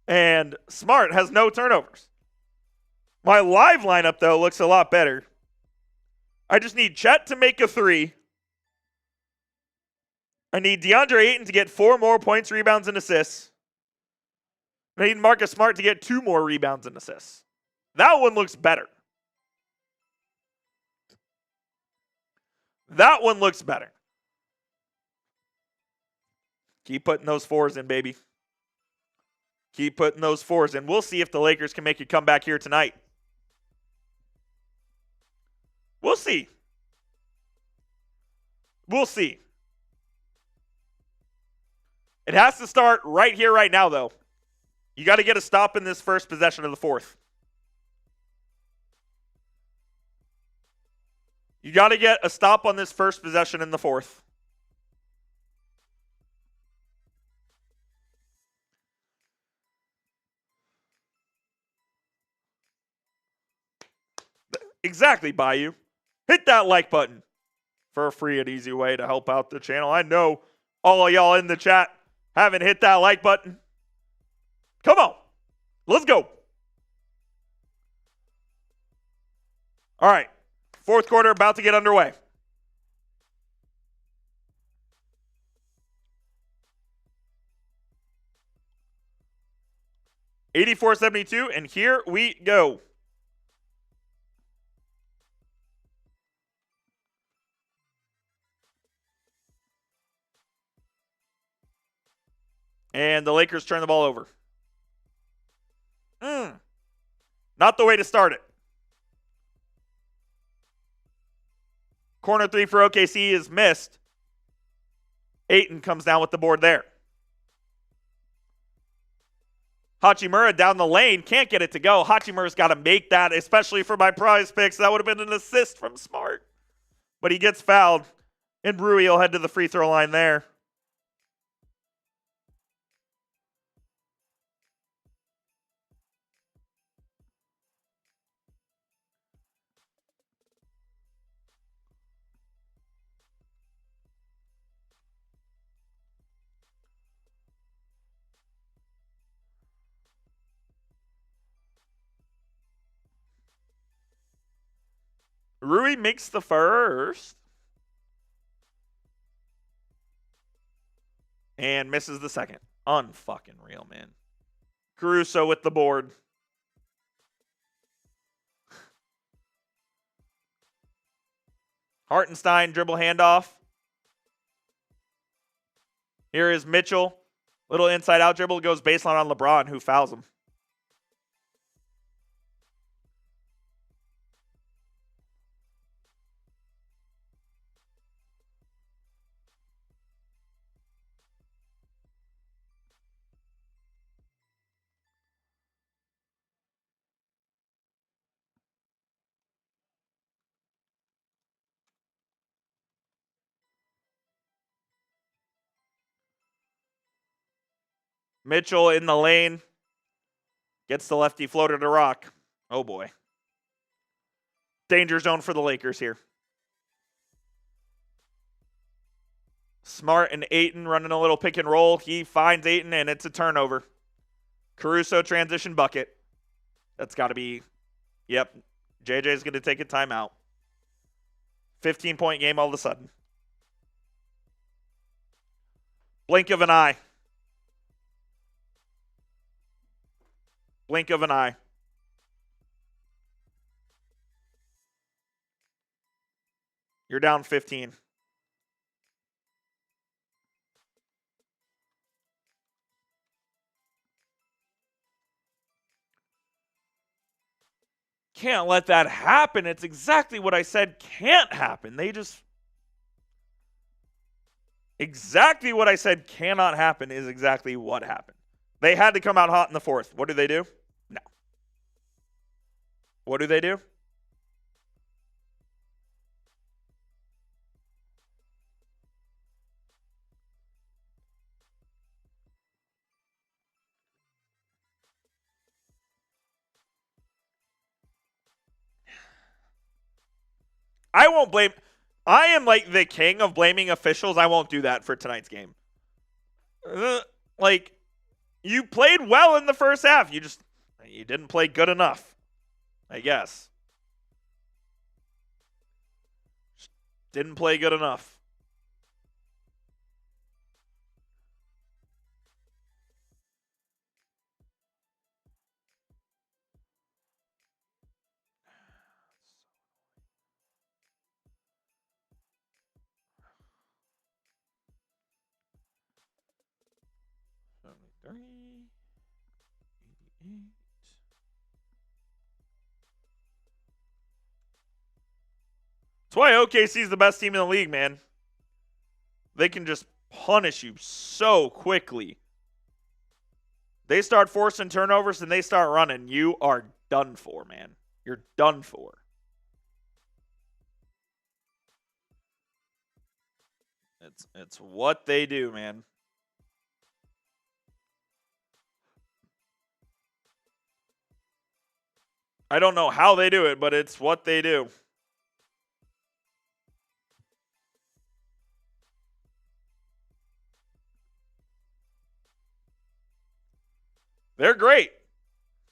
And Smart has no turnovers. My live lineup, though, looks a lot better. I just need Chet to make a 3. I need Deandre Ayton to get 4 more points, rebounds, and assists. I need Marcus Smart to get 2 more rebounds and assists. That one looks better. That one looks better. Keep putting those 4s in, baby. Keep putting those 4s in. We'll see if the Lakers can make a comeback here tonight. We'll see. We'll see. It has to start right here, right now, though. You got to get a stop in this first possession of the fourth. You got to get a stop on this first possession in the fourth. Exactly, Bayou. Hit that like button for a free and easy way to help out the channel. I know all of y'all in the chat haven't hit that like button. Come on. Let's go. All right. Fourth quarter about to get underway. $84-72, and here we go. And the Lakers turn the ball over. Not the way to start it. Corner 3 for OKC is missed. Ayton comes down with the board there. Hachimura down the lane. Can't get it to go. Hachimura's got to make that, especially for my prize picks. That would have been an assist from Smart. But he gets fouled. And Rui will head to the free throw line there. Rui makes the first. And misses the second. Unfucking real, man. Caruso with the board. Hartenstein dribble handoff. Here is Mitchell. Little inside out dribble. Goes baseline on LeBron, who fouls him. Mitchell in the lane. Gets the lefty floater to rock. Oh boy. Danger zone for the Lakers here. Smart and Ayton running a little pick and roll. He finds Ayton and it's a turnover. Caruso transition bucket. That's got to be, yep. JJ's going to take a timeout. 15-point game all of a sudden. Blink of an eye. Blink of an eye. You're down 15. Can't let that happen. It's exactly what I said can't happen. Exactly what I said cannot happen is exactly what happened. They had to come out hot in the fourth. What do they do? No. What do they do? I won't blame. I am like the king of blaming officials. I won't do that for tonight's game. Like, you played well in the first half. You didn't play good enough, I guess. Just didn't play good enough. That's why OKC is the best team in the league, man. They can just punish you so quickly. They start forcing turnovers and they start running. You are done for, man. You're done for. It's what they do, man. I don't know how they do it, but it's what they do. They're great.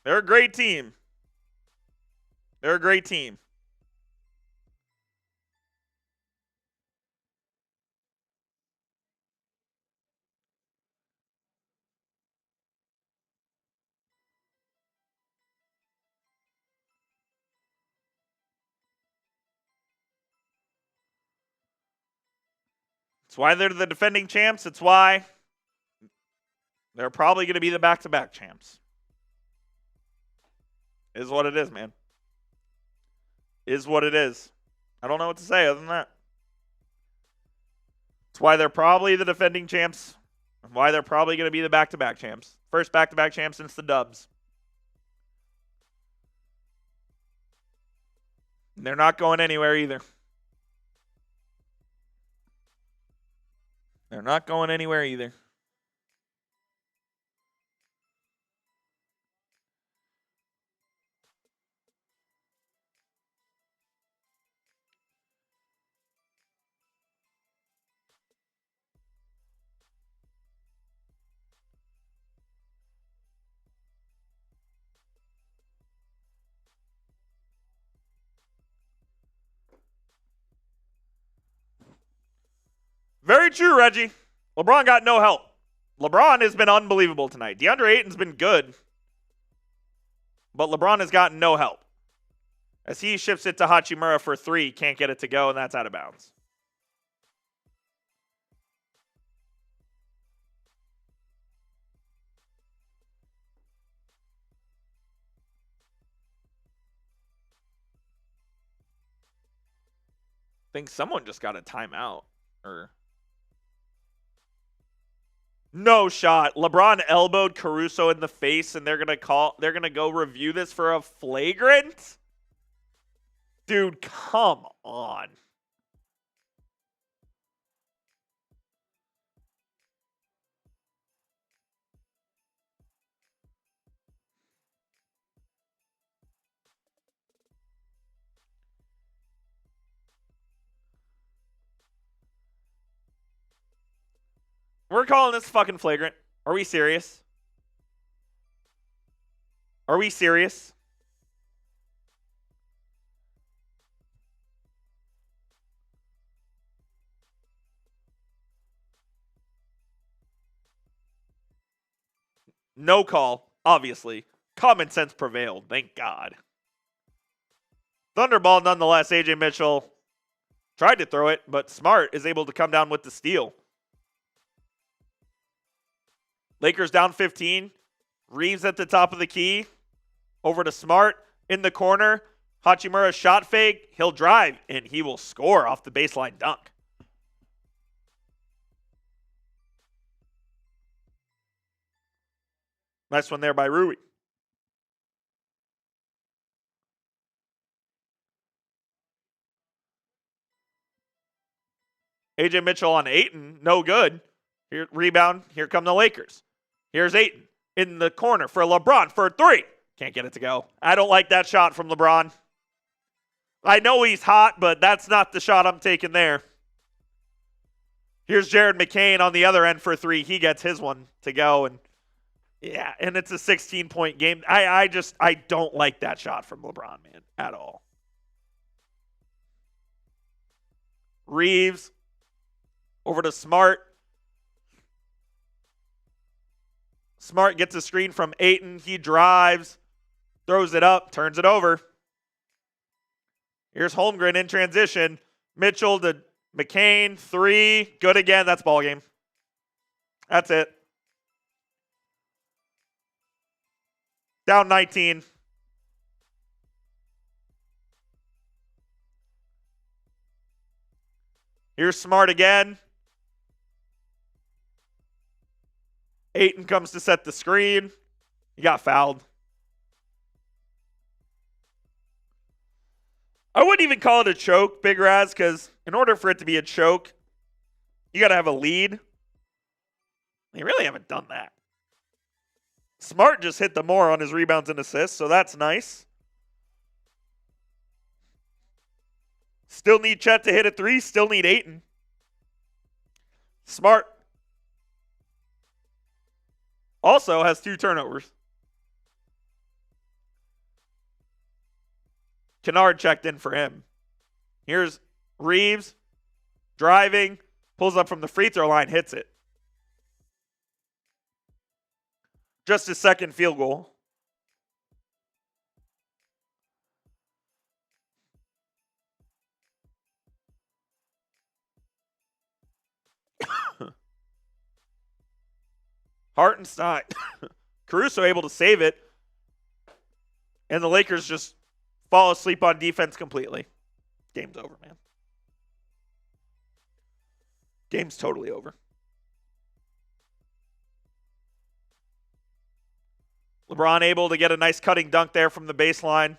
They're a great team. They're a great team. It's why they're the defending champs. It's why they're probably going to be the back-to-back champs. Is what it is, man. Is what it is. I don't know what to say other than that. It's why they're probably the defending champs. And why they're probably going to be the back-to-back champs. First back-to-back champs since the Dubs. And they're not going anywhere either. They're not going anywhere either. Very true, Reggie. LeBron got no help. LeBron has been unbelievable tonight. Deandre Ayton's been good, but LeBron has gotten no help. As he ships it to Hachimura for 3, can't get it to go, and that's out of bounds. I think someone just got a timeout. No shot. LeBron elbowed Caruso in the face, and they're gonna go review this for a flagrant? Dude, come on. We're calling this fucking flagrant. Are we serious? Are we serious? No call, obviously. Common sense prevailed, thank God. Thunderball nonetheless. AJ Mitchell tried to throw it, but Smart is able to come down with the steal. Lakers down 15. Reaves at the top of the key. Over to Smart in the corner. Hachimura shot fake. He'll drive, and he will score off the baseline dunk. Nice one there by Rui. AJ Mitchell on Ayton. No good. Here, rebound. Here come the Lakers. Here's Ayton in the corner for LeBron for 3. Can't get it to go. I don't like that shot from LeBron. I know he's hot, but that's not the shot I'm taking there. Here's Jared McCain on the other end for three. He gets his one to go, and yeah, and it's a 16-point game. I don't like that shot from LeBron, man, at all. Reaves over to Smart. Smart gets a screen from Ayton. He drives, throws it up, turns it over. Here's Holmgren in transition. Mitchell to McCain, three. Good again. That's ball game. That's it. Down 19. Here's Smart again. Ayton comes to set the screen. He got fouled. I wouldn't even call it a choke, Big Raz, because in order for it to be a choke, you got to have a lead. They really haven't done that. Smart just hit the more on his rebounds and assists, so that's nice. Still need Chet to hit a three. Still need Ayton. Smart also has 2 turnovers. Kennard checked in for him. Here's Reaves driving, pulls up from the free throw line, hits it. Just his second field goal. Hartenstein. Caruso able to save it. And the Lakers just fall asleep on defense completely. Game's over, man. Game's totally over. LeBron able to get a nice cutting dunk there from the baseline.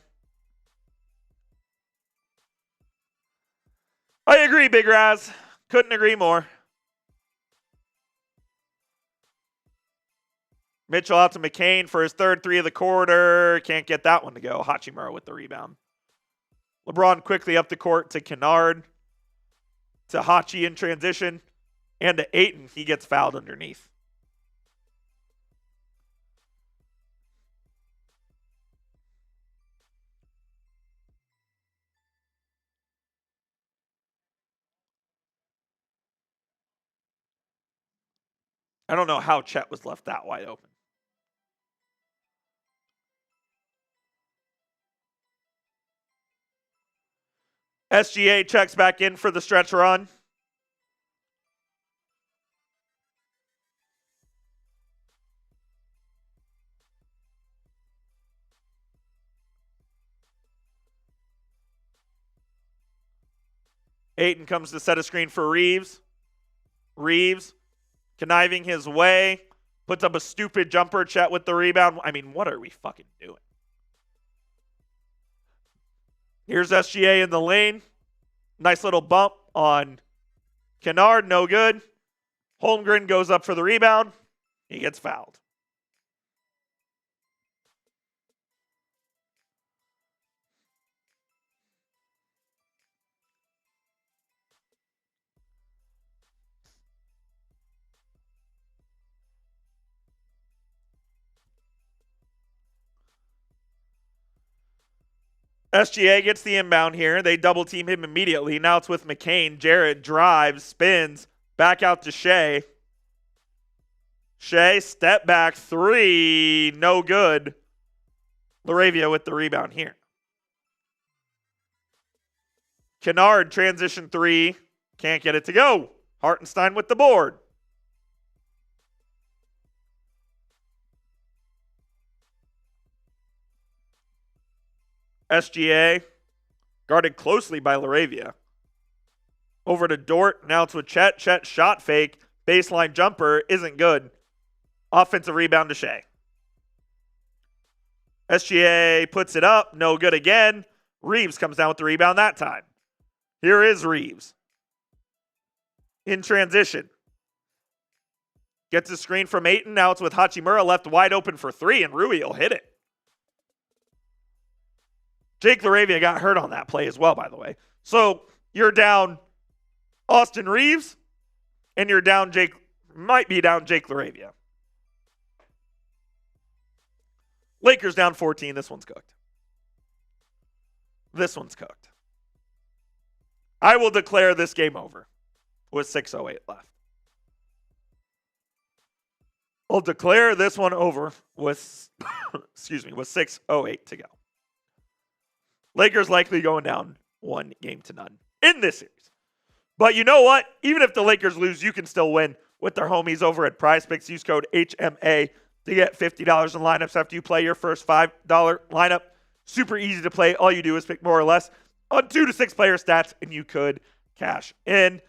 I agree, Big Raz. Couldn't agree more. Mitchell out to McCain for his third three of the quarter. Can't get that one to go. Hachimura with the rebound. LeBron quickly up the court to Kennard. To Hachi in transition. And to Ayton. He gets fouled underneath. I don't know how Chet was left that wide open. SGA checks back in for the stretch run. Ayton comes to set a screen for Reaves. Reaves conniving his way. Puts up a stupid jumper. Chet with the rebound. I mean, what are we fucking doing? Here's SGA in the lane. Nice little bump on Kennard. No good. Holmgren goes up for the rebound. He gets fouled. SGA gets the inbound here. They double team him immediately. Now it's with McCain. Jared drives, spins, back out to Shea. Shea, step back, three, no good. Laravia with the rebound here. Kennard, transition three, can't get it to go. Hartenstein with the board. SGA, guarded closely by Laravia. Over to Dort, now it's with Chet. Chet shot fake, baseline jumper, isn't good. Offensive rebound to Shea. SGA puts it up, no good again. Reaves comes down with the rebound that time. Here is Reaves. In transition. Gets a screen from Ayton, now it's with Hachimura left wide open for three, and Rui will hit it. Jake LaRavia got hurt on that play as well, by the way. So you're down Austin Reaves, and you're down Jake LaRavia. Lakers down 14. This one's cooked. I will declare this game over with 6:08 left. I'll declare this one over with, with 6:08 to go. Lakers likely going down 1-0 in this series. But you know what? Even if the Lakers lose, you can still win with their homies over at PrizePicks. Use code HMA to get $50 in lineups after you play your first $5 lineup. Super easy to play. All you do is pick more or less on 2 to 6 player stats, and you could cash in.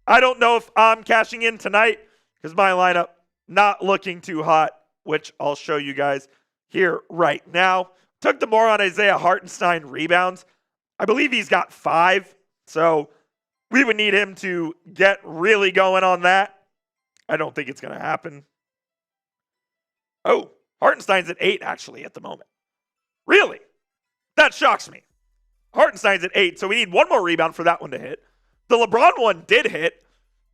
I don't know if I'm cashing in tonight because my lineup not looking too hot, which I'll show you guys here right now. Took the more on Isaiah Hartenstein rebounds. I believe he's got 5, so we would need him to get really going on that. I don't think it's going to happen. Oh, Hartenstein's at 8 actually at the moment. Really? That shocks me. Hartenstein's at 8, so we need one more rebound for that one to hit. The LeBron one did hit.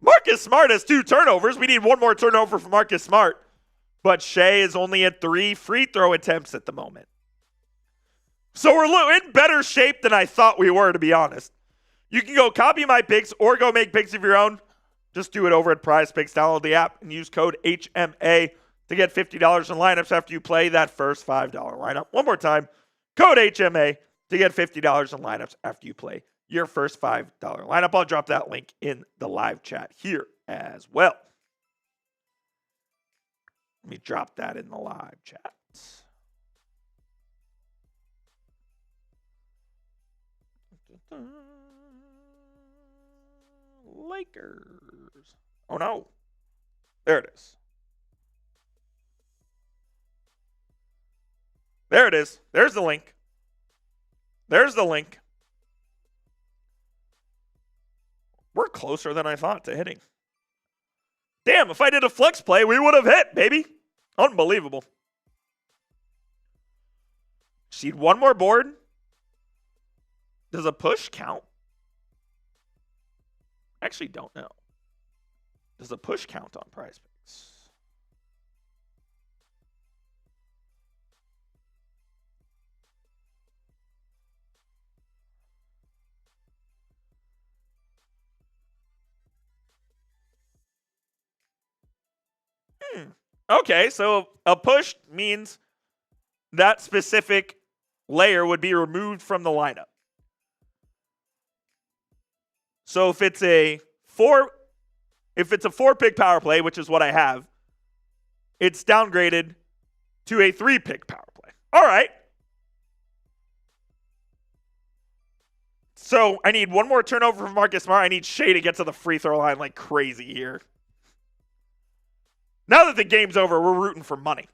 Marcus Smart has 2 turnovers. We need one more turnover for Marcus Smart. But Shea is only at 3 free throw attempts at the moment. So we're in better shape than I thought we were, to be honest. You can go copy my picks or go make picks of your own. Just do it over at PrizePicks. Download the app and use code HMA to get $50 in lineups after you play that first $5 lineup. One more time, code HMA to get $50 in lineups after you play your first $5 lineup. I'll drop that link in the live chat here as well. Let me drop that in the live chat. Lakers. Oh no. There it is. There it is. There's the link. We're closer than I thought to hitting. Damn, if I did a flex play, we would have hit, baby. Unbelievable. Seed one more board. Does a push count? Actually don't know. Does a push count on PrizePicks? Okay, so a push means that specific layer would be removed from the lineup. So if it's a 4-pick power play, which is what I have, it's downgraded to a 3-pick power play. All right. So I need one more turnover from Marcus Smart. I need Shea to get to the free throw line like crazy here. Now that the game's over, we're rooting for money.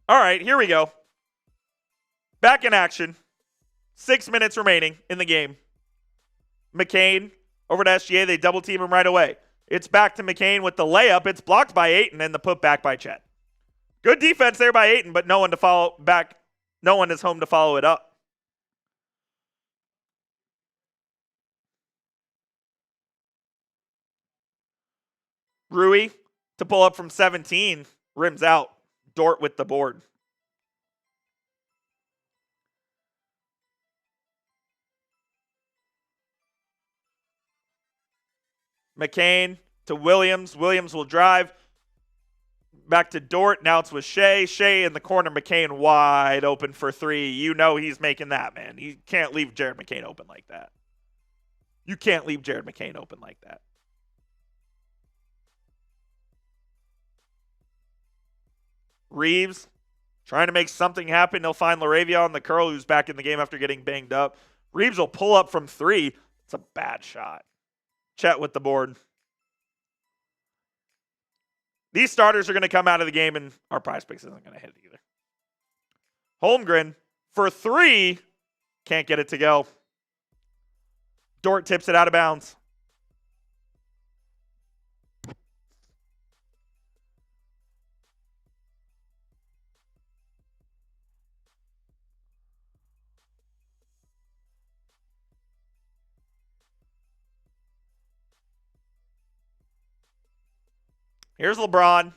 All right, here we go. Back in action. 6 minutes remaining in the game. McCain over to SGA. They double team him right away. It's back to McCain with the layup. It's blocked by Ayton and the putback by Chet. Good defense there by Ayton, but no one to follow back. No one is home to follow it up. Rui to pull up from 17. Rims out. Dort with the board. McCain to Williams. Williams will drive. Back to Dort. Now it's with Shea. Shea in the corner. McCain wide open for 3. You know he's making that, man. You can't leave Jared McCain open like that. You can't leave Jared McCain open like that. Reaves trying to make something happen. He'll find LaRavia on the curl, who's back in the game after getting banged up. Reaves will pull up from 3. It's a bad shot. Chet with the board. These starters are going to come out of the game, and our PrizePicks isn't going to hit it either. Holmgren for 3. Can't get it to go. Dort tips it out of bounds. Here's LeBron.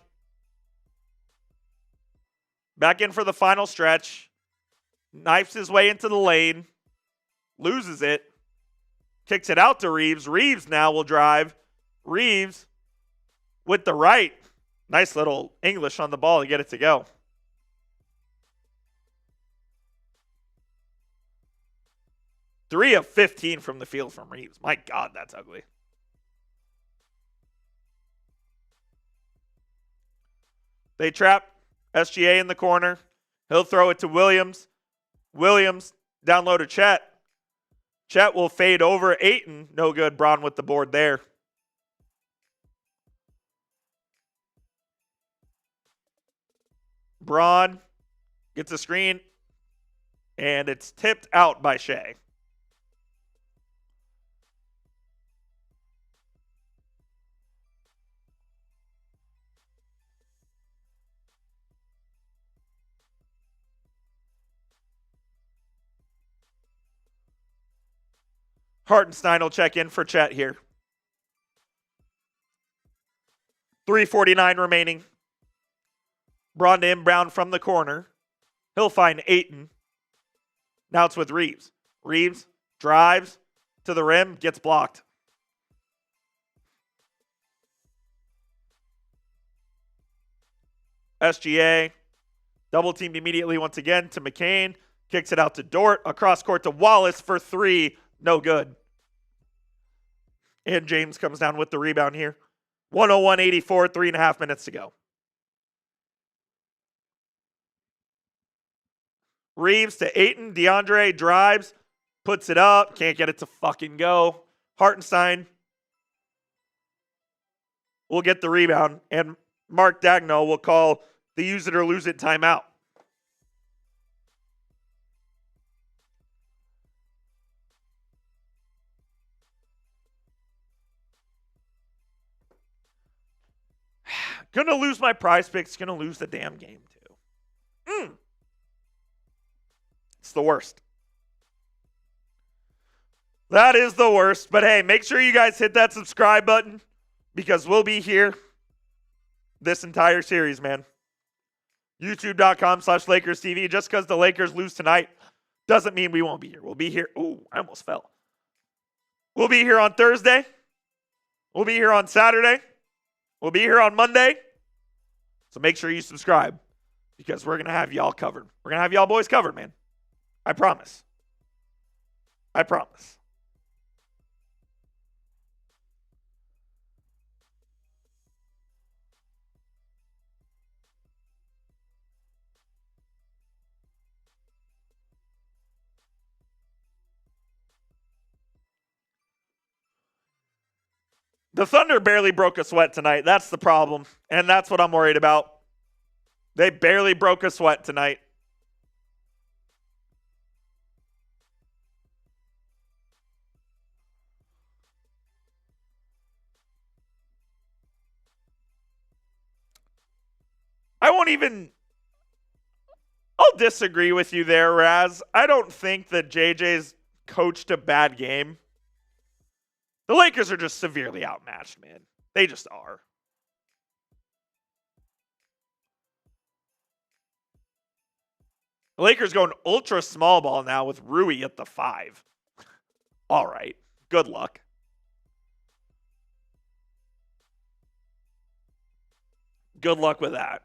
Back in for the final stretch. Knifes his way into the lane. Loses it. Kicks it out to Reaves. Reaves now will drive. Reaves with the right. Nice little English on the ball to get it to go. Three of 15 from the field from Reaves. My God, that's ugly. They trap SGA in the corner. He'll throw it to Williams. Williams down low to Chet. Chet will fade over Ayton. No good. Braun with the board there. Braun gets a screen, and it's tipped out by Shea. Hartenstein will check in for Chet here. 3:49 remaining. Braun to inbound from the corner. He'll find Ayton. Now it's with Reaves. Reaves drives to the rim, gets blocked. SGA double teamed immediately once again to McCain. Kicks it out to Dort. Across court to Wallace for 3. No good. And James comes down with the rebound here. 101-84, 3.5 minutes to go. Reaves to Ayton. Deandre drives, puts it up, can't get it to fucking go. Hartenstein will get the rebound, and Mark Daigneault will call the use it or lose it timeout. Gonna lose my prize picks. Gonna lose the damn game, too. It's the worst. That is the worst. But hey, make sure you guys hit that subscribe button because we'll be here this entire series, man. YouTube.com/Lakers TV. Just because the Lakers lose tonight doesn't mean we won't be here. We'll be here. Ooh, I almost fell. We'll be here on Thursday. We'll be here on Saturday. We'll be here on Monday. So make sure you subscribe because we're going to have y'all covered. We're going to have y'all boys covered, man. I promise. I promise. The Thunder barely broke a sweat tonight. That's the problem. And that's what I'm worried about. They barely broke a sweat tonight. I'll disagree with you there, Raz. I don't think that JJ's coached a bad game. The Lakers are just severely outmatched, man. They just are. The Lakers going ultra small ball now with Rui at the 5. All right. Good luck. Good luck with that.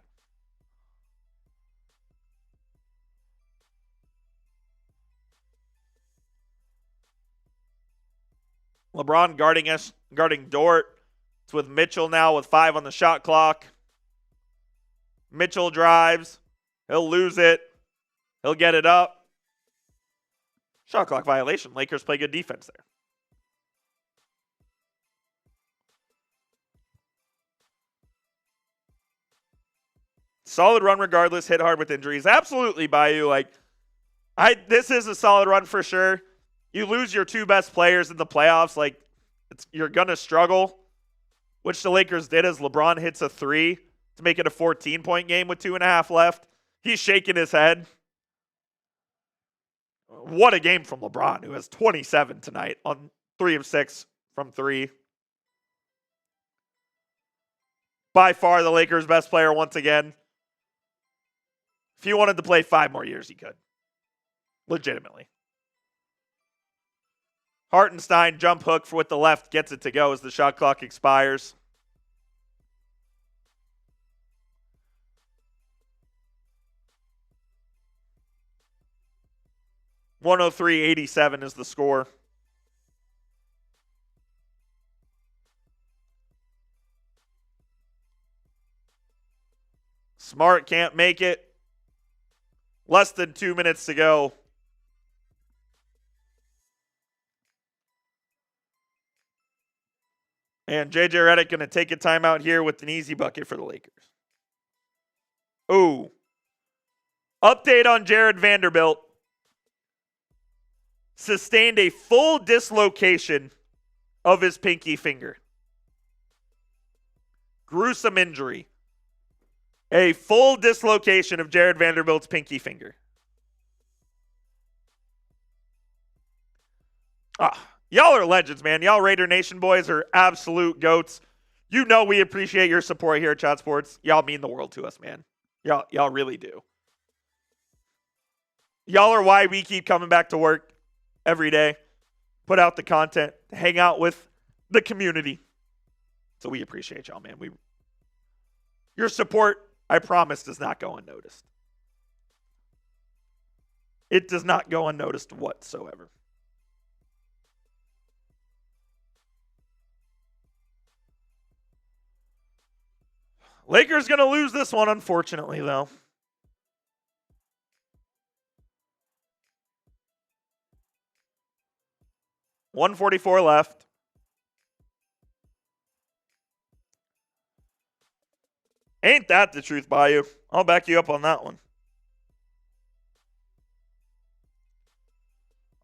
LeBron guarding Dort. It's with Mitchell now with 5 on the shot clock. Mitchell drives. He'll lose it. He'll get it up. Shot clock violation. Lakers play good defense there. Solid run regardless. Hit hard with injuries. Absolutely, Bayou. Like, This is a solid run for sure. You lose your two best players in the playoffs, like you're gonna struggle, which the Lakers did as LeBron hits a 3 to make it a 14-point game with 2.5 left. He's shaking his head. What a game from LeBron, who has 27 tonight on 3 of 6 from 3. By far the Lakers' best player once again. If he wanted to play 5 more years, he could. Legitimately. Hartenstein, jump hook with the left, gets it to go as the shot clock expires. .103.87 is the score. Smart can't make it. Less than 2 minutes to go. And JJ Redick going to take a timeout here with an easy bucket for the Lakers. Ooh. Update on Jared Vanderbilt. Sustained a full dislocation of his pinky finger. Gruesome injury. A full dislocation of Jared Vanderbilt's pinky finger. Y'all are legends, man. Y'all Raider Nation boys are absolute goats. You know we appreciate your support here at Chat Sports. Y'all mean the world to us, man. Y'all really do. Y'all are why we keep coming back to work every day, put out the content, hang out with the community. So we appreciate y'all, man. Your support, I promise, does not go unnoticed. It does not go unnoticed whatsoever. Lakers going to lose this one, unfortunately, though. .144 left. Ain't that the truth, Bayou? I'll back you up on that one.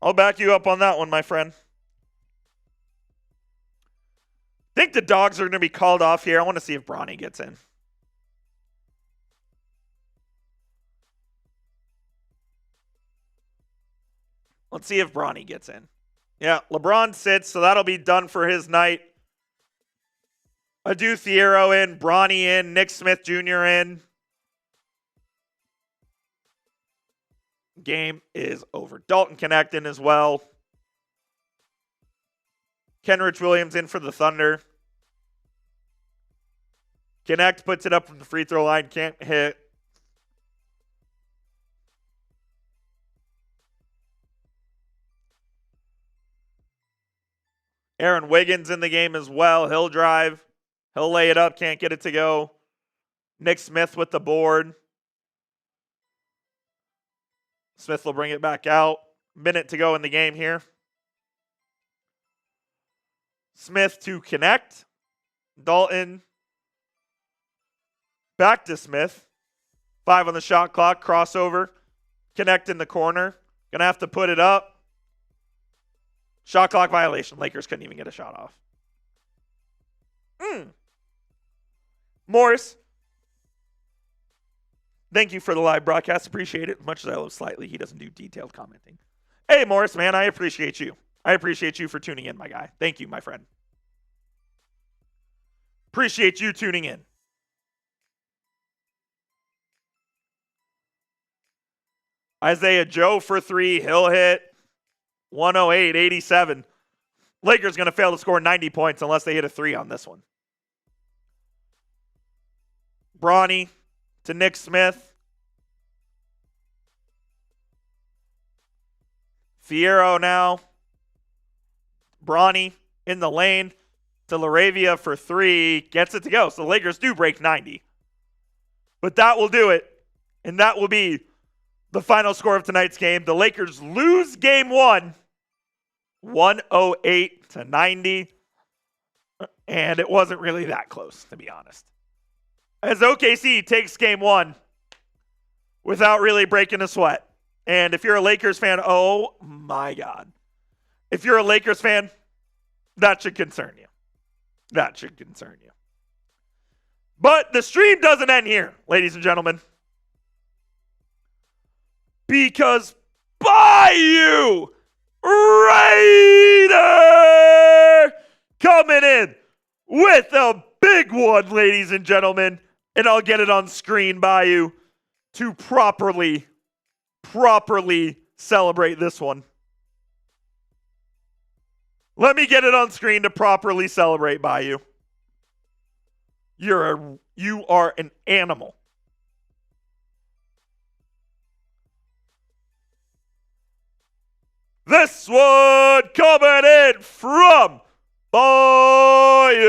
I'll back you up on that one, my friend. I think the dogs are going to be called off here. I want to see if Bronny gets in. Let's see if Bronny gets in. Yeah, LeBron sits, so that'll be done for his night. Adu Thiero in, Bronny in, Nick Smith Jr. in. Game is over. Dalton Connect in as well. Kenrich Williams in for the Thunder. Connect puts it up from the free throw line, can't hit. Aaron Wiggins in the game as well. He'll drive. He'll lay it up. Can't get it to go. Nick Smith with the board. Smith will bring it back out. Minute to go in the game here. Smith to Connect. Dalton. Back to Smith. 5 on the shot clock. Crossover. Connect in the corner. Gonna have to put it up. Shot clock violation. Lakers couldn't even get a shot off. Morris. Thank you for the live broadcast. Appreciate it. Much as I love Slightly, he doesn't do detailed commenting. Hey, Morris, man, I appreciate you. I appreciate you for tuning in, my guy. Thank you, my friend. Appreciate you tuning in. Isaiah Joe for 3. He'll hit. 108-87. Lakers going to fail to score 90 points unless they hit a 3 on this one. Bronny to Nick Smith. Thiero now. Bronny in the lane to Laravia for 3. Gets it to go. So the Lakers do break 90. But that will do it. And that will be the final score of tonight's game. The Lakers lose game 1. 108-90. And it wasn't really that close, to be honest. As OKC takes game 1 without really breaking a sweat. And if you're a Lakers fan, oh my God. If you're a Lakers fan, that should concern you. That should concern you. But the stream doesn't end here, ladies and gentlemen. Because Bayou Raider coming in with a big one, ladies and gentlemen. And I'll get it on screen, Bayou, to properly celebrate this one. Let me get it on screen to properly celebrate Bayou. You are an animal. This one coming in from Bayou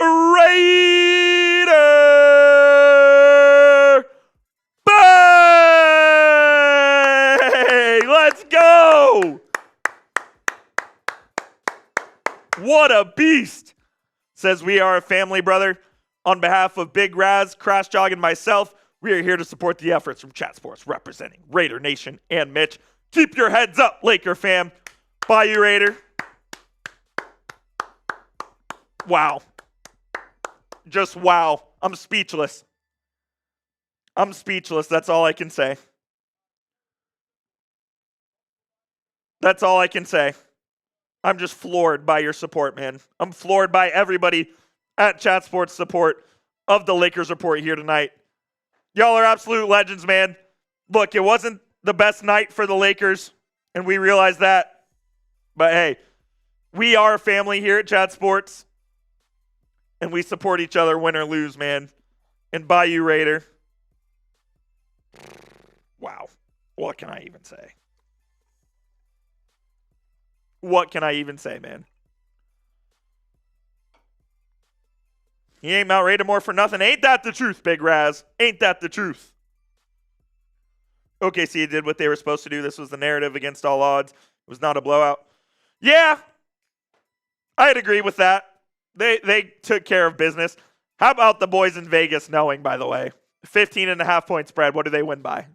Raider. Bang! Let's go! What a beast! Says we are a family, brother. On behalf of Big Raz, Crash Jog, and myself, we are here to support the efforts from Chat Sports representing Raider Nation and Mitch. Keep your heads up, Laker fam. Bayou Raider. Wow. Just wow. I'm speechless. That's all I can say. That's all I can say. I'm just floored by your support, man. I'm floored by everybody at Chat Sports support of the Lakers report here tonight. Y'all are absolute legends, man. Look, it wasn't the best night for the Lakers, and we realize that. But hey, we are a family here at Chat Sports, and we support each other win or lose, man. And Bayou Raider. Wow. What can I even say? What can I even say, man? He ain't Mount Raider for nothing. Ain't that the truth, Big Raz? Ain't that the truth? OKC did what they were supposed to do. This was the narrative against all odds. It was not a blowout. Yeah, I'd agree with that. They took care of business. How about the boys in Vegas knowing, by the way, 15.5 point spread, what do they win by?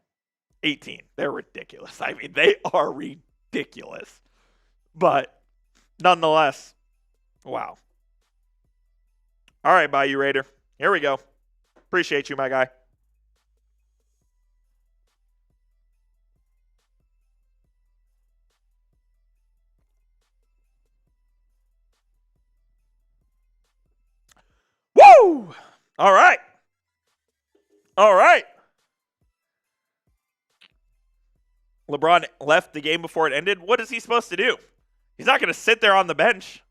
18. They're ridiculous. I mean, they are ridiculous. But nonetheless, wow. All right, Bayou Raider. Here we go. Appreciate you, my guy. Woo! All right. All right. LeBron left the game before it ended. What is he supposed to do? He's not going to sit there on the bench.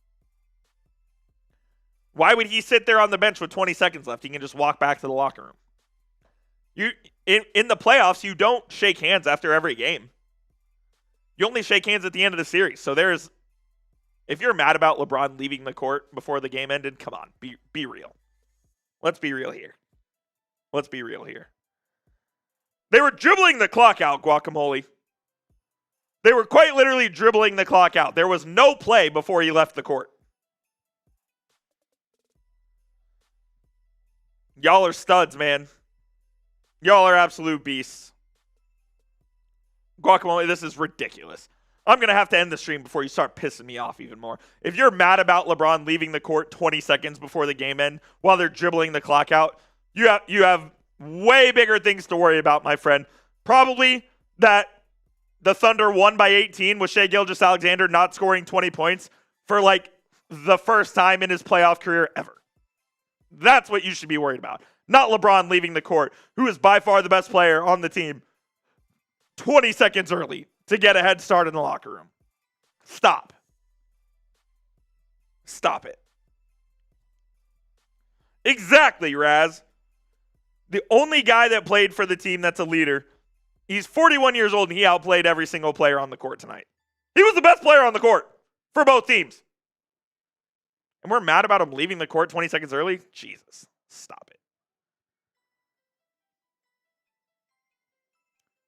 Why would he sit there on the bench with 20 seconds left? He can just walk back to the locker room. In the playoffs, you don't shake hands after every game. You only shake hands at the end of the series. So if you're mad about LeBron leaving the court before the game ended, come on, be real. Let's be real here. Let's be real here. They were dribbling the clock out, guacamole. They were quite literally dribbling the clock out. There was no play before he left the court. Y'all are studs, man. Y'all are absolute beasts. Guacamole, this is ridiculous. I'm going to have to end the stream before you start pissing me off even more. If you're mad about LeBron leaving the court 20 seconds before the game end while they're dribbling the clock out, you have way bigger things to worry about, my friend. Probably that the Thunder won by 18 with Shai Gilgeous-Alexander not scoring 20 points for like the first time in his playoff career ever. That's what you should be worried about. Not LeBron leaving the court, who is by far the best player on the team, 20 seconds early to get a head start in the locker room. Stop. Stop it. Exactly, Raz. The only guy that played for the team that's a leader, he's 41 years old and he outplayed every single player on the court tonight. He was the best player on the court for both teams. And we're mad about him leaving the court 20 seconds early? Jesus, stop it.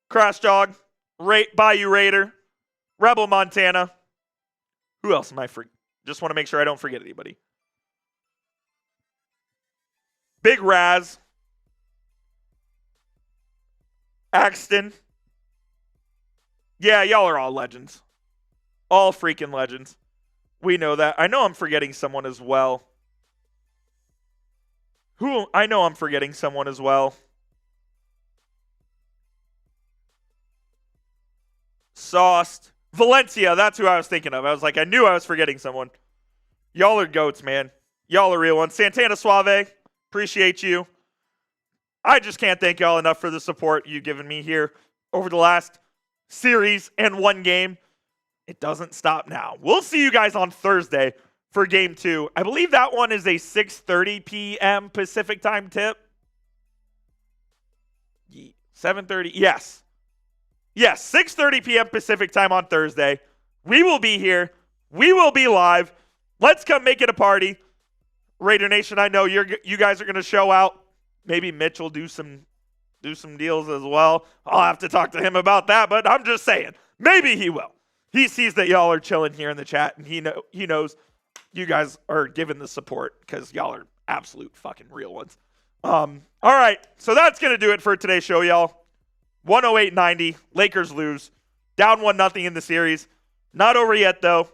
Crash Jog, Bayou Raider, Rebel Montana. Who else am I forgetting? Just want to make sure I don't forget anybody. Big Raz, Axton, Yeah, y'all are all legends. All freaking legends. We know that. I know I'm forgetting someone as well. I know I'm forgetting someone as well. Sauced. Valencia, that's who I was thinking of. I was like, I knew I was forgetting someone. Y'all are goats, man. Y'all are real ones. Santana Suave, appreciate you. I just can't thank y'all enough for the support you've given me here over the last series and one game. It doesn't stop now. We'll see you guys on Thursday for game 2. I believe that one is a 6:30 p.m. Pacific time tip. 7:30. Yes. Yes, 6:30 p.m. Pacific time on Thursday. We will be here. We will be live. Let's come make it a party. Raider Nation, I know you guys are going to show out. Maybe Mitch will do some deals as well. I'll have to talk to him about that, but I'm just saying. Maybe he will. He sees that y'all are chilling here in the chat, and he knows you guys are giving the support because y'all are absolute fucking real ones. All right, so that's going to do it for today's show, y'all. 108-90, Lakers lose. Down 1-0 in the series. Not over yet, though.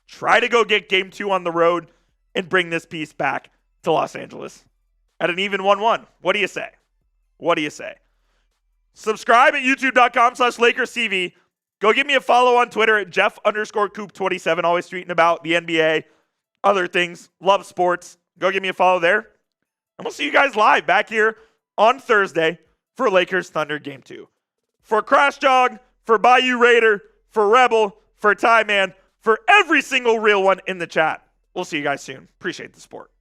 Try to go get game 2 on the road and bring this piece back to Los Angeles at an even 1-1. What do you say? What do you say? Subscribe at youtube.com/LakersTV. Go give me a follow on Twitter at Jeff_Coop27. Always tweeting about the NBA, other things. Love sports. Go give me a follow there. And we'll see you guys live back here on Thursday for Lakers Thunder Game 2. For Crash Jog, for Bayou Raider, for Rebel, for Ty Man, for every single real one in the chat. We'll see you guys soon. Appreciate the support.